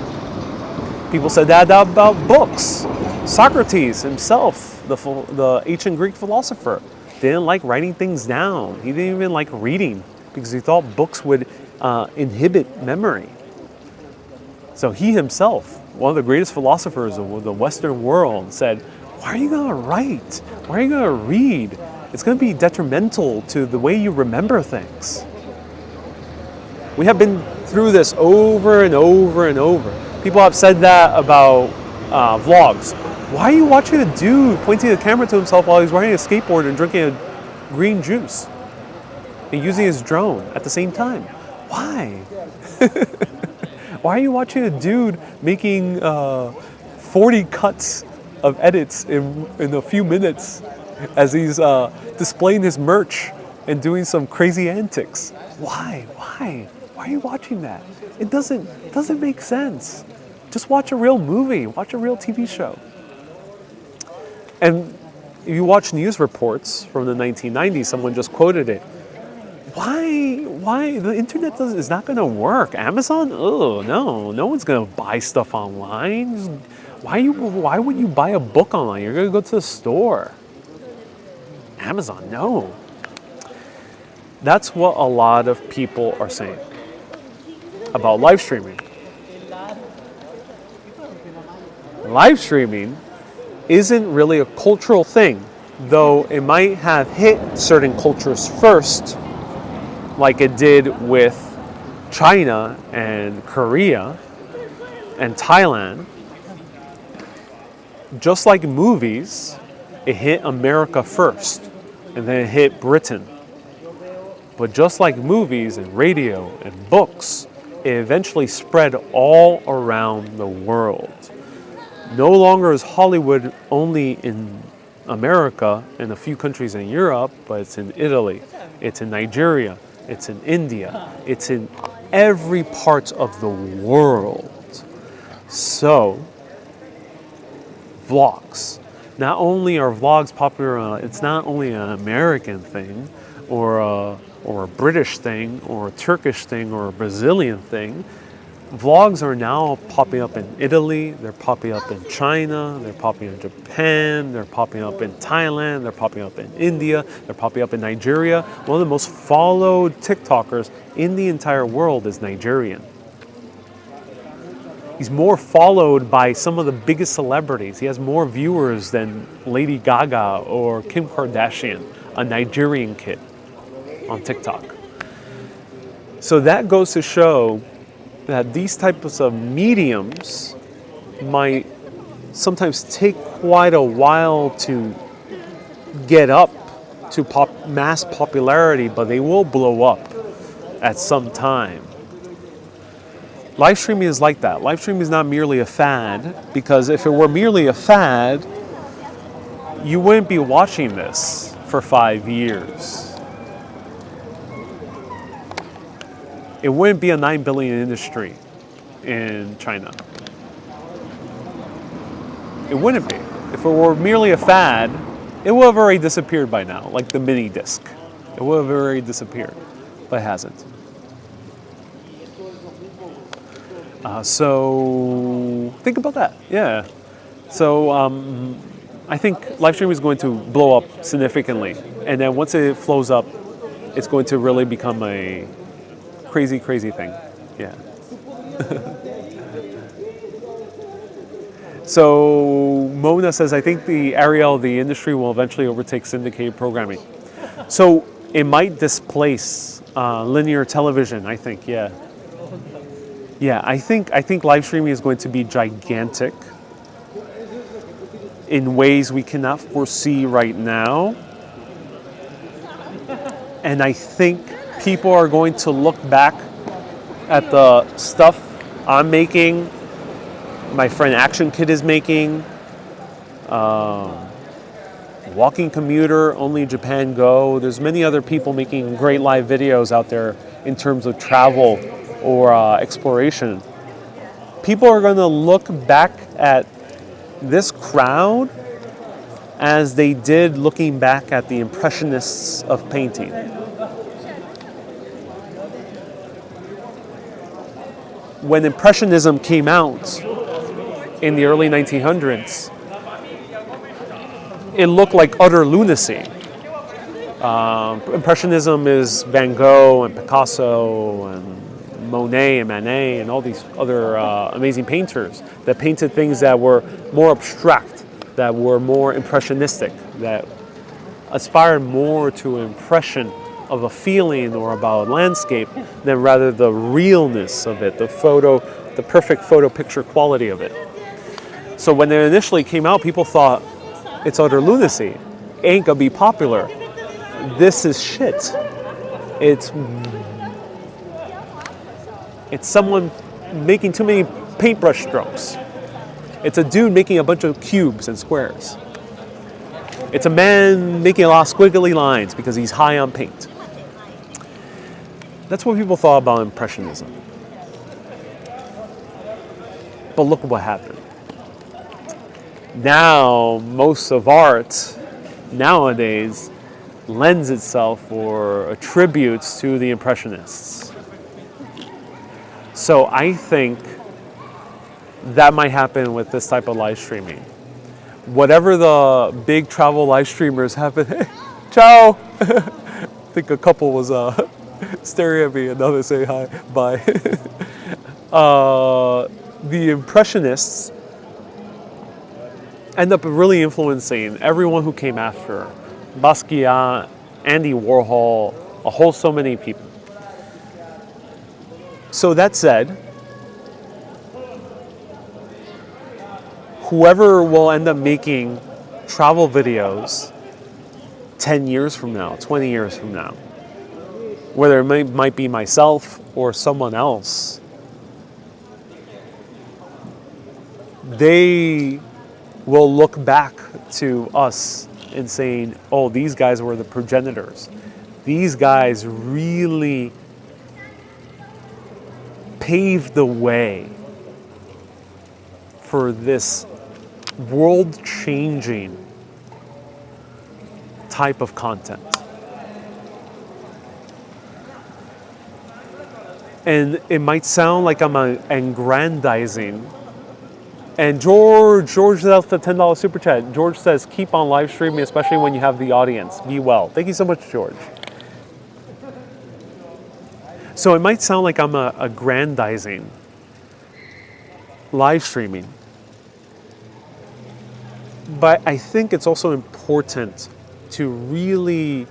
Speaker 1: People said that about books. Socrates himself, the ancient Greek philosopher, didn't like writing things down. He didn't even like reading because he thought books would inhibit memory. So he himself, one of the greatest philosophers of the Western world, said, why are you going to write? Why are you going to read? It's going to be detrimental to the way you remember things. We have been through this over and over and over. People have said that about vlogs. Why are you watching a dude pointing the camera to himself while he's riding a skateboard and drinking a green juice and using his drone at the same time? Why? Why are you watching a dude making 40 cuts of edits in a few minutes as he's displaying his merch and doing some crazy antics. Why? Why are you watching that? It doesn't make sense. Just watch a real movie, watch a real TV show. And if you watch news reports from the 1990s, someone just quoted it. Why the internet is not going to work? Amazon? Oh, no one's going to buy stuff online. Why would you buy a book online? You're going to go to the store. Amazon, no. That's what a lot of people are saying about live streaming. Live streaming isn't really a cultural thing, though it might have hit certain cultures first, like it did with China and Korea and Thailand. Just like movies, it hit America first, and then it hit Britain. But just like movies and radio and books, it eventually spread all around the world. No longer is Hollywood only in America and a few countries in Europe, but it's in Italy, it's in Nigeria, it's in India, it's in every part of the world. So, vlogs. Not only are vlogs popular, it's not only an American thing, or a British thing, or a Turkish thing, or a Brazilian thing. Vlogs are now popping up in Italy, they're popping up in China, they're popping up in Japan, they're popping up in Thailand, they're popping up in India, they're popping up in Nigeria. One of the most followed TikTokers in the entire world is Nigerian. He's more followed by some of the biggest celebrities. He has more viewers than Lady Gaga or Kim Kardashian, a Nigerian kid on TikTok. So that goes to show that these types of mediums might sometimes take quite a while to get up to mass popularity, but they will blow up at some time. Live streaming is like that. Live streaming is not merely a fad, because if it were merely a fad, you wouldn't be watching this for 5 years. It wouldn't be a 9 billion industry in China. It wouldn't be. If it were merely a fad, it would have already disappeared by now, like the mini disc. It would have already disappeared, but it hasn't. So think about that. Yeah. So I think live streaming is going to blow up significantly, and then once it flows up, it's going to really become a crazy thing. Yeah. So Mona says, I think the Ariel, the industry, will eventually overtake syndicated programming. So it might displace linear television, I think. Yeah. Yeah, I think live streaming is going to be gigantic in ways we cannot foresee right now. And I think people are going to look back at the stuff I'm making, my friend Action Kid is making, Walking Commuter, Only Japan Go. There's many other people making great live videos out there in terms of travel or exploration. People are going to look back at this crowd as they did looking back at the Impressionists of painting. When Impressionism came out in the early 1900s, it looked like utter lunacy. Impressionism is Van Gogh and Picasso and Monet and Manet and all these other amazing painters that painted things that were more abstract, that were more impressionistic, that aspired more to an impression of a feeling or about a landscape than rather the realness of it, the perfect photo picture quality of it. So when it initially came out, people thought it's utter lunacy. Ain't gonna be popular. This is shit. It's someone making too many paintbrush strokes. It's a dude making a bunch of cubes and squares. It's a man making a lot of squiggly lines because he's high on paint. That's what people thought about Impressionism. But look what happened. Now, most of art nowadays lends itself or attributes to the Impressionists. So I think that might happen with this type of live streaming. Whatever the big travel live streamers happen, hey, ciao! I think a couple was staring at me, another say hi, bye. The Impressionists end up really influencing everyone who came after. Basquiat, Andy Warhol, so many people. So that said, whoever will end up making travel videos 10 years from now, 20 years from now, whether it might be myself or someone else, they will look back to us and saying, oh, these guys were the progenitors. These guys really paved the way for this world-changing type of content. And it might sound like I'm aggrandizing. And George left the $10 super chat. George says, keep on live streaming, especially when you have the audience. Be well. Thank you so much, George. So it might sound like I'm aggrandizing live streaming. But I think it's also important to really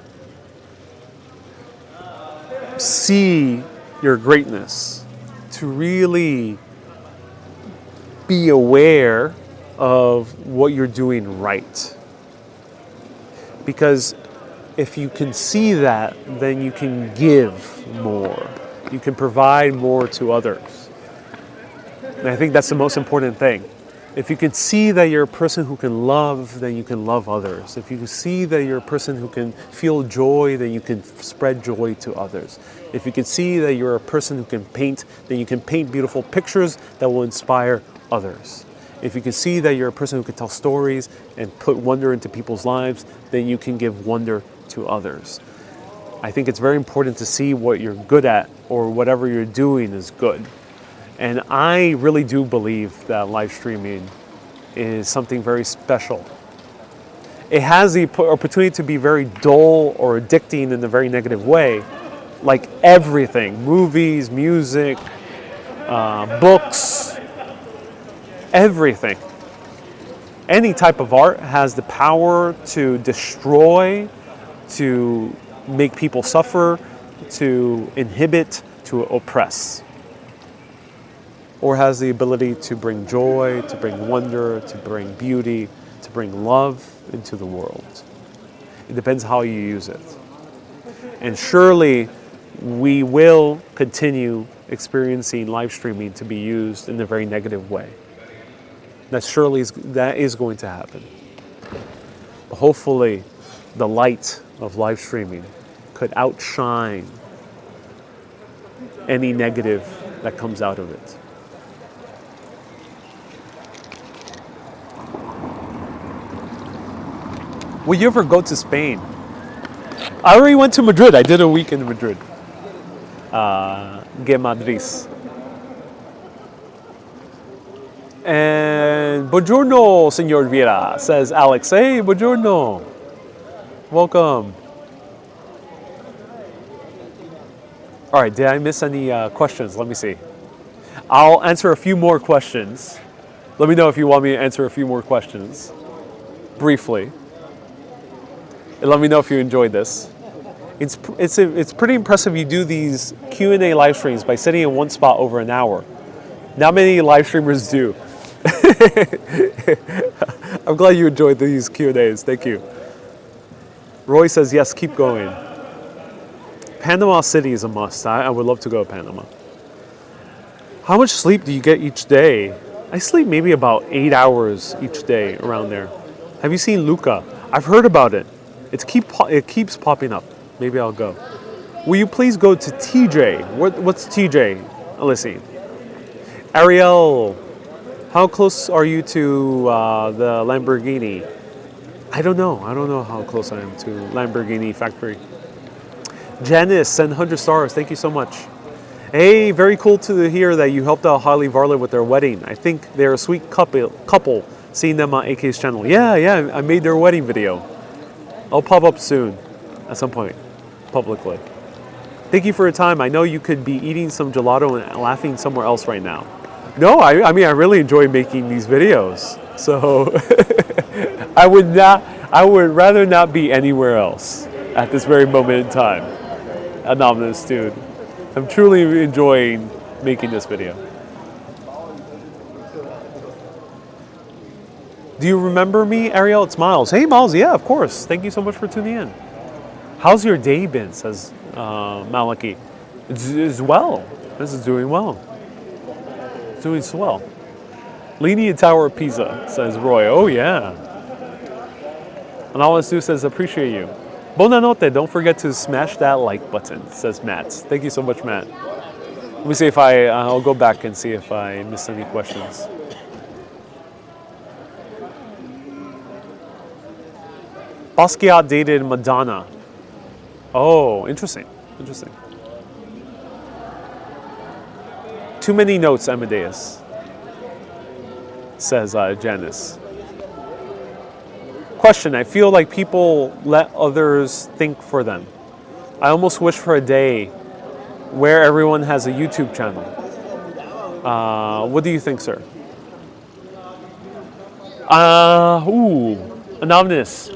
Speaker 1: see your greatness, to really be aware of what you're doing right. Because if you can see that, then you can give more. You can provide more to others. And I think that's the most important thing. If you can see that you're a person who can love, then you can love others. If you can see that you're a person who can feel joy, then you can spread joy to others. If you can see that you're a person who can paint, then you can paint beautiful pictures that will inspire others. If you can see that you're a person who can tell stories and put wonder into people's lives, then you can give wonder to others. I think it's very important to see what you're good at, or whatever you're doing is good. And I really do believe that live streaming is something very special. It has the opportunity to be very dull or addicting in a very negative way, like everything, movies, music, books, everything. Any type of art has the power to destroy, to make people suffer, to inhibit, to oppress. Or has the ability to bring joy, to bring wonder, to bring beauty, to bring love into the world. It depends how you use it. And surely we will continue experiencing live streaming to be used in a very negative way. That is going to happen. But hopefully the light of live streaming could outshine any negative that comes out of it. Will you ever go to Spain? I already went to Madrid. I did a week in Madrid. Madrid. And buongiorno, Señor Vieira, says Alex. Hey, buongiorno. Welcome. All right, did I miss any questions? Let me see. I'll answer a few more questions. Let me know if you want me to answer a few more questions, briefly. And let me know if you enjoyed this. It's pretty impressive you do these Q&A live streams by sitting in one spot over an hour. Not many live streamers do. I'm glad you enjoyed these Q&As. Thank you. Roy says, yes, keep going. Panama City is a must. I would love to go to Panama. How much sleep do you get each day? I sleep maybe about 8 hours each day around there. Have you seen Luca? I've heard about it. It keeps popping up. Maybe I'll go. Will you please go to TJ? What's TJ? Let's see. Ariel, how close are you to the Lamborghini? I don't know. I don't know how close I am to Lamborghini factory. Janice, send 100 stars. Thank you so much. Hey, very cool to hear that you helped out Holly Varlet with their wedding. I think they're a sweet couple. Seeing them on AK's channel. Yeah, I made their wedding video. I'll pop up soon, at some point, publicly. Thank you for your time. I know you could be eating some gelato and laughing somewhere else right now. No, I mean, I really enjoy making these videos. So I would rather not be anywhere else at this very moment in time. Anonymous dude. I'm truly enjoying making this video. Do you remember me, Ariel? It's Miles. Hey, Miles. Yeah, of course. Thank you so much for tuning in. How's your day been, says Maliki. It's well. This is doing well. It's doing swell. Leaning Tower of Pisa, says Roy. Oh, yeah. And Always Do says, appreciate you. Buonanotte. Don't forget to smash that like button, says Matt. Thank you so much, Matt. Let me see if I'll go back and see if I missed any questions. Basquiat dated Madonna. Oh, interesting. Interesting. Too many notes, Amadeus, says Janice. Question, I feel like people let others think for them. I almost wish for a day where everyone has a YouTube channel. What do you think, sir? Anonymous.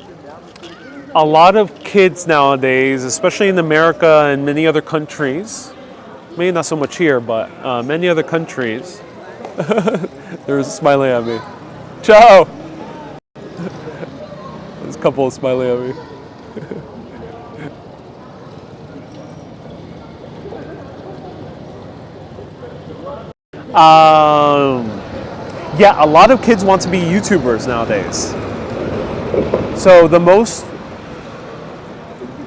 Speaker 1: A lot of kids nowadays, especially in America and many other countries, maybe not so much here, but many other countries, there's a smiling at me. Ciao! There's a couple of smiling at me. Yeah, a lot of kids want to be YouTubers nowadays. So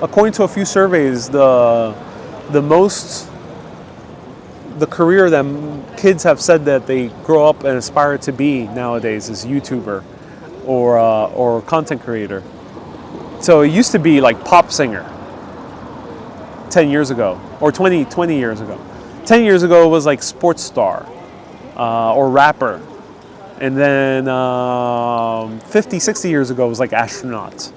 Speaker 1: according to a few surveys, the career that kids have said that they grow up and aspire to be nowadays is YouTuber or content creator. So it used to be like pop singer 10 years ago or 20 years ago. 10 years ago it was like sports star or rapper. And then 50, 60 years ago it was like astronaut.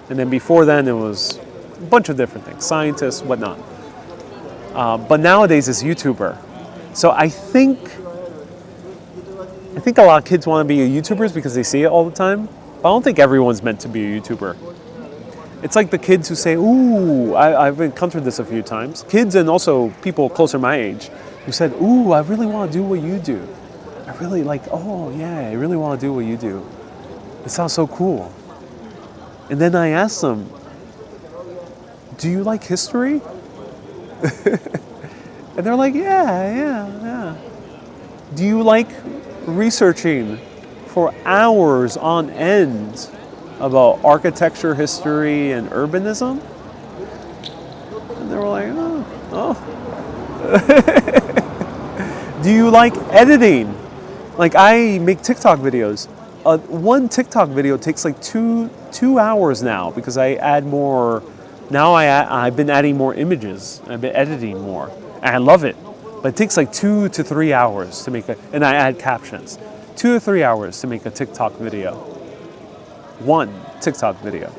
Speaker 1: And then before then it was a bunch of different things, scientists, whatnot. But nowadays it's YouTuber. So I think a lot of kids want to be YouTubers because they see it all the time. But I don't think everyone's meant to be a YouTuber. It's like the kids who say, ooh, I've encountered this a few times. Kids and also people closer my age who said, ooh, I really want to do what you do. I really I really want to do what you do. It sounds so cool. And then I asked them, do you like history? And they're like, yeah. Do you like researching for hours on end about architecture, history, and urbanism? And they were like, oh. Do you like editing? Like I make TikTok videos. One TikTok video takes like two hours now because I add more. Now I've been adding more images. I've been editing more, and I love it. But it takes like 2 to 3 hours to make and I add captions. 2 to 3 hours to make a TikTok video. One TikTok video.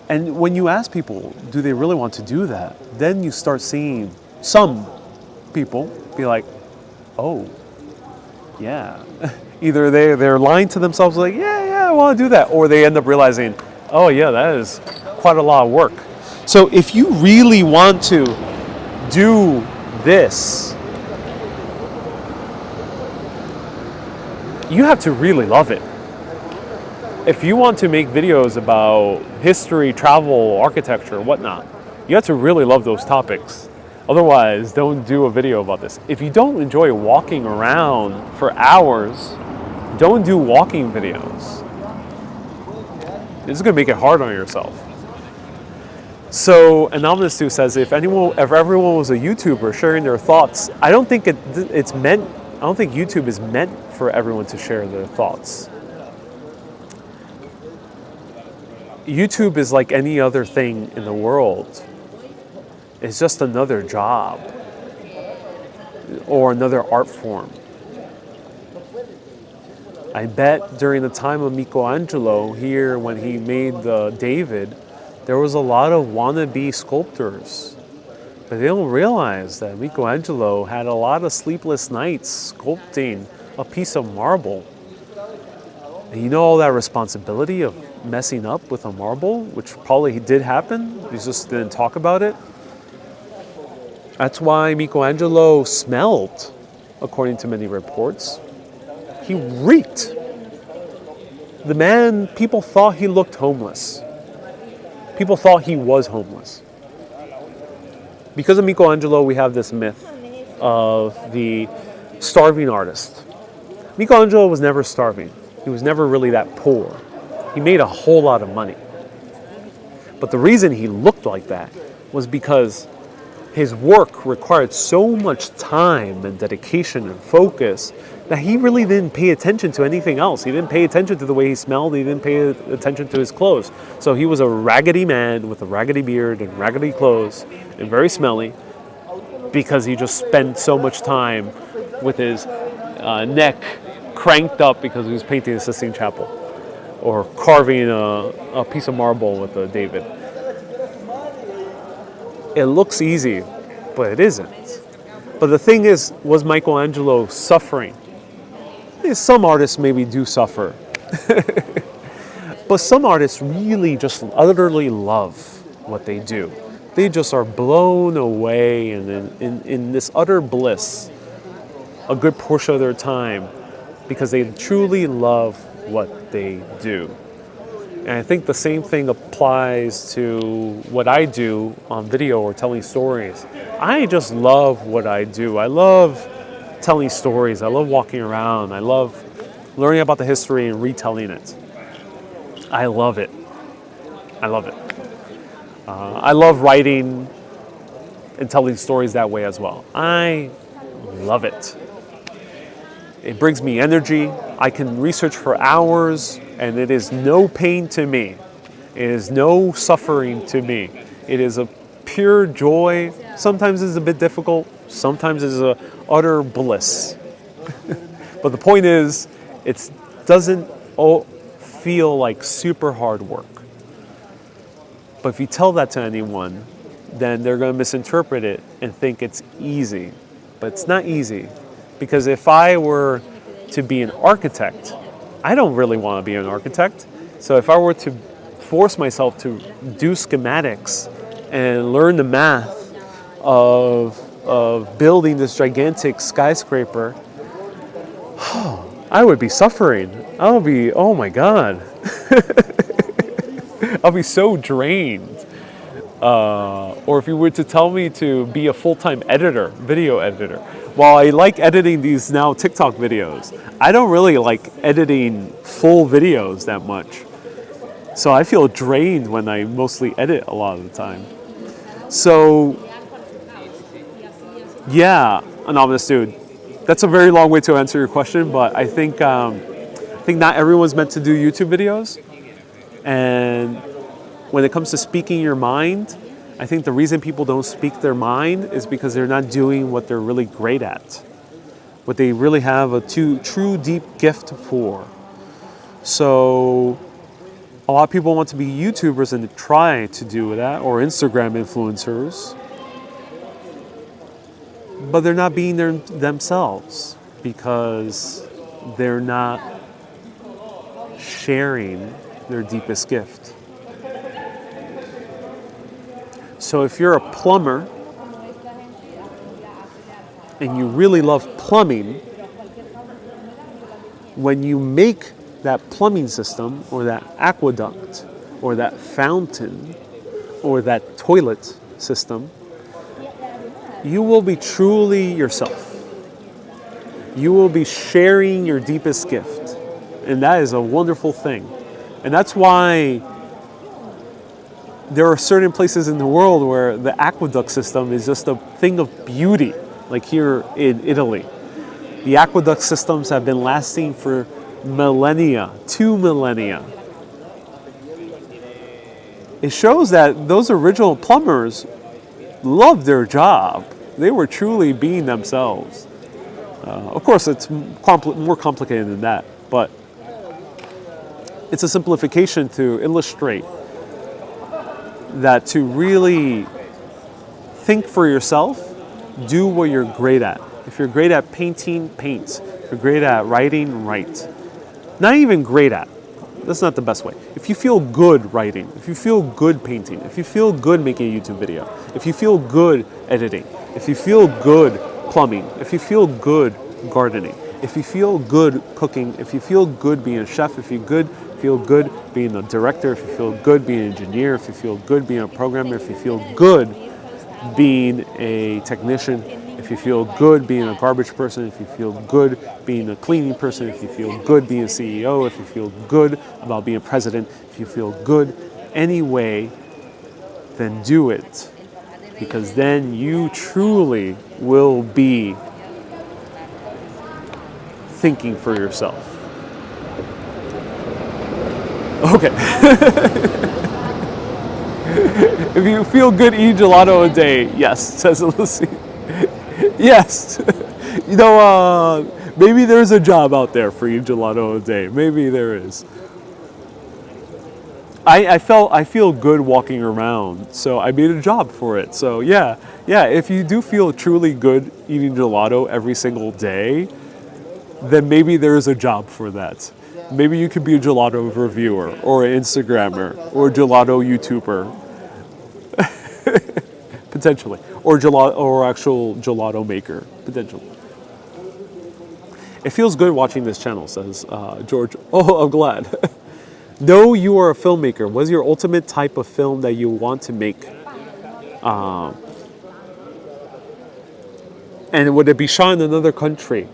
Speaker 1: And when you ask people, do they really want to do that? Then you start seeing some people be like, oh, yeah. Either they're lying to themselves like, yeah, I want to do that. Or they end up realizing, oh yeah, that is quite a lot of work. So if you really want to do this, you have to really love it. If you want to make videos about history, travel, architecture, whatnot, you have to really love those topics. Otherwise, don't do a video about this. If you don't enjoy walking around for hours, don't do walking videos. This is going to make it hard on yourself. So Anonymous Stu says, if everyone was a YouTuber sharing their thoughts, I don't think YouTube is meant for everyone to share their thoughts. YouTube is like any other thing in the world. It's just another job or another art form. I bet during the time of Michelangelo here, when he made the David, there was a lot of wannabe sculptors. But they don't realize that Michelangelo had a lot of sleepless nights sculpting a piece of marble. And you know all that responsibility of messing up with a marble, which probably did happen, he just didn't talk about it. That's why Michelangelo smelled, according to many reports. He reeked. The man, people thought he looked homeless. People thought he was homeless. Because of Michelangelo, we have this myth of the starving artist. Michelangelo was never starving. He was never really that poor. He made a whole lot of money. But the reason he looked like that was because his work required so much time and dedication and focus that he really didn't pay attention to anything else. He didn't pay attention to the way he smelled. He didn't pay attention to his clothes. So he was a raggedy man with a raggedy beard and raggedy clothes and very smelly because he just spent so much time with his neck cranked up because he was painting the Sistine Chapel or carving a piece of marble with a David. It looks easy, but it isn't. But the thing is, was Michelangelo suffering? Some artists maybe do suffer. But some artists really just utterly love what they do. They just are blown away and in this utter bliss a good portion of their time because they truly love what they do. And I think the same thing applies to what I do on video or telling stories. I just love what I do. I love telling stories. I love walking around. I love learning about the history and retelling it. I love it. I love it. I love writing and telling stories that way as well. I love it. It brings me energy. I can research for hours, and it is no pain to me. It is no suffering to me. It is a pure joy. Sometimes it's a bit difficult. Sometimes it's a utter bliss. But the point is, it doesn't feel like super hard work. But if you tell that to anyone, then they're going to misinterpret it and think it's easy. But it's not easy. Because if I were to be an architect, I don't really want to be an architect. So if I were to force myself to do schematics and learn the math of building this gigantic skyscraper, I would be suffering. I would be, oh my God. I'll be so drained. Or if you were to tell me to be a full-time editor, video editor, while I like editing these now TikTok videos, I don't really like editing full videos that much. So I feel drained when I mostly edit a lot of the time. So, yeah, Anonymous Dude, that's a very long way to answer your question, but I think not everyone's meant to do YouTube videos. And when it comes to speaking your mind, I think the reason people don't speak their mind is because they're not doing what they're really great at, what they really have a true deep gift for. So a lot of people want to be YouTubers and try to do that, or Instagram influencers, but they're not being themselves because they're not sharing their deepest gift. So if you're a plumber and you really love plumbing, when you make that plumbing system or that aqueduct or that fountain or that toilet system, you will be truly yourself. You will be sharing your deepest gift. And that is a wonderful thing. And that's why there are certain places in the world where the aqueduct system is just a thing of beauty, like here in Italy. The aqueduct systems have been lasting for millennia, 2 millennia. It shows that those original plumbers loved their job. They were truly being themselves. Of course, it's more complicated than that, but it's a simplification to illustrate that to really think for yourself, do what you're great at. If you're great at painting, paint. If you're great at writing, write. Not even great at. That's not the best way. If you feel good writing, if you feel good painting, if you feel good making a YouTube video, if you feel good editing, if you feel good plumbing, if you feel good gardening, if you feel good cooking, if you feel good being a chef, if you feel good being a director, if you feel good being an engineer, if you feel good being a programmer, if you feel good being a technician, if you feel good being a garbage person, if you feel good being a cleaning person, if you feel good being a CEO, if you feel good about being a president, if you feel good anyway, then do it. Because then you truly will be thinking for yourself. Okay. If you feel good, eat gelato a day. Yes, says Lucy. Yes. You know, maybe there's a job out there for you, gelato a day. Maybe there is. I feel good walking around, so I made a job for it. So yeah, if you do feel truly good eating gelato every single day, then maybe there is a job for that. Maybe you could be a gelato reviewer, or an Instagrammer, or a gelato YouTuber. Potentially. Or actual gelato maker, potentially. It feels good watching this channel, says George. Oh, I'm glad. Know you are a filmmaker. What is your ultimate type of film that you want to make? And would it be shot in another country?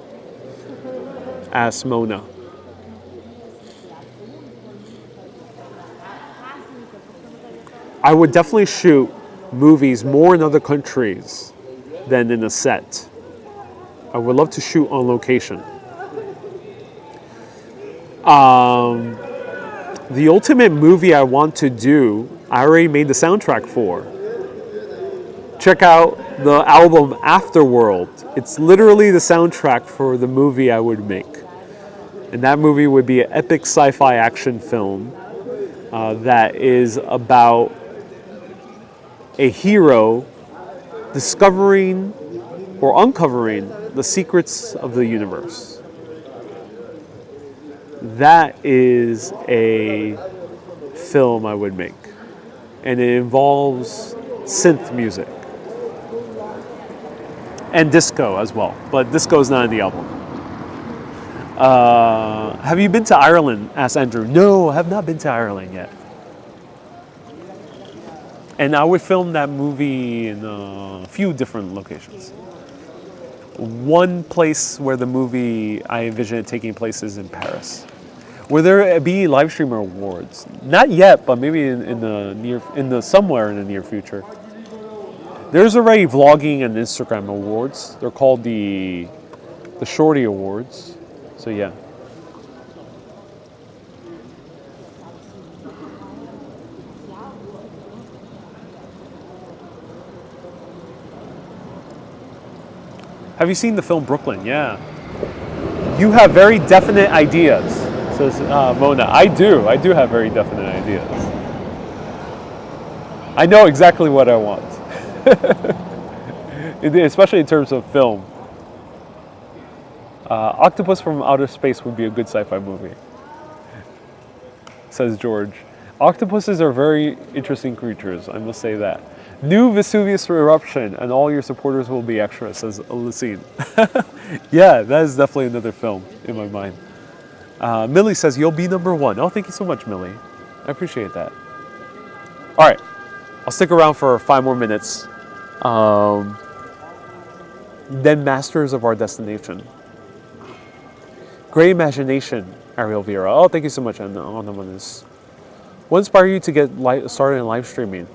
Speaker 1: Asked Mona. I would definitely shoot movies more in other countries than in a set. I would love to shoot on location. The ultimate movie I want to do, I already made the soundtrack for. Check out the album Afterworld. It's literally the soundtrack for the movie I would make. And that movie would be an epic sci-fi action film that is about a hero discovering or uncovering the secrets of the universe. That is a film I would make. And it involves synth music. And disco as well. But disco is not in the album. Have you been to Ireland? Asked Andrew. No, I have not been to Ireland yet. And I would film that movie in a few different locations. One place where the movie I envision it taking place is in Paris. Will there be live streamer awards? Not yet, but maybe somewhere in the near future. There's already vlogging and Instagram awards. They're called the Shorty Awards. So yeah. Have you seen the film Brooklyn? Yeah. You have very definite ideas, says Mona. I do have very definite ideas. I know exactly what I want. Especially in terms of film. Octopus from Outer Space would be a good sci-fi movie, says George. Octopuses are very interesting creatures, I must say that. New Vesuvius eruption, and all your supporters will be extras, says Lucine. Yeah, that is definitely another film in my mind. Millie says, you'll be number one. Oh, thank you so much, Millie. I appreciate that. All right, I'll stick around for 5 more minutes. Then Masters of Our Destination. Great imagination, Ariel Vera. Oh, thank you so much, Anonymous. What inspired you to get started in live streaming?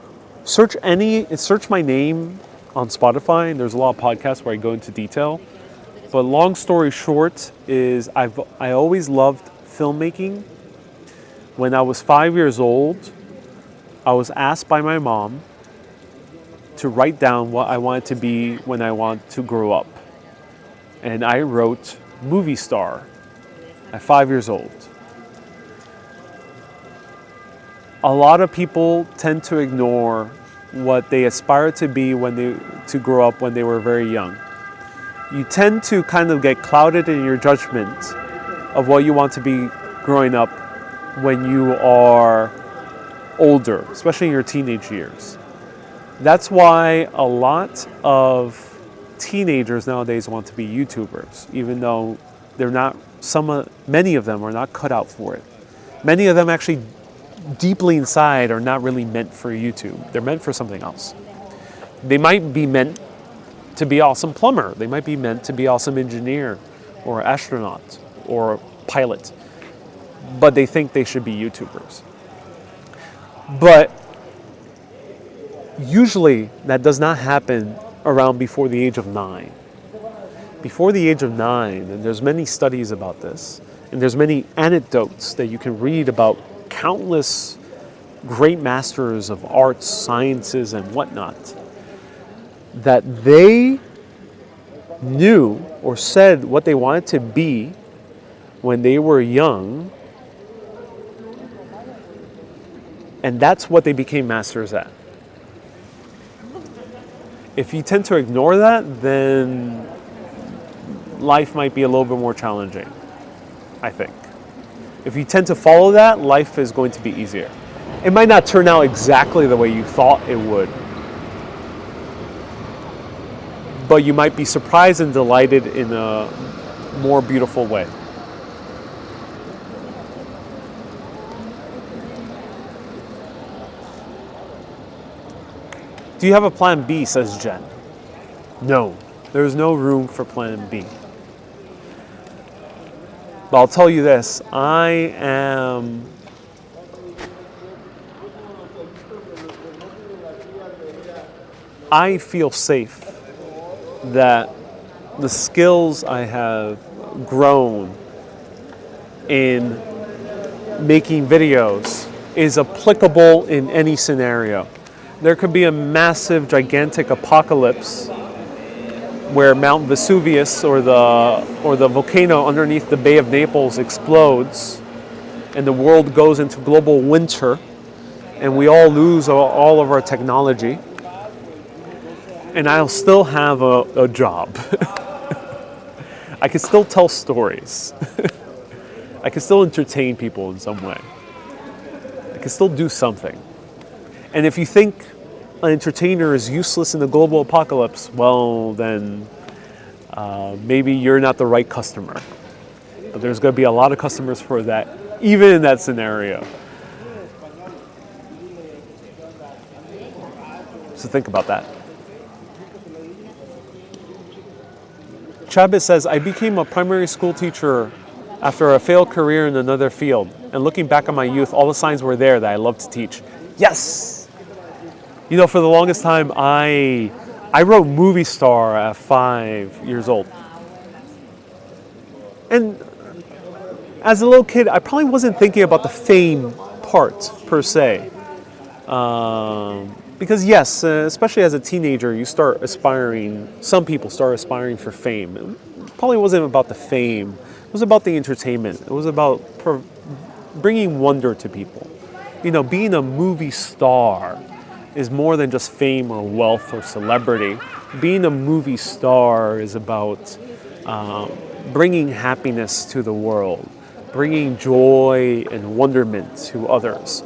Speaker 1: Search my name on Spotify, and there's a lot of podcasts where I go into detail. But long story short is I always loved filmmaking. When I was 5 years old, I was asked by my mom to write down what I wanted to be when I want to grow up. And I wrote movie star at 5 years old. A lot of people tend to ignore what they aspire to be to grow up when they were very young. You tend to kind of get clouded in your judgment of what you want to be growing up when you are older, especially in your teenage years. That's why a lot of teenagers nowadays want to be YouTubers, even though many of them are not cut out for it. Many of them actually deeply inside are not really meant for YouTube. They're meant for something else. They might be meant to be awesome plumber. They might be meant to be awesome engineer or astronaut or pilot. But they think they should be YouTubers. But usually that does not happen around before the age of 9. Before the age of 9, and there's many studies about this, and there's many anecdotes that you can read about countless great masters of arts, sciences, and whatnot, that they knew or said what they wanted to be when they were young, and that's what they became masters at. If you tend to ignore that, then life might be a little bit more challenging, I think. If you tend to follow that, life is going to be easier. It might not turn out exactly the way you thought it would, but you might be surprised and delighted in a more beautiful way. Do you have a plan B, says Jen? No, there's no room for plan B. But I'll tell you this, I feel safe that the skills I have grown in making videos is applicable in any scenario. There could be a massive, gigantic apocalypse where Mount Vesuvius or the volcano underneath the Bay of Naples explodes and the world goes into global winter and we all lose all of our technology, and I'll still have a job. I can still tell stories. I can still entertain people in some way. I can still do something. And if you think an entertainer is useless in the global apocalypse, well, then maybe you're not the right customer. But there's going to be a lot of customers for that, even in that scenario. So think about that. Chavez says, I became a primary school teacher after a failed career in another field. And looking back on my youth, all the signs were there that I loved to teach. Yes! You know, for the longest time, I wrote movie star at 5 years old. And as a little kid, I probably wasn't thinking about the fame part, per se. Because yes, especially as a teenager, you start aspiring, some people start aspiring for fame. It probably wasn't about the fame. It was about the entertainment. It was about bringing wonder to people. You know, being a movie star is more than just fame or wealth or celebrity. Being a movie star is about bringing happiness to the world, bringing joy and wonderment to others.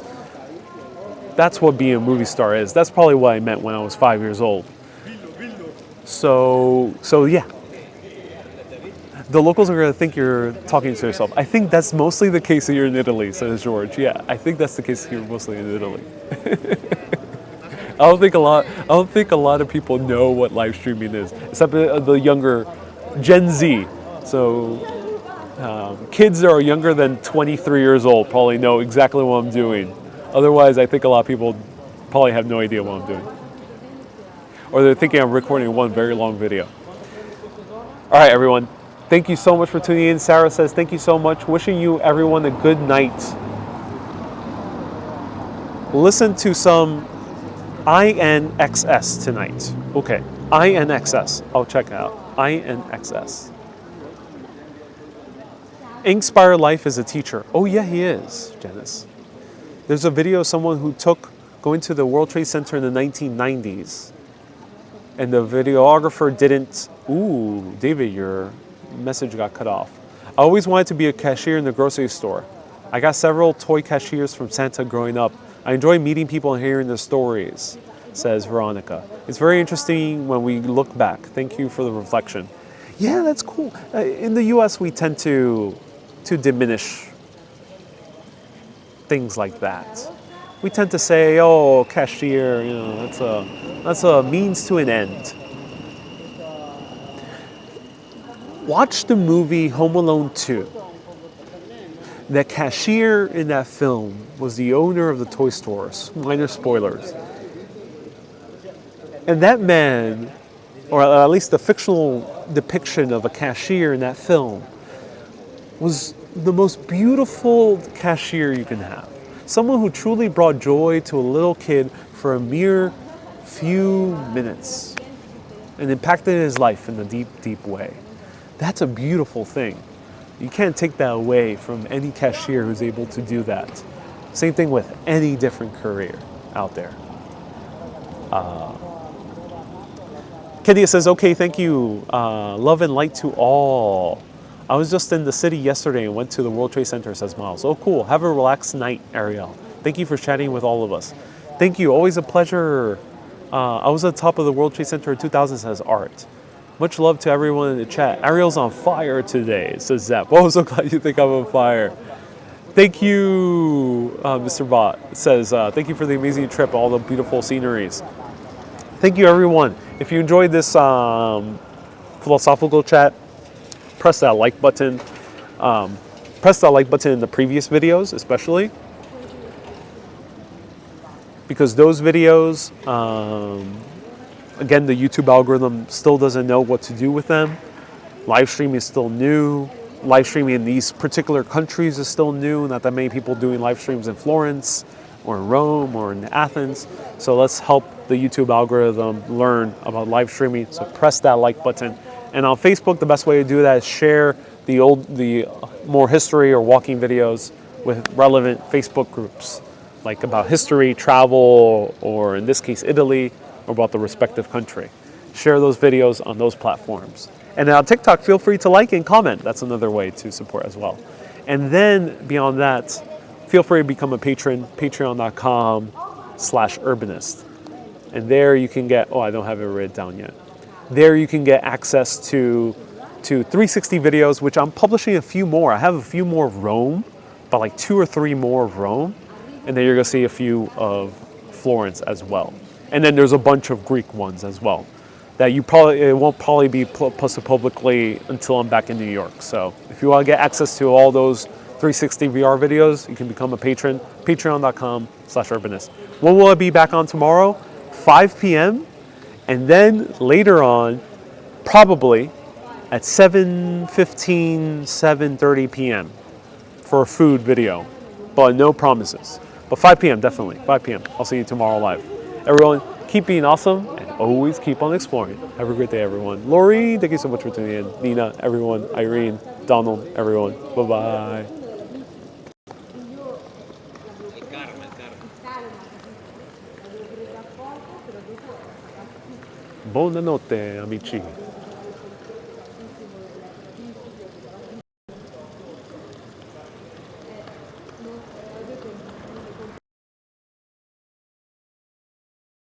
Speaker 1: That's what being a movie star is. That's probably what I meant when I was 5 years old. So yeah. The locals are going to think you're talking to yourself. I think that's mostly the case here in Italy, says George. Yeah, I think that's the case here mostly in Italy. I don't think a lot of people know what live streaming is, except the younger Gen Z. So kids that are younger than 23 years old probably know exactly what I'm doing. Otherwise, I think a lot of people probably have no idea what I'm doing. Or they're thinking I'm recording one very long video. All right, everyone. Thank you so much for tuning in. Sarah says, thank you so much. Wishing you, everyone, a good night. Listen to some INXS tonight. Okay, INXS. I'll check it out. INXS. Inspire Life is a teacher. Oh, yeah, he is, Janice. There's a video of someone who going to the World Trade Center in the 1990s. And the videographer didn't. Ooh, David, your message got cut off. I always wanted to be a cashier in the grocery store. I got several toy cashiers from Santa growing up. I enjoy meeting people and hearing their stories, says Veronica. It's very interesting when we look back. Thank you for the reflection. Yeah, that's cool. In the US, we tend to diminish things like that. We tend to say, oh, cashier, you know, that's a means to an end. Watch the movie Home Alone 2. The cashier in that film was the owner of the toy stores. Minor spoilers. And that man, or at least the fictional depiction of a cashier in that film, was the most beautiful cashier you can have. Someone who truly brought joy to a little kid for a mere few minutes and impacted his life in a deep, deep way. That's a beautiful thing. You can't take that away from any cashier who's able to do that. Same thing with any different career out there. Kedia says, okay, thank you. Love and light to all. I was just in the city yesterday and went to the World Trade Center, says Miles. Oh, cool. Have a relaxed night, Ariel. Thank you for chatting with all of us. Thank you. Always a pleasure. I was at the top of the World Trade Center in 2000, says Art. Much love to everyone in the chat. Ariel's on fire today, says Zep. Oh, so glad you think I'm on fire. Thank you, Mr. Bot. Says, thank you for the amazing trip, all the beautiful sceneries. Thank you, everyone. If you enjoyed this philosophical chat, press that like button. Press that like button in the previous videos, especially. Because those videos, again, the YouTube algorithm still doesn't know what to do with them. Live streaming is still new. Live streaming in these particular countries is still new. Not that many people doing live streams in Florence or in Rome or in Athens. So let's help the YouTube algorithm learn about live streaming. So press that like button. And on Facebook, the best way to do that is share the more history or walking videos with relevant Facebook groups, like about history, travel, or in this case, Italy, or about the respective country. Share those videos on those platforms. And on TikTok, feel free to like and comment. That's another way to support as well. And then beyond that, feel free to become a patron, patreon.com/urbanist. And there you can get, oh, I don't have it written down yet. There you can get access to 360 videos, which I'm publishing a few more. I have a few more of Rome, but like 2 or 3 more of Rome. And then you're gonna see a few of Florence as well. And then there's a bunch of Greek ones as well. That it won't probably be posted publicly until I'm back in New York. So if you wanna get access to all those 360 VR videos, you can become a patron, patreon.com/urbanist. When will I be back on tomorrow? 5 p.m. And then later on, probably at 7:15, 7:30 p.m. for a food video, but no promises. But 5 p.m. definitely, 5 p.m. I'll see you tomorrow live. Everyone, keep being awesome and always keep on exploring. Have a great day, everyone. Lori, thank you so much for tuning in. Nina, everyone, Irene, Donald, everyone. Bye-bye. Buonanotte, amici.